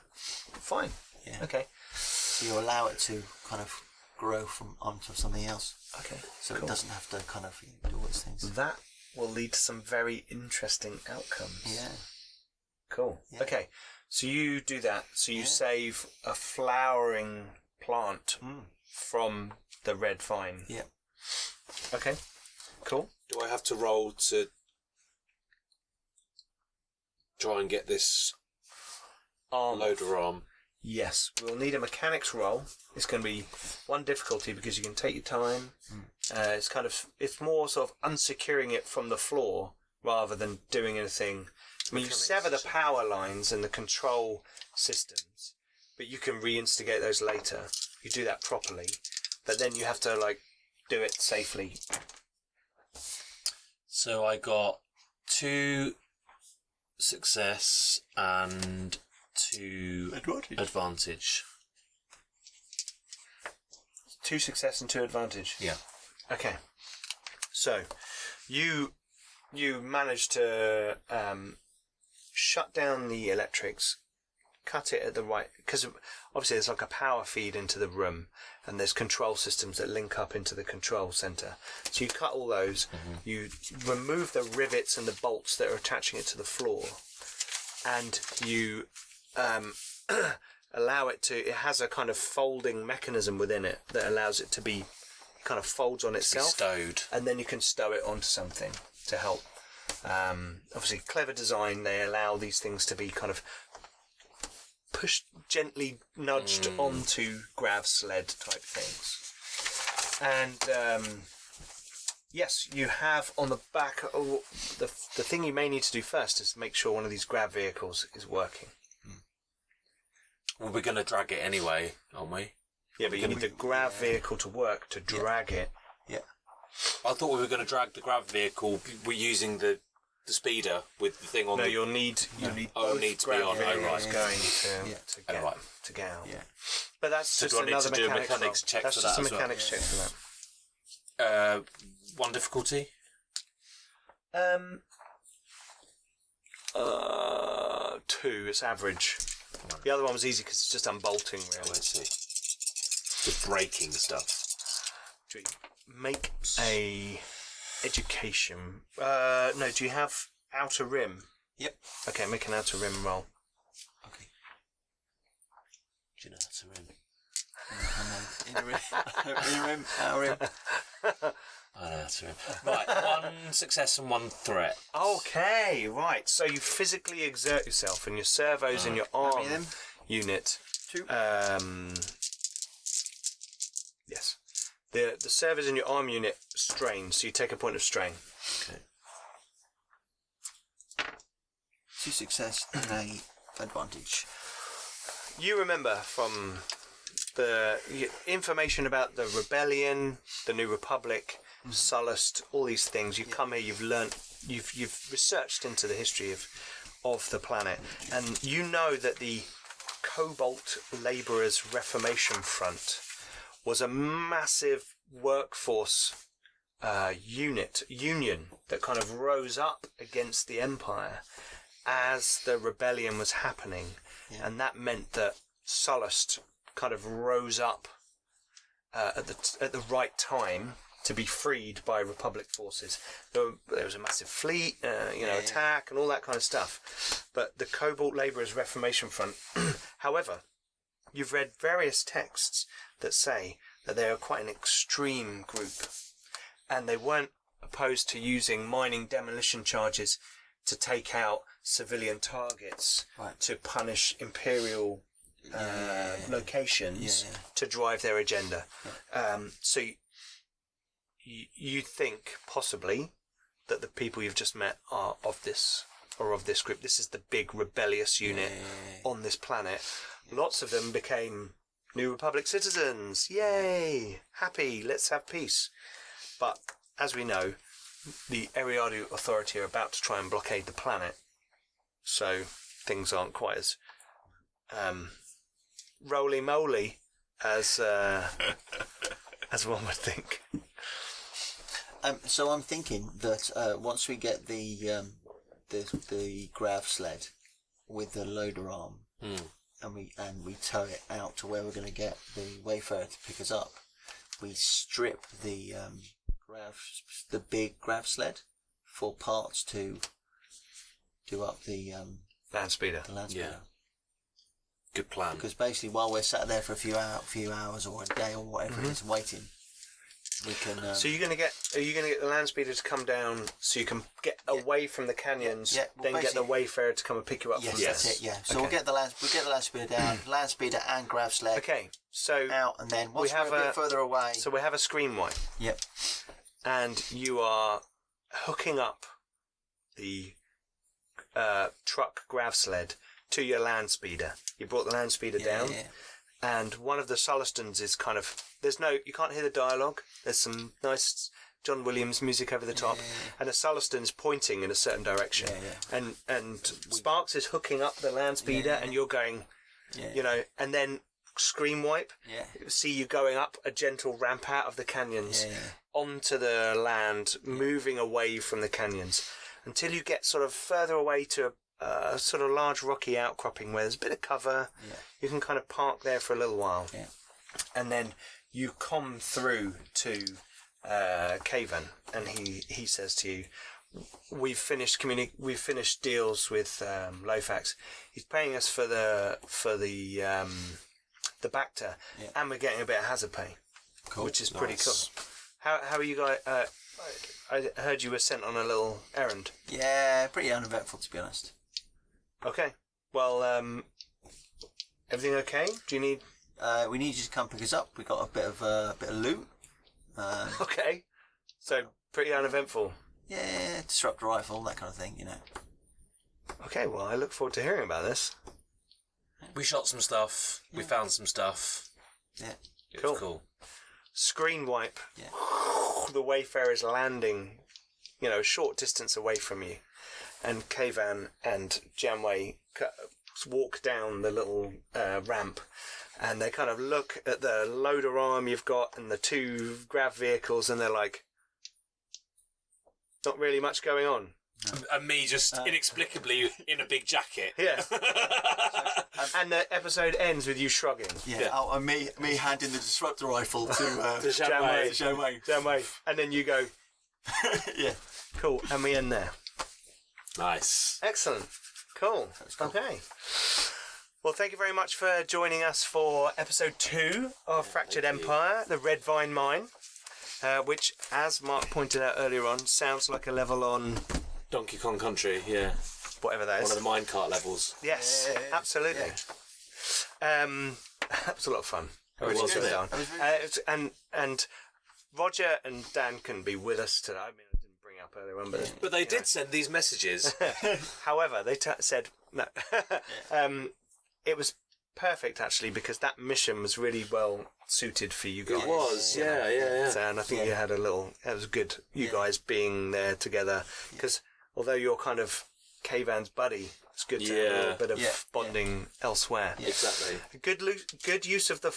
Speaker 1: Fine.
Speaker 2: Yeah.
Speaker 1: Okay.
Speaker 2: So you allow it to kind of grow from onto something else.
Speaker 1: Okay.
Speaker 2: So it doesn't have to kind of do all these things.
Speaker 1: That will lead to some very interesting outcomes.
Speaker 2: Yeah.
Speaker 1: Cool.
Speaker 2: Yeah.
Speaker 1: Okay. So you do that. So you save a flowering plant from the red vine.
Speaker 2: Yeah.
Speaker 1: Okay. Cool.
Speaker 3: Do I have to roll to try and get this loader arm?
Speaker 1: Yes. We'll need a mechanics roll. It's going to be one difficulty because you can take your time. It's more sort of unsecuring it from the floor rather than doing anything. I mean, you sever the power lines and the control systems, but you can reinstigate those later. You do that properly, but then you have to do it safely.
Speaker 3: So I got 2 success and 2 advantage.
Speaker 1: 2 success and 2 advantage.
Speaker 3: Yeah.
Speaker 1: Okay. So, you manage to shut down the electrics, cut it at the right, because obviously there's like a power feed into the room, and there's control systems that link up into the control center. So you cut all those, you remove the rivets and the bolts that are attaching it to the floor, and you allow it to. It has a kind of folding mechanism within it that allows it to be kind of folds on itself,
Speaker 3: stowed,
Speaker 1: and then you can stow it onto something to help. Obviously, clever design. They allow these things to be kind of pushed, gently nudged onto grav sled type things. And yes, you have on the back. The thing you may need to do first is make sure one of these grav vehicles is working.
Speaker 3: Well, we're going to drag it anyway, aren't we?
Speaker 1: Yeah, but you need the grav vehicle to work to drag it.
Speaker 2: Yeah.
Speaker 3: I thought we were going to drag the grav vehicle. We're using the speeder with the thing on.
Speaker 1: No,
Speaker 3: the...
Speaker 1: you'll need
Speaker 3: Oh,
Speaker 1: both
Speaker 3: need to be
Speaker 1: grav
Speaker 3: on. Oh,
Speaker 1: vehicles
Speaker 3: right.
Speaker 1: going to get out.
Speaker 2: Yeah.
Speaker 1: But that's
Speaker 3: So
Speaker 1: just
Speaker 3: do I need
Speaker 1: another
Speaker 3: to do a
Speaker 1: mechanics
Speaker 3: mechanics
Speaker 1: roll.
Speaker 3: check
Speaker 1: That's
Speaker 3: for
Speaker 1: just
Speaker 3: that
Speaker 1: a
Speaker 3: as well?
Speaker 1: mechanics check for that.
Speaker 3: 1 difficulty.
Speaker 1: 2. It's average. The other one was easy because it's just unbolting, really.
Speaker 3: Let's see. Just breaking stuff.
Speaker 1: Make a education. No, do you have outer rim?
Speaker 2: Yep.
Speaker 1: Okay, make an outer rim roll.
Speaker 2: Okay.
Speaker 3: Do you know that's a rim?
Speaker 2: Inner rim, outer rim.
Speaker 3: I know that's a rim. Right, 1 success and 1 threat.
Speaker 1: Okay, right. So you physically exert yourself, and your servos in your arm unit.
Speaker 2: 2.
Speaker 1: Yes. The servos in your arm unit strain, so you take a point of strain.
Speaker 3: Okay.
Speaker 2: 2 success and a advantage.
Speaker 1: You remember from the information about the rebellion, the New Republic, Sullust, all these things. You come here, you've learnt, you've researched into the history of the planet, and you know that the Cobalt Labourers Reformation Front was a massive workforce union that kind of rose up against the Empire as the rebellion was happening, and that meant that Sullust kind of rose up at the right time to be freed by Republic forces. There was a massive fleet, attack and all that kind of stuff. But the Cobalt Labourers Reformation Front, however, you've read various texts that say that they are quite an extreme group, and they weren't opposed to using mining demolition charges to take out civilian targets, to punish imperial locations to drive their agenda. So you think possibly that the people you've just met are of this are of this group. This is the big rebellious unit on this planet. Lots of them became New Republic citizens. Yay! Happy. Let's have peace. But as we know, the Eriadu Authority are about to try and blockade the planet. So things aren't quite as roly-moly as one would think.
Speaker 2: So I'm thinking that once we get the grav sled with the loader arm, and we tow it out to where we're going to get the Wayfarer to pick us up, we strip the big grav sled for parts to do up the
Speaker 1: land speeder.
Speaker 3: Yeah. Good plan.
Speaker 2: Because basically, while we're sat there for a few hours or a day or whatever it is waiting, we can.
Speaker 1: So are you going to get the land speeder to come down so you can get away from the canyons, then get the Wayfarer to come and pick you up?
Speaker 2: Yes,
Speaker 1: from
Speaker 2: that's it. Yeah. So we'll get the land speeder down, land speeder and grav sled.
Speaker 1: Okay. So
Speaker 2: out, and then once we're a bit further away.
Speaker 1: So we have a screen wipe.
Speaker 2: Yep.
Speaker 1: And you are hooking up the truck grav sled to your land speeder. You brought the land speeder down, and one of the Sullustons is kind of you can't hear the dialogue. There's some nice John Williams music over the top, and a Sulluston's pointing in a certain direction, and Sparks is hooking up the land speeder, and you're going, and then screen wipe. See you going up a gentle ramp out of the canyons onto the land, moving away from the canyons until you get sort of further away to a sort of large rocky outcropping where there's a bit of cover. You can kind of park there for a little while, and then you come through to Kavan, and he says to you, "We've finished deals with Lo Fax. He's paying us for the Bacta, and we're getting a bit of hazard pay, which is pretty cool. How are you guys? I heard you were sent on a little errand.
Speaker 2: Yeah, pretty uneventful, to be honest.
Speaker 1: Okay. Well, everything okay? Do you need?
Speaker 2: We need you to come pick us up. We got a bit of loot.
Speaker 1: Okay. So pretty uneventful.
Speaker 2: Yeah, disruptor rifle, that kind of thing,
Speaker 1: Okay. Well, I look forward to hearing about this.
Speaker 3: We shot some stuff. We found some stuff.
Speaker 2: Yeah.
Speaker 3: It was cool.
Speaker 1: Screen wipe.
Speaker 2: Yeah.
Speaker 1: The Wayfarer is landing, a short distance away from you, and Kavan and Janway walk down the little ramp, and they kind of look at the loader arm you've got and the two grav vehicles, and they're like, not really much going on.
Speaker 3: And me just inexplicably in a big jacket.
Speaker 1: Yeah. And the episode ends with you shrugging.
Speaker 2: Yeah. Oh, and me handing the disruptor rifle to
Speaker 1: Janway. And then you go.
Speaker 2: Yeah.
Speaker 1: Cool. And we end there.
Speaker 3: Nice.
Speaker 1: Excellent. Cool. Okay. Well, thank you very much for joining us for episode 2 of Fractured Empire, the Red Vine Mine, which, as Mark pointed out earlier on, sounds like a level on
Speaker 3: Donkey Kong Country, yeah.
Speaker 1: Whatever that is.
Speaker 3: One of the minecart levels.
Speaker 1: Yes, absolutely. Yeah. That was a lot of fun. And Roger and Dan couldn't be with us today. I mean, I didn't bring up earlier on,
Speaker 3: but they did send these messages.
Speaker 1: However, they said no. It was perfect actually, because that mission was really well suited for you guys.
Speaker 3: It was, yeah.
Speaker 1: So, and I think you had it was good, you guys being there together, because although you're kind of Kavan's buddy, it's good to have a little bit of bonding elsewhere.
Speaker 2: Yeah.
Speaker 3: Exactly.
Speaker 1: Good use of the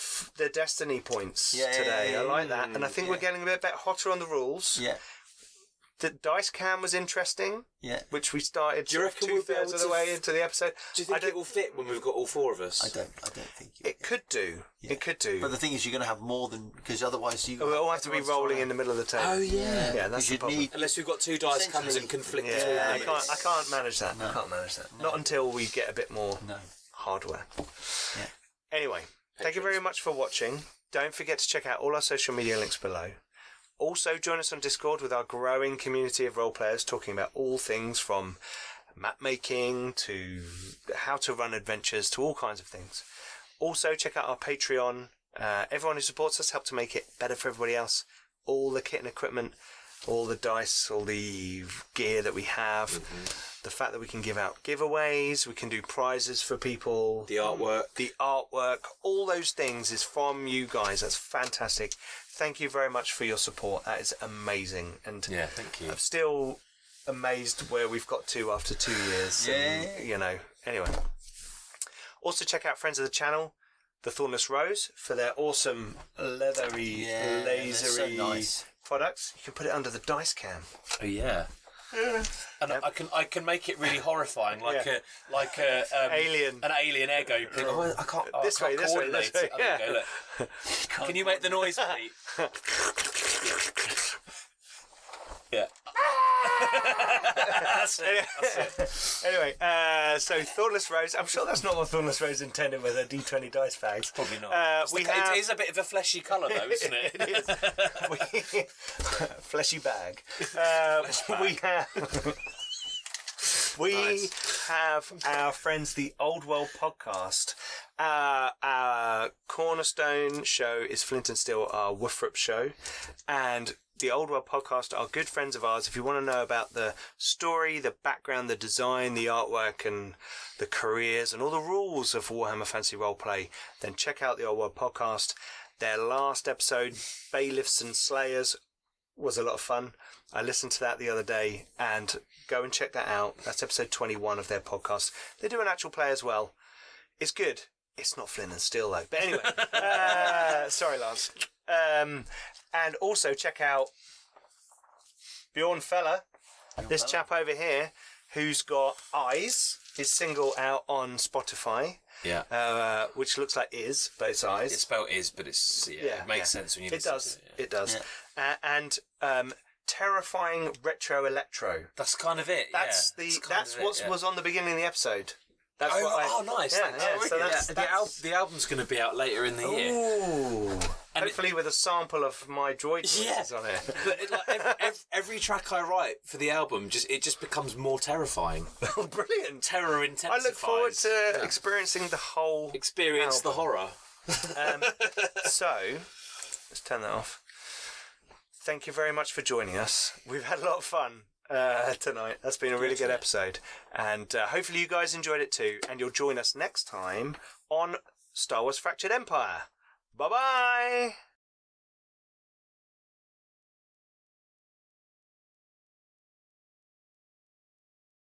Speaker 1: destiny points today. I like that, and I think we're getting a bit hotter on the rules.
Speaker 2: Yeah.
Speaker 1: The dice cam was interesting, which we started.
Speaker 3: Do you reckon we'll be able
Speaker 1: 2/3 of the way into the episode?
Speaker 3: Do you think it will fit when we've got all 4 of us?
Speaker 2: I don't think
Speaker 1: it could do.
Speaker 2: Yeah.
Speaker 1: It could do.
Speaker 2: But the thing is, you're going to have more than, because otherwise you.
Speaker 1: We'll all have to be rolling in the middle of the table.
Speaker 3: Oh yeah.
Speaker 1: Yeah, that's the problem.
Speaker 3: Unless we've got 2 dice cams and conflict between
Speaker 1: I
Speaker 3: them.
Speaker 1: can't manage that. No. I can't manage that. Not until we get a bit more hardware.
Speaker 2: Yeah.
Speaker 1: Anyway, thank you very much for watching. Don't forget to check out all our social media links below. Also, join us on Discord with our growing community of role players talking about all things from map making to how to run adventures to all kinds of things. Also, check out our Patreon. Everyone who supports us helps to make it better for everybody else. All the kit and equipment, all the dice, all the gear that we have, the fact that we can give out giveaways, we can do prizes for people.
Speaker 3: The artwork,
Speaker 1: all those things is from you guys. That's fantastic. Thank you very much for your support. That is amazing. And
Speaker 3: yeah, thank you.
Speaker 1: I'm still amazed where we've got to after 2 years.
Speaker 2: Yeah.
Speaker 1: And, you know, anyway. Also check out friends of the channel, the Thornless Rose, for their awesome leathery, lasery
Speaker 2: so nice.
Speaker 1: products. You can put it under the dice cam.
Speaker 3: Oh yeah. And I can make it really horrifying, like a
Speaker 1: alien,
Speaker 3: an alien ego. I can't.
Speaker 1: This
Speaker 3: I
Speaker 1: way,
Speaker 3: can't
Speaker 1: this way,
Speaker 3: coordinate
Speaker 1: this way.
Speaker 3: it. Oh, there you go, look. Can you make the noise, Pete? Yeah. That's it.
Speaker 1: Anyway, so Thornless Rose. I'm sure that's not what Thornless Rose intended with her D20 dice bags.
Speaker 3: Probably not.
Speaker 1: It
Speaker 3: is a bit of a fleshy colour, though, isn't it?
Speaker 1: It is. Fleshy bag. We have our friends, the Old World podcast. Our cornerstone show is Flint and Steel, our Woofrup show, and the Old World podcast are good friends of ours. If you want to know about the story, the background, the design, the artwork, and the careers, and all the rules of Warhammer Fantasy Roleplay, then check out the Old World podcast. Their last episode, Bailiffs and Slayers, was a lot of fun. I listened to that the other day, and go and check that out. That's episode 21 of their podcast. They do an actual play as well. It's good. It's not Flint and Steel, though. But anyway, sorry, Lance. And also check out Bjørn Felle, this chap over here, who's got Eyes, his single out on Spotify.
Speaker 3: Yeah.
Speaker 1: Which looks like is, but it's Eyes.
Speaker 3: It's spelled is, but it's it makes sense when you listen to it.
Speaker 1: It does. And Terrifying Retro Electro.
Speaker 3: That's kind of it.
Speaker 1: That's what was on the beginning of the episode. That's
Speaker 3: nice.
Speaker 1: Yeah, so
Speaker 3: the album's going to be out later in the year.
Speaker 1: Ooh. Hopefully with a sample of my droid voices on it.
Speaker 3: But every track I write for the album, it just becomes more terrifying.
Speaker 1: Brilliant.
Speaker 3: Terror intensifies.
Speaker 1: I look forward to experiencing the whole
Speaker 3: experience,
Speaker 1: album.
Speaker 3: the horror.
Speaker 1: So, let's turn that off. Thank you very much for joining us. We've had a lot of fun tonight. That's been a really good episode. And hopefully you guys enjoyed it too. And you'll join us next time on Star Wars Fractured Empire. Bye-bye!